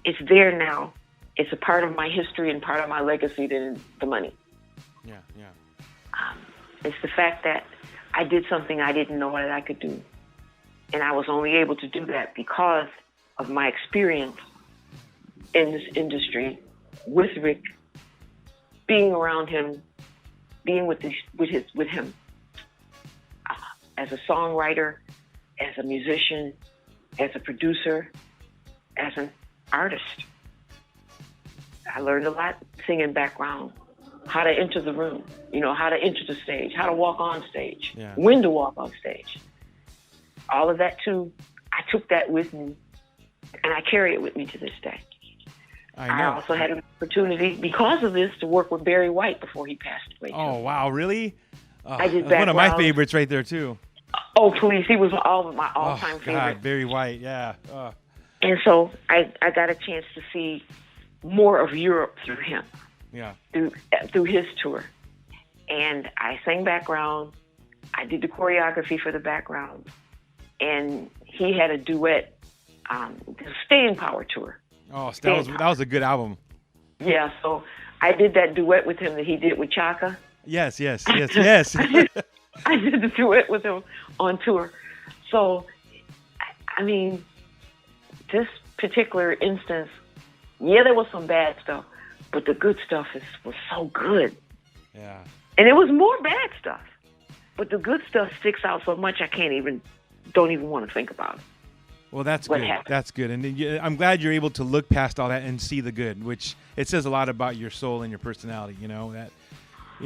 it's there now. It's a part of my history and part of my legacy than the money. Yeah, yeah. It's the fact that I did something I didn't know that I could do. And I was only able to do that because of my experience in this industry with Rick, being around him, being with him as a songwriter, as a musician, as a producer, as an artist. I learned a lot singing background, how to enter the room, how to enter the stage, how to walk on stage, when to walk on stage. All of that too, I took that with me, and I carry it with me to this day. I also had an opportunity, because of this, to work with Barry White before he passed away. Oh, wow, really? I did one of my favorites right there, too. Oh, please. He was all of my all-time favorite. God, Barry White, yeah. And so I got a chance to see more of Europe through him, through his tour. And I sang background. I did the choreography for the background. And he had a duet, the Staying Power tour. Oh, that was a good album. Yeah, so I did that duet with him that he did with Chaka. Yes. I did the duet with him on tour. So, I mean, this particular instance, there was some bad stuff, but the good stuff was so good. Yeah. And it was more bad stuff, but the good stuff sticks out so much I don't even want to think about it. Well, that's good. That's good. And I'm glad you're able to look past all that and see the good, which it says a lot about your soul and your personality, that, I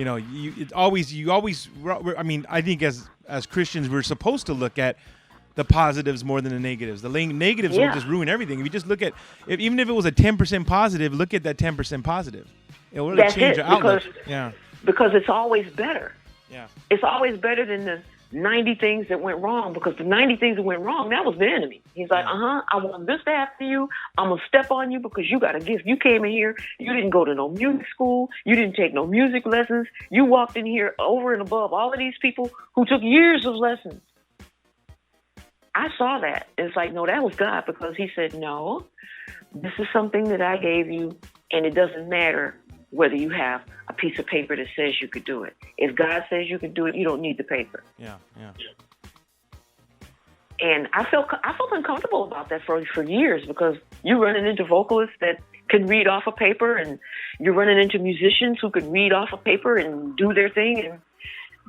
mean, I think as Christians, we're supposed to look at the positives more than the negatives. The negatives will just ruin everything. If you just look at, even if it was a 10% positive, look at that 10% positive. It will really change your outlook. Because it's always better. Yeah. It's always better than the 90 things that went wrong, because the 90 things that went wrong, that was the enemy. He's like, I want this to happen to you. I'm going to step on you because you got a gift. You came in here. You didn't go to no music school. You didn't take no music lessons. You walked in here over and above all of these people who took years of lessons. I saw that. It's like, no, that was God, because he said, no, this is something that I gave you, and it doesn't matter whether you have a piece of paper that says you could do it. If God says you can do it, you don't need the paper. Yeah. And I felt uncomfortable about that for years, because you're running into vocalists that can read off a paper, and you're running into musicians who can read off a paper and do their thing, and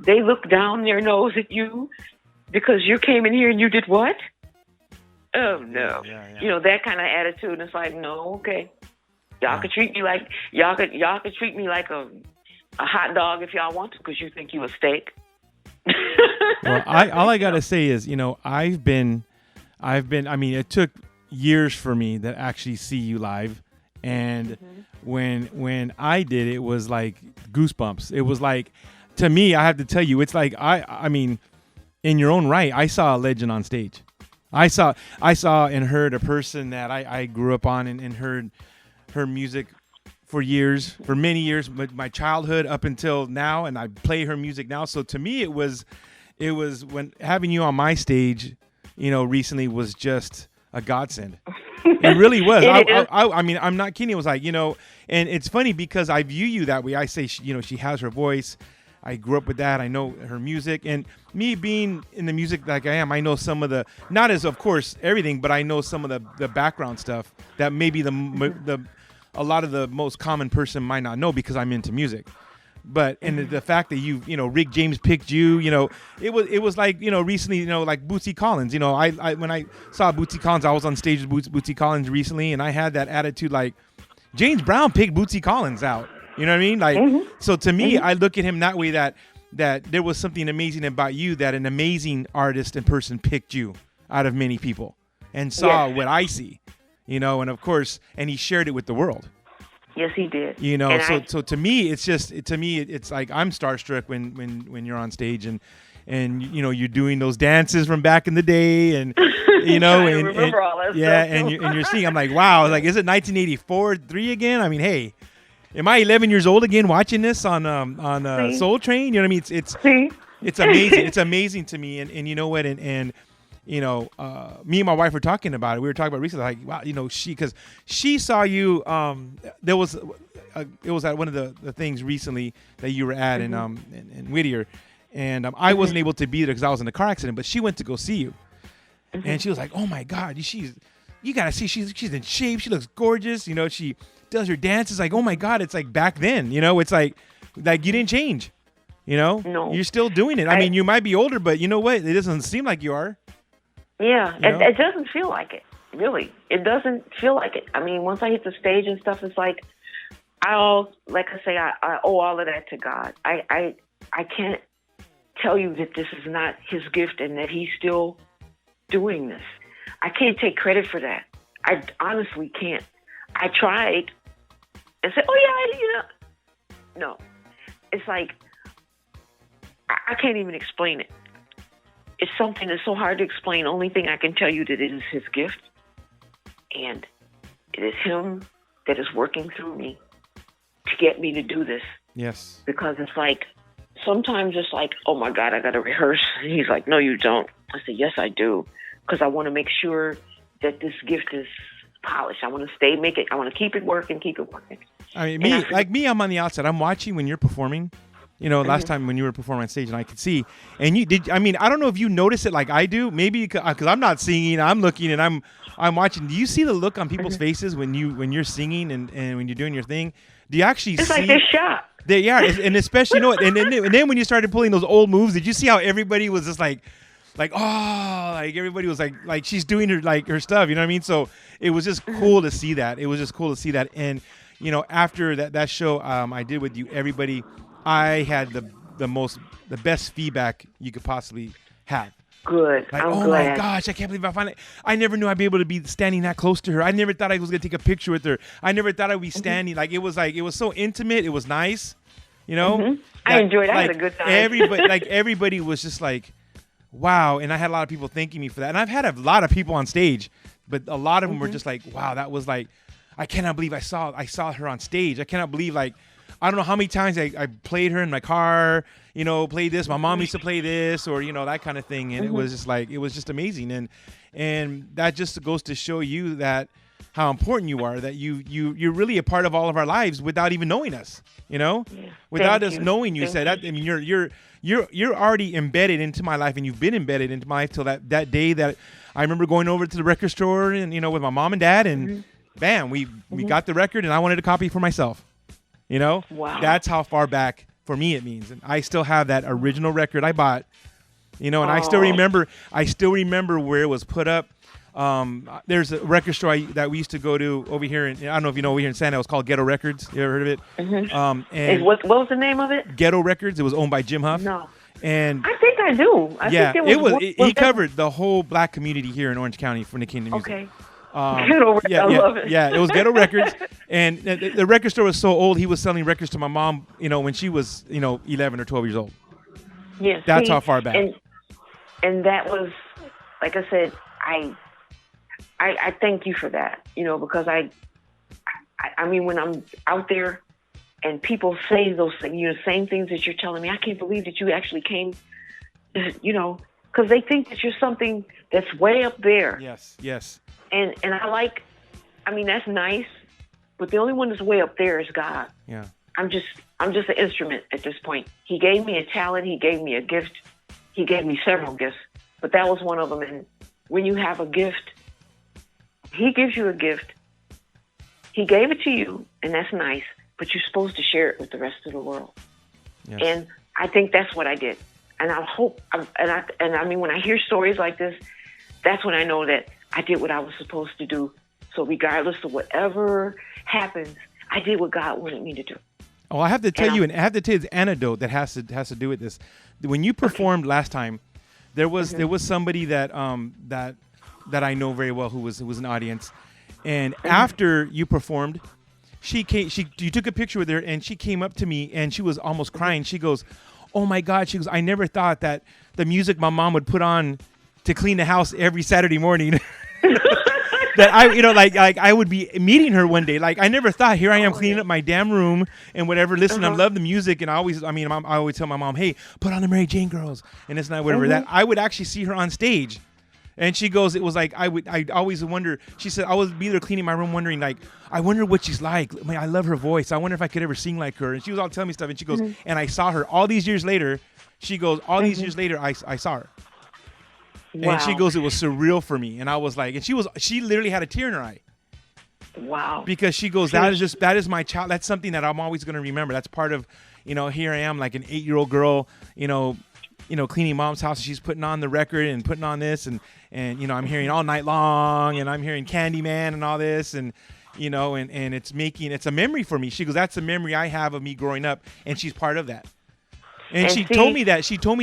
they look down their nose at you because you came in here and you did what? Oh, no. Yeah. That kind of attitude. And it's like, no, okay. Y'all could treat me like y'all could treat me like a hot dog if y'all want to, because you think you a steak. Well, all I gotta say is, I've been. I mean, it took years for me to actually see you live, and when I did, it was like goosebumps. It was like, to me, I have to tell you, it's like I mean, in your own right, I saw a legend on stage. I saw and heard a person that I grew up on and heard her music for many years, but my childhood up until now, and I play her music now. So to me, it was when having you on my stage, recently was just a godsend. It really was. I mean, I'm not kidding. It was like, and it's funny because I view you that way. I say, she has her voice. I grew up with that. I know her music, and me being in the music like I am, I know some of the, not as of course everything, but I know some of the background stuff that maybe a lot of the most common person might not know, because I'm into music. But and the fact that Rick James picked you, it was like, recently, like Bootsy Collins, I when I saw Bootsy Collins, I was on stage with Bootsy Collins recently, and I had that attitude like, James Brown picked Bootsy Collins out. You know what I mean? Like, so to me, I look at him that way, that there was something amazing about you, that an amazing artist and person picked you out of many people and saw what I see, you know, and of course, and he shared it with the world. Yes, he did. You know, so to me, it's just, it's like I'm starstruck when you're on stage and you know, you're doing those dances from back in the day, and you know, and remember all that yeah, stuff. and you're seeing, I'm like, wow, like, is it 1984 3 again? I mean, hey, am I 11 years old again watching this on Soul Train? You know what I mean? It's amazing. It's amazing to me, and you know what, and you know, me and my wife were talking about it. We were talking about recently, like, wow, you know, because she saw you. There was it was at one of the things recently that you were at in Whittier. And I wasn't able to be there because I was in a car accident, but she went to go see you. And she was like, oh my God, you got to see, she's in shape. She looks gorgeous. You know, she does her dances. Like, oh my God, it's like back then, you know, it's like you didn't change, you know? No. You're still doing it. I mean, you might be older, but you know what? It doesn't seem like you are. Yeah, You know? it doesn't feel like it, really. It doesn't feel like it. I mean, once I hit the stage and stuff, it's like, I owe all of that to God. I can't tell you that this is not his gift and that he's still doing this. I can't take credit for that. I honestly can't. I tried and said, oh yeah, you know. No. It's like, I can't even explain it. It's something that's so hard to explain. Only thing I can tell you that it is his gift, and it is him that is working through me to get me to do this. Yes. Because it's like, sometimes it's like, oh my God, I got to rehearse. And he's like, no, you don't. I said, yes, I do. Because I want to make sure that this gift is polished. I want to I want to keep it working. I mean, I'm on the outside. I'm watching when you're performing. You know, last time when you were performing on stage and I could see, and I mean, I don't know if you notice it like I do, maybe because I'm not singing, I'm looking and I'm watching. Do you see the look on people's faces when you're singing and when you're doing your thing? Do you actually it's see? like they're shocked. And especially, you know what, and then when you started pulling those old moves, did you see how everybody was just like, oh, like everybody was like she's doing her stuff, you know what I mean? So it was just cool to see that. And you know, after that show I did with you, everybody, I had the best feedback you could possibly have. Good. Like, I'm oh glad. my gosh, I can't believe I never knew I'd be able to be standing that close to her. I never thought I was gonna take a picture with her. I never thought I'd be standing. Like it was so intimate. It was nice, you know. I enjoyed it. I had a good time. Everybody was just like, wow. And I had a lot of people thanking me for that. And I've had a lot of people on stage, but a lot of them were just like, wow, that was like, I cannot believe I saw her on stage. I cannot believe, like, I don't know how many times I played her in my car, you know, played this. My mom used to play this, or, you know, that kind of thing. And it was just like, it was just amazing. And that just goes to show you that how important you are, that you're really a part of all of our lives without even knowing us, you know, without us knowing you. Said that. I mean, you're already embedded into my life, and you've been embedded into my life till that day that I remember going over to the record store and, you know, with my mom and dad, and bam, we got the record, and I wanted a copy for myself. You know, wow. That's how far back for me it means, and I still have that original record I bought. You know, and I still remember where it was put up. There's a record store that we used to go to over here, and I don't know if you know, over here in Sarna, it was called Ghetto Records. You ever heard of it? And what was the name of it? Ghetto Records. It was owned by Jim Huff. No. And I think I do. He covered the whole black community here in Orange County when it came to music. Okay. I love it. Yeah, it was Ghetto Records, and the record store was so old. He was selling records to my mom, you know, when she was, you know, 11 or 12 years old. Yes, that's how far back. And that was, like I said, I thank you for that, you know, because I mean, when I'm out there and people say those things, you know, same things that you're telling me, I can't believe that you actually came, you know, because they think that you're something that's way up there. Yes. And I mean, that's nice, but the only one that's way up there is God. Yeah. I'm just an instrument at this point. He gave me a talent. He gave me a gift. He gave me several gifts, but that was one of them. And when you have a gift, he gives you a gift. He gave it to you, and that's nice, but you're supposed to share it with the rest of the world. Yes. And I think that's what I did. And I hope, I mean, when I hear stories like this, that's when I know that I did what I was supposed to do. So regardless of whatever happens, I did what God wanted me to do. Oh, I have to tell you, and I have to tell you this anecdote that has to do with this. When you performed last time, there was somebody that I know very well who was an audience, and after you performed, you took a picture with her, and she came up to me and she was almost crying. She goes, "Oh my God!" She goes, "I never thought that the music my mom would put on to clean the house every Saturday morning." That I would be meeting her one day. Like I never thought. Here I am cleaning up my damn room and whatever. Listen, I love the music, and I always tell my mom, "Hey, put on the Mary Jane Girls," and it's not whatever. That I would actually see her on stage, and she goes, "It was like I always wonder." She said, "I would be there cleaning my room, wondering like, I wonder what she's like. I mean, I love her voice. I wonder if I could ever sing like her." And she was all telling me stuff, and she goes, "And I saw her all these years later." She goes, "All these years later, I saw her." Wow. And she goes, "It was surreal for me," and I was like, and she literally had a tear in her eye. Wow! Because she goes, that is my child. That's something that I'm always going to remember. That's part of, here I am, like an 8-year-old girl, cleaning mom's house. And she's putting on the record and putting on this, and I'm hearing All Night Long, and I'm hearing Candyman and all this, and and it's a memory for me. She goes, "That's a memory I have of me growing up," and she's part of that. And she told me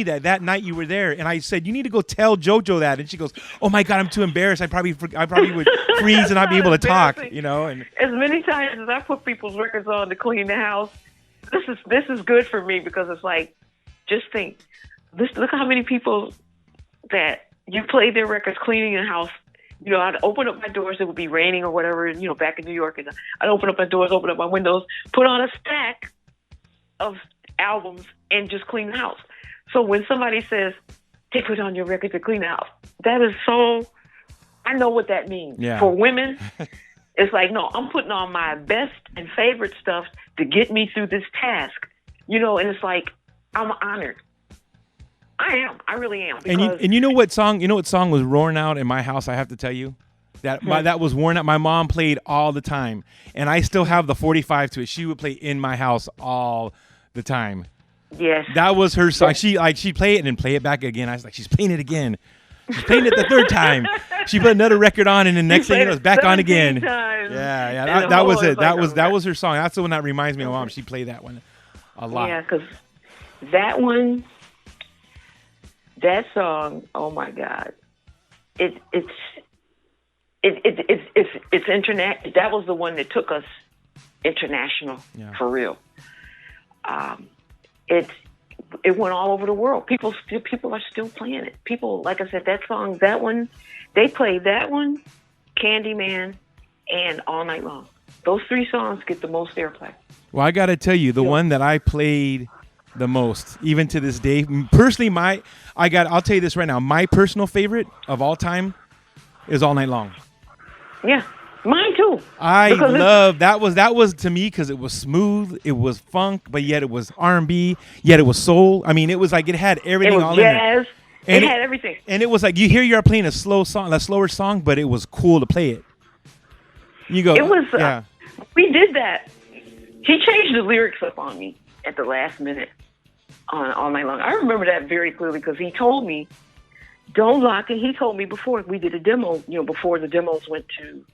that night you were there, and I said, "You need to go tell JoJo that." And she goes, "Oh my God, I'm too embarrassed. I probably would freeze and not be able to talk." And as many times as I put people's records on to clean the house, this is good for me because it's like, just think, look how many people that you played their records cleaning the house. I'd open up my doors. It would be raining or whatever. Back in New York, and I'd open up my doors, open up my windows, put on a stack of albums and just clean the house. So when somebody says they put on your record to clean the house, that is so, I know what that means. Yeah. For women, it's like, no, I'm putting on my best and favorite stuff to get me through this task. And it's like, I'm honored. I really am. And you know what song was roaring out in my house, I have to tell you? That was worn out. My mom played all the time, and I still have the 45 to it. She would play in my house all the time. Yes. That was her song. She'd play it and then play it back again. I was like, she's playing it again. She's playing it the third time. She put another record on, and the next thing it was back on again. Yeah. That was it. That was her song. That's the one that reminds me of mom. She played that one a lot. Yeah, because that song, oh my God, it's internet. That was the one that took us international for real. It went all over the world. People are still playing it. People, like I said, that song, that one, they played that one, Candyman, and All Night Long. Those 3 songs get the most airplay. Well, I got to tell you, the one that I played the most, even to this day, personally, I'll tell you this right now, my personal favorite of all time is All Night Long. Yeah. Mine too. I love that was to me because it was smooth, it was funk, but yet it was R&B, yet it was soul. I mean, it was like it had everything all jazz. In it. It had everything. And it was like you're playing a slower song, but it was cool to play it. You go. It was. We did that. He changed the lyrics up on me at the last minute on All Night Long. I remember that very clearly because he told me, "Don't lock it." He told me before we did a demo. Before the demos went to.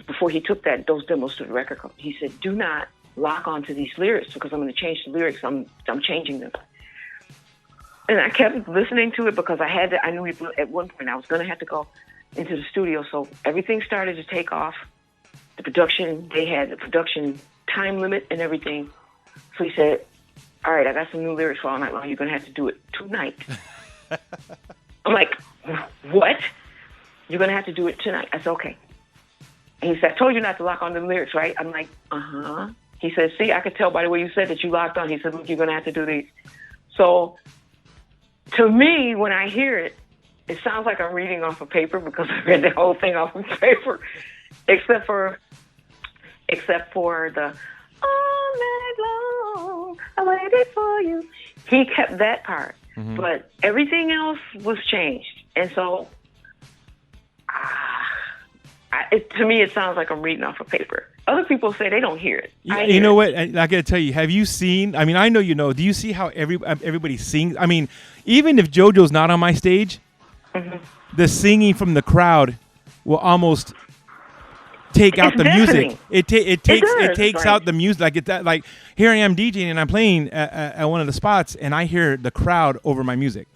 Before he took those demos to the record company, he said, "Do not lock onto these lyrics because I'm going to change the lyrics. I'm changing them." And I kept listening to it because I knew at one point I was going to have to go into the studio. So everything started to take off. The production, they had the production time limit and everything. So he said, "All right, I got some new lyrics for All Night Long. You're going to have to do it tonight." I'm like, "What? You're going to have to do it tonight?" I said, "Okay." And he said, "I told you not to lock on the lyrics, right?" I'm like, "Uh-huh." He said, "See, I could tell by the way you said that you locked on." He said, "Look, you're going to have to do these." So to me, when I hear it, it sounds like I'm reading off of paper because I read the whole thing off of paper, except for the "All Night Long, I waited for you." He kept that part, but everything else was changed. And so to me, it sounds like I'm reading off of paper. Other people say they don't hear it. You know what? I got to tell you, have you seen, I mean, I know you know, do you see how everybody sings? I mean, even if JoJo's not on my stage, the singing from the crowd will almost take out the deafening. music. It takes right. out the music. Like here I am DJing and I'm playing at one of the spots and I hear the crowd over my music.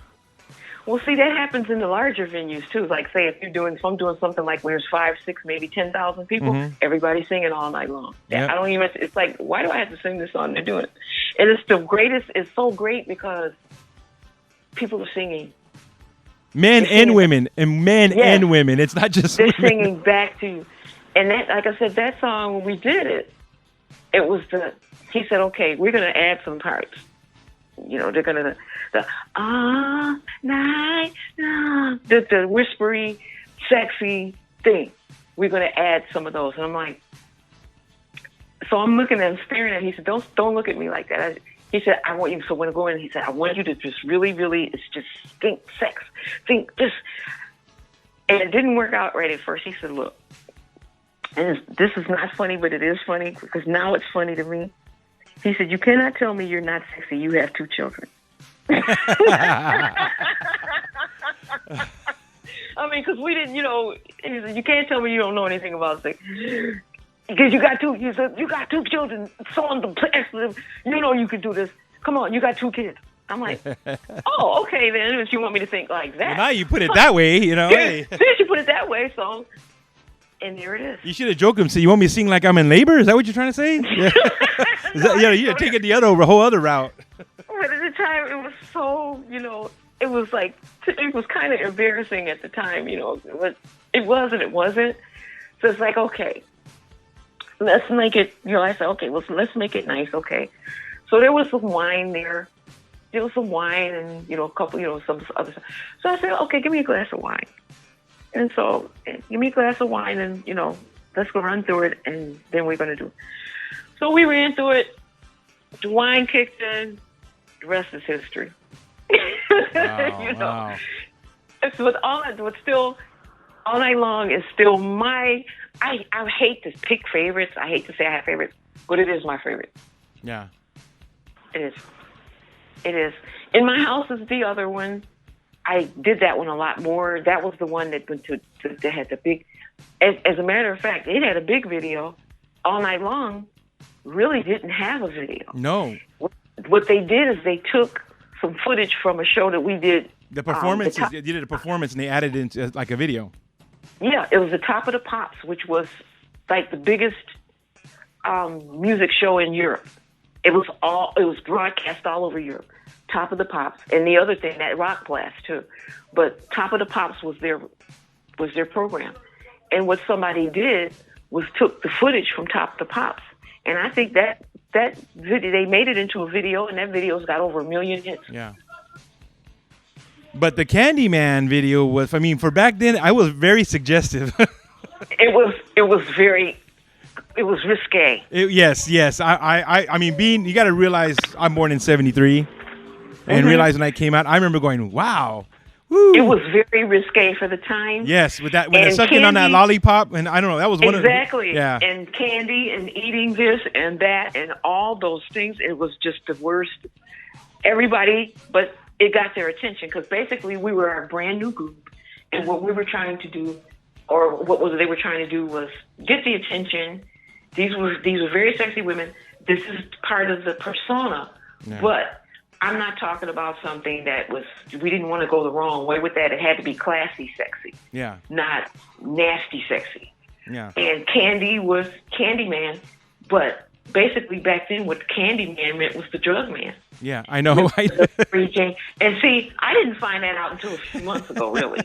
Well, see, that happens in the larger venues too. Like, say, if I'm doing something like where there's 5, 6, maybe 10,000 people, everybody's singing all night long. Yep. I don't even. It's like, why do I have to sing this song? They're doing it, and it's the greatest. It's so great because people are singing. Men and women, Yes. and women. It's not just They're women. singing back to you, and that, like I said, that song when we did it, it was he said, okay, we're gonna add some parts. You know, they're gonna the night, the whispery, sexy thing. We're gonna add some of those, and I'm like, so I'm looking at him, staring at him. He said, don't look at me like that. He said, I want you. So when I go in, he said, I want you to just really, it's just think sex, think this. And it didn't work out right at first. He said, look, and this is not funny, but it is funny because now it's funny to me. He said, you cannot tell me you're not sexy. You have 2 children. I mean, because we didn't, he said, you can't tell me you don't know anything about sex. Because you got 2, he said, you got 2 children, so on the expletive, you can do this. Come on, you got 2 kids. I'm like, oh, okay, then, if you want me to think like that. Well, now you put it that way, Hey. Since you put it that way, so, and there it is. You should have joked him. So you want me to sing like I'm in labor? Is that what you're trying to say? Yeah. You're taking the whole other route. But at the time, it was so, it was like, it was kind of embarrassing at the time, it was and it wasn't. So it's like, okay, let's make it, I said, okay, well, so let's make it nice, okay. So there was some wine there. There was some wine and, a couple, some other stuff. So I said, okay, give me a glass of wine. And so, give me a glass of wine and, let's go run through it and then we're going to do it. So we ran through it. The wine kicked in. The rest is history. Wow, wow. It's but still, all night long is still I hate to pick favorites. I hate to say I have favorites, but it is my favorite. Yeah. It is. It is. In My House is the other one. I did that one a lot more. That was the one that went that had the big, as a matter of fact, it had a big video. All Night Long really didn't have a video. No. What they did is they took some footage from a show that we did. The performance, you did a performance and they added it into like a video. Yeah, it was the Top of the Pops, which was like the biggest music show in Europe. It was broadcast all over Europe. Top of the Pops, and the other thing, that Rock Blast too. But Top of the Pops was their program. And what somebody did was took the footage from Top of the Pops. And I think that video, they made it into a video, and that video's got over 1 million hits. Yeah. But the Candyman video was, for back then, I was very suggestive. It was risque. Yes. You got to realize I'm born in 73 and realize when I came out, I remember going, wow. Woo. It was very risque for the time. Yes, with that, when they're sucking on that lollipop, and I don't know, that was one exactly. of the, yeah. And candy and eating this and that and all those things. It was just the worst. Everybody, but it got their attention because basically we were a brand new group, and what we were trying to do, or they were trying to do, was get the attention. These were very sexy women. This is part of the persona, but I'm not talking about something that we didn't want to go the wrong way with that. It had to be classy sexy. Yeah. Not nasty sexy. Yeah. And Candy was Candyman, but basically back then what Candyman meant was the drug man. Yeah, I know. And see, I didn't find that out until a few months ago, really.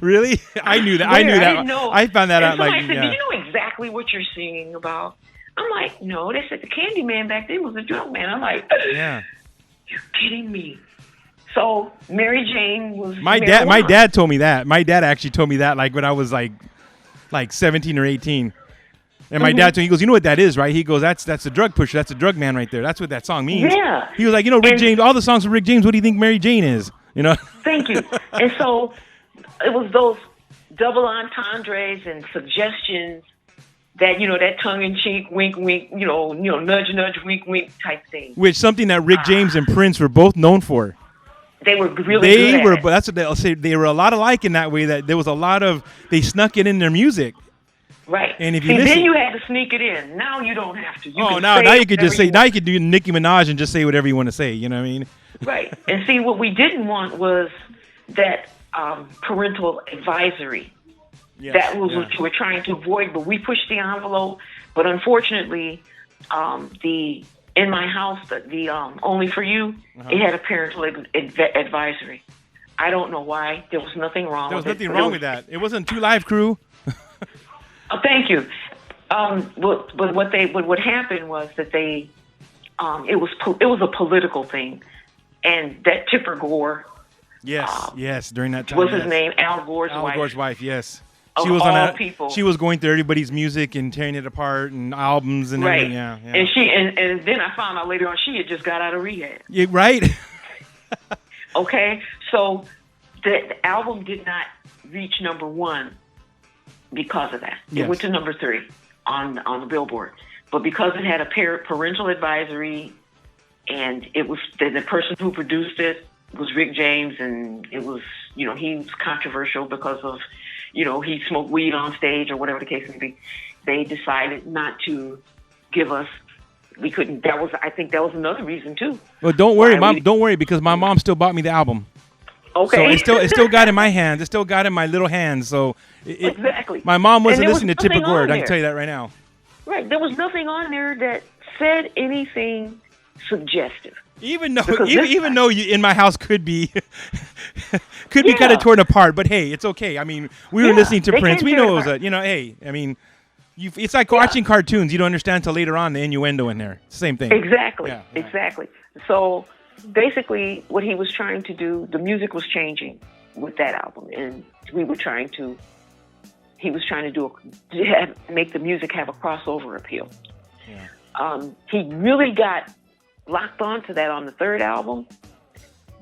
Really? I knew that. I didn't know. I found that out somebody said, do you know exactly what you're singing about? I'm like, no. They said the Candyman back then was a drug man. I'm like, yeah. You're kidding me. So Mary Jane was my dad told me that. My dad actually told me that like when I was like 17 or 18. And my dad told me, he goes, you know what that is, right? He goes, that's a drug pusher. That's a drug man right there. That's what that song means. Yeah. He was like, Rick James, all the songs from Rick James, what do you think Mary Jane is? Thank you. And so it was those double entendres and suggestions that, that tongue-in-cheek, wink, wink, nudge, nudge, wink, wink type thing. Which something that Rick James and Prince were both known for. They were really good at it. That's what they'll say. They were a lot alike in that way, that there was a lot of, they snuck it in their music. Right. And if you see, listen, then you had to sneak it in. Now you don't have to. now you could just say, now you could do Nicki Minaj and just say whatever you want to say. You know what I mean? Right. And see, what we didn't want was that parental advisory. Yes, That was what you were trying to avoid, but we pushed the envelope. But unfortunately, the In My House, the Only For You, it had a parental advisory. I don't know why. There was nothing wrong with it. There was nothing wrong with that. It wasn't 2 Live Crew. Oh, thank you. But what happened was that they, it was a political thing, and that Tipper Gore, yes, during that time, what's his name? Al Gore's wife, yes. Of She was all on people. She was going through everybody's music and tearing it apart and albums and right. everything. Yeah. And she and then I found out later on she had just got out of rehab. Yeah, right. Okay, so the album did not reach number 1 because of that. Yes. It went to number 3 on the Billboard, but because it had a parental advisory, and it was the person who produced it was Rick James, and it was he was controversial because of he smoked weed on stage or whatever the case may be. They decided not to give us. We couldn't. I think that was another reason too. Well, don't worry, don't worry, because my mom still bought me the album. Okay. So it still got in my hands. It still got in my little hands. So exactly. My mom wasn't was listening to Tipper Gore. I can there. tell you that right now. Right. There was nothing on there that said anything suggestive. Even though In My House could be kind of torn apart, but hey, it's okay. I mean, we were listening to Prince. We know it was hey, I mean, it's like watching cartoons. You don't understand until later on the innuendo in there. It's the same thing. Exactly. Yeah. Exactly. So basically, what he was trying to do, the music was changing with that album, and he was trying to make the music have a crossover appeal. Yeah. He really got locked onto that on the 3rd album,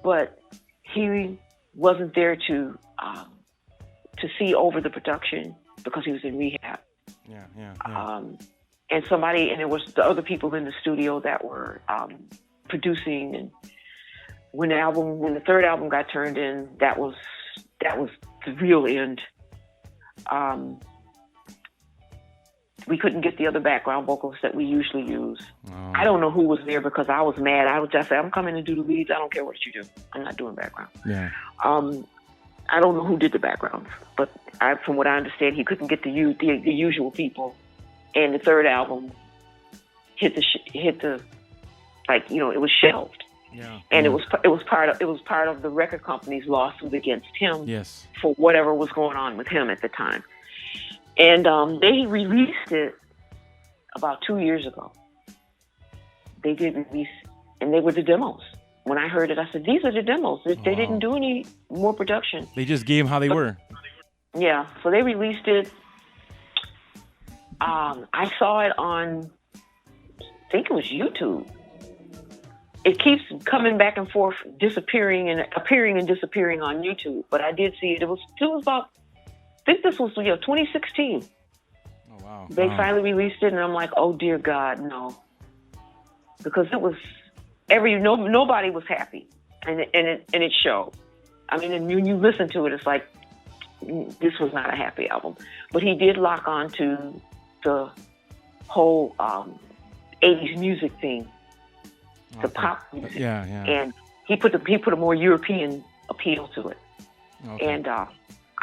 but he wasn't there to see over the production because he was in rehab. Yeah. And there was the other people in the studio that were producing, and when the 3rd album got turned in, that was the real end. We couldn't get the other background vocalists that we usually use. Oh. I don't know who was there because I was mad. I would just say, I'm coming to do the leads. I don't care what you do. I'm not doing background. Yeah. I don't know who did the backgrounds, but from what I understand, he couldn't get the usual people. And the 3rd album hit the it was shelved. Yeah. And it was part of the record company's lawsuit against him. Yes. For whatever was going on with him at the time. And they released it about 2 years ago. They did release, and they were the demos. When I heard it, I said, these are the demos. They didn't do any more production. They just gave them how they were. Yeah, so they released it. I saw it on, I think it was YouTube. It keeps coming back and forth, disappearing and appearing and disappearing on YouTube. But I did see it. It was about, I think this was 2016. Oh, wow. They finally released it, and I'm like, oh, dear God, no. Because it was, nobody was happy, and it showed. I mean, and when you listen to it, it's like, this was not a happy album. But he did lock on to the whole 80s music thing, the pop music. Yeah. And he put a more European appeal to it. Okay. And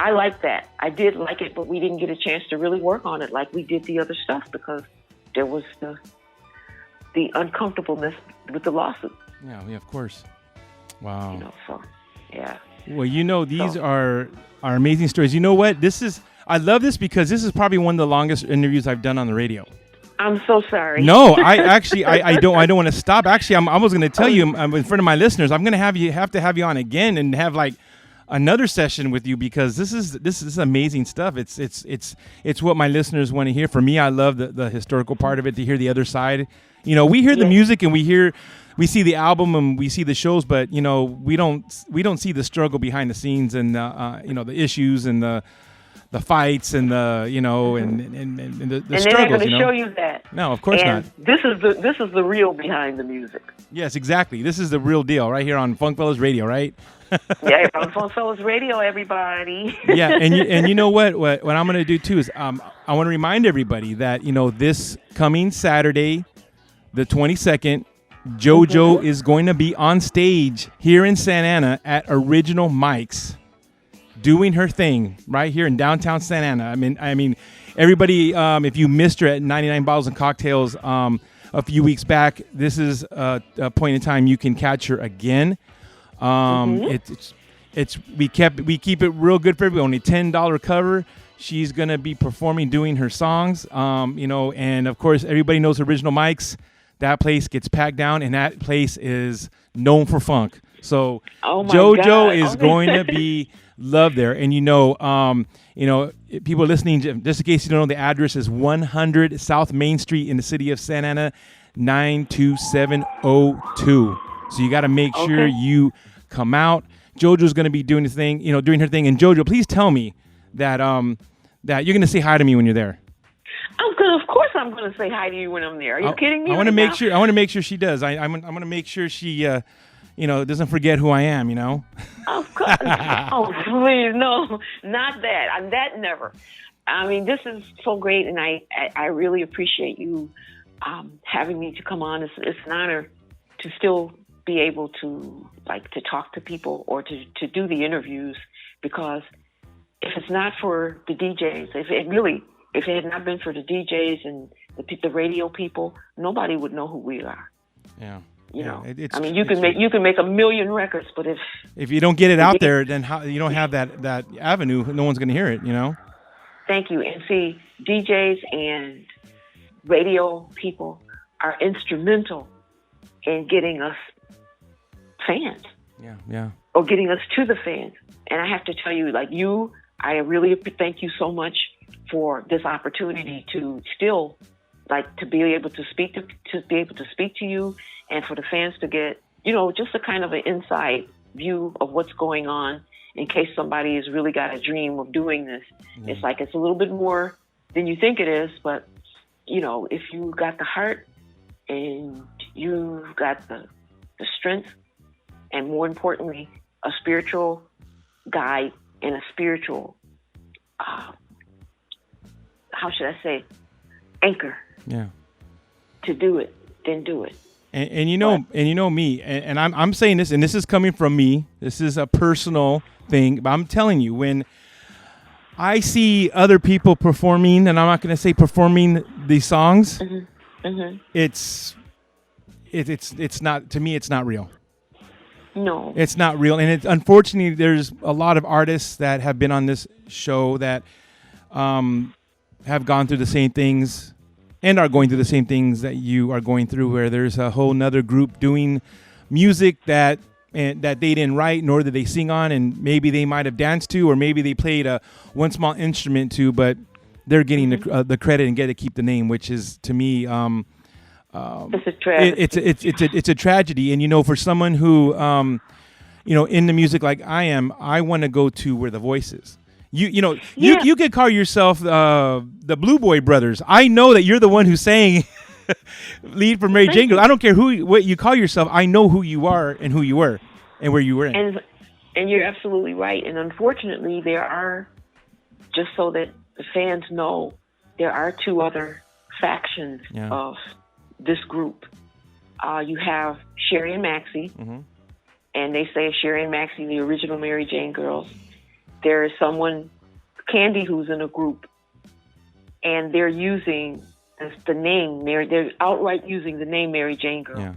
I liked that. I did like it, but we didn't get a chance to really work on it like we did the other stuff because there was the uncomfortableness with the lawsuit. Yeah, of course. Wow. So, yeah. Well, these are amazing stories. You know what? I love this because this is probably one of the longest interviews I've done on the radio. I'm so sorry. No, I don't want to stop. Actually, I was going to tell you in front of my listeners, I'm going to have to have you on again and have like another session with you because this is amazing stuff. It's what my listeners want to hear. For me, I love the historical part of it, to hear the other side. We hear the music and we see the album and we see the shows, but we don't see the struggle behind the scenes and the issues and the fights and the and the struggles. And they're not going to show you that. No, of course and not. This is the real behind the music. Yes, exactly. This is the real deal right here on Funk Fellas Radio, right? Yeah, on Funk Fellas Radio, everybody. Yeah, and you know what I'm going to do too is I want to remind everybody that this coming Saturday, the 22nd, JoJo is going to be on stage here in Santa Ana at Original Mics, doing her thing right here in downtown Santa Ana. I mean, everybody, if you missed her at 99 Bottles and Cocktails a few weeks back, this is a point in time you can catch her again. We keep it real good for everybody. Only $10 cover. She's gonna be performing, doing her songs. And of course everybody knows Original Mics. That place gets packed down, and that place is known for funk. So JoJo is going to be loved there. And people listening, just in case you don't know, the address is 100 South Main Street in the city of Santa Ana, 92702. So you got to make sure you come out. JoJo's going to be doing doing her thing. And JoJo, please tell me that that you're going to say hi to me when you're there. Of course, I'm going to say hi to you when I'm there. Are you kidding me? I want to make sure. I want to make sure she does. I'm going to make sure she, doesn't forget who I am. Of course. Oh, please, no, not that. That never. I mean, this is so great, and I really appreciate you having me to come on. It's an honor to still be able to talk to people or to do the interviews, because if it's not for the DJs, if it had not been for the DJs and the radio people, nobody would know who we are. Yeah. You can make a million records, but if you don't get it out there, then you don't have that avenue. No one's going to hear it. Thank you. And see, DJs and radio people are instrumental in getting us fans. Yeah. Or getting us to the fans. And I have to tell you, I really thank you so much for this opportunity to still to be able to speak to you, and for the fans to get just a kind of an inside view of what's going on, in case somebody has really got a dream of doing this. It's it's a little bit more than you think it is, but if you got the heart and you've got the strength, and more importantly, a spiritual guide and a spiritual how should I say, anchor. Yeah. To do it, then do it. And me, and I'm saying this, and this is coming from me. This is a personal thing, but I'm telling you, when I see other people performing, and I'm not going to say performing these songs, it's not, to me, it's not real. No, it's not real, and unfortunately, there's a lot of artists that have been on this show that have gone through the same things and are going through the same things that you are going through, where there's a whole nother group doing music that they didn't write, nor did they sing on, and maybe they might have danced to, or maybe they played one small instrument to, but they're getting the credit and get to keep the name, which is, to me, it's a tragedy. It's a tragedy. And for someone who in the music like I am, I want to go to where the voice is. You could call yourself the Blue Boy Brothers. I know that you're the one who's saying lead for Mary Jane Girls. I don't care what you call yourself. I know who you are and who you were and where you were in. And you're absolutely right. And unfortunately, there are, just so that the fans know, there are two other factions of this group. You have Cheri and Maxi, and they say Cheri and Maxi, the original Mary Jane Girls. There is someone, Candi, who's in a group, and they're using the name Mary. They're outright using the name Mary Jane Girl. Yeah,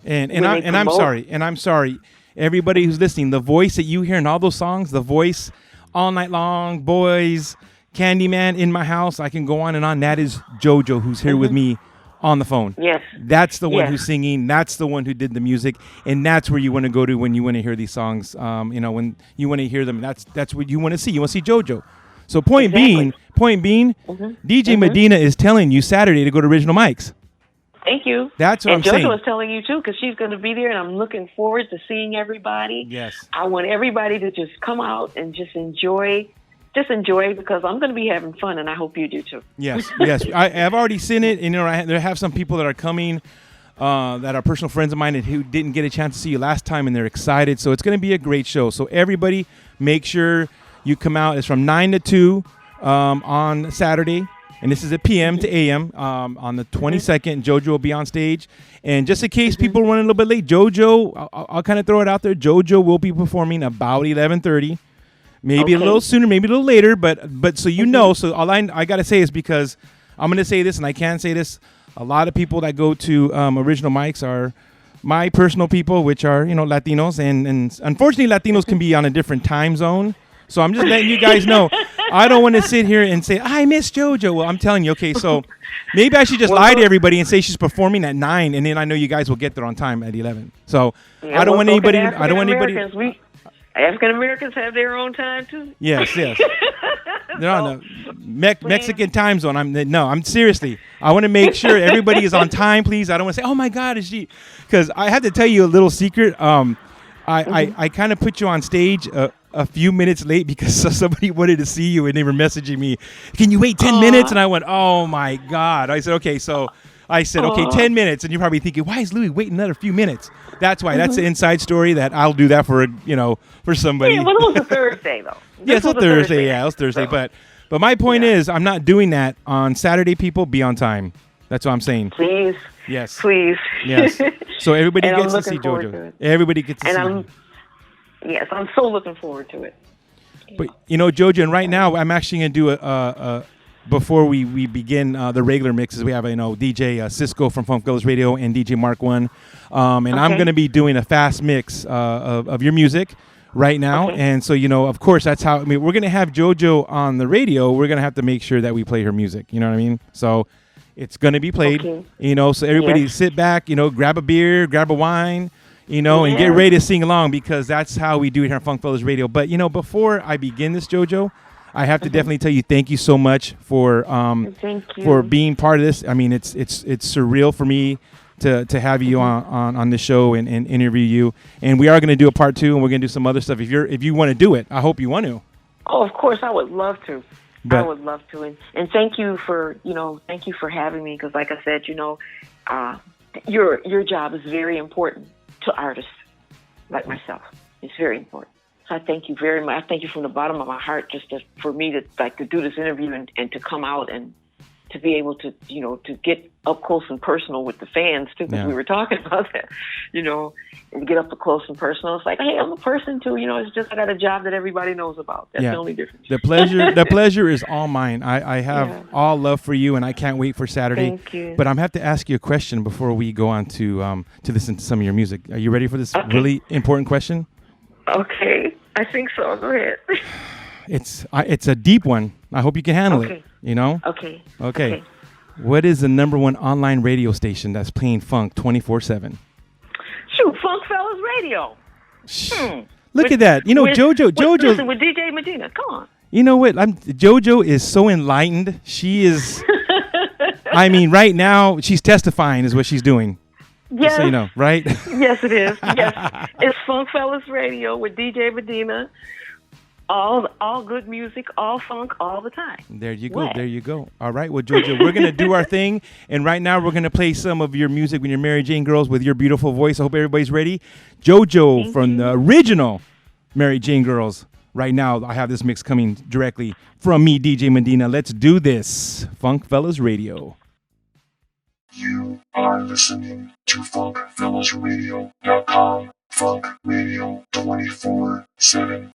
and I'm sorry, everybody who's listening. The voice that you hear in all those songs, the voice, All Night Long, Boys, Candyman, In My House. I can go on and on. That is JoJo, who's here with me on the phone. Yes, that's the one who's singing. That's the one who did the music, and that's where you want to go to when you want to hear these songs. When you want to hear them, that's what you want to see. You want to see JoJo. So point being, DJ Medina is telling you Saturday to go to Original Mics. Thank you. That's what I'm saying. And JoJo is telling you too, because she's going to be there, and I'm looking forward to seeing everybody. Yes. I want everybody to just come out and just enjoy just enjoy it because I'm going to be having fun, and I hope you do too. Yes. I've already seen it, and there have some people that are coming that are personal friends of mine and who didn't get a chance to see you last time, and they're excited. So it's going to be a great show. So everybody, make sure you come out. It's from 9 to 2 on Saturday. And this is at PM to AM on the 22nd. JoJo will be on stage. And just in case people run a little bit late, JoJo, I'll kind of throw it out there. JoJo will be performing about 11:30. Maybe a little sooner, maybe a little later. But so you know, so all I got to say is because I'm going to say this, and I can say this. A lot of people that go to original mics are my personal people, which are, Latinos. And unfortunately, Latinos can be on a different time zone. So I'm just letting you guys know. I don't want to sit here and say, I miss JoJo. Well, I'm telling you, okay, so maybe I should just lie to everybody and say she's performing at 9, and then I know you guys will get there on time at 11. So I don't want anybody. African Americans have their own time too. Yes. They're on the Mexican time zone. I'm seriously. I want to make sure everybody is on time, please. I don't want to say, oh my God, is she? Because I have to tell you a little secret. I kind of put you on stage a few minutes late because somebody wanted to see you and they were messaging me, can you wait 10 minutes? And I went, oh my God. I said, okay, 10 minutes. And you're probably thinking, why is Louis waiting another few minutes? That's why. That's the inside story that I'll do that for somebody. Yeah, well, it was a Thursday though. Yeah, it's a Thursday. Yeah, it was Thursday. So. But my point is, I'm not doing that on Saturday. People, be on time. That's what I'm saying. Please. Yes. Please. Yes. So everybody gets to see JoJo. Everybody gets to see. Yes, I'm so looking forward to it. But JoJo, and right now I'm actually going to do a before we begin the regular mixes. We have DJ Cisco from Funk Fellas Radio and DJ Mark One, and I'm going to be doing a fast mix of your music right now. Okay. And so of course that's how. We're going to have JoJo on the radio. We're going to have to make sure that we play her music. You know what I mean? So it's going to be played. Okay. So everybody sit back. Grab a beer, grab a wine. And get ready to sing along because that's how we do it here on Funk Fellas Radio. But, before I begin this, JoJo, I have to definitely tell you thank you so much for being part of this. I mean, it's surreal for me to have you on the show and interview you. And we are going to do a part 2, and we're going to do some other stuff. If you want to do it, I hope you want to. Oh, of course, I would love to. I would love to. And thank you for having me because, like I said, your job is very important to artists like myself. It's very important. So I thank you very much. I thank you from the bottom of my heart for me to do this interview and to come out and to be able to, to get up close and personal with the fans too, because we were talking about that, and get up close and personal. It's like, hey, I'm a person too, it's just I got a job that everybody knows about. That's the only difference. The pleasure is all mine. I have all love for you, and I can't wait for Saturday. Thank you. But I'm have to ask you a question before we go on to listen to some of your music. Are you ready for this really important question? Okay, I think so. Go ahead. It's a deep one. I hope you can handle it. Okay. What is the number 1 online radio station that's playing funk 24/7? Shoot, Funk Fellas Radio. Look at that. JoJo. Listen, with DJ Medina. Come on. You know what? JoJo is so enlightened. She is. I mean, right now she's testifying is what she's doing. Yes. So right? Yes, it is. Yes, it's Funk Fellas Radio with DJ Medina. All good music, all funk, all the time. There you go. There you go. All right. Well, JoJo, we're going to do our thing. And right now we're going to play some of your music when you're Mary Jane Girls with your beautiful voice. I hope everybody's ready. JoJo from the original Mary Jane Girls. Right now, I have this mix coming directly from me, DJ Medina. Let's do this. Funk Fellas Radio. You are listening to FunkFellasRadio.com. Funk Radio 24/7.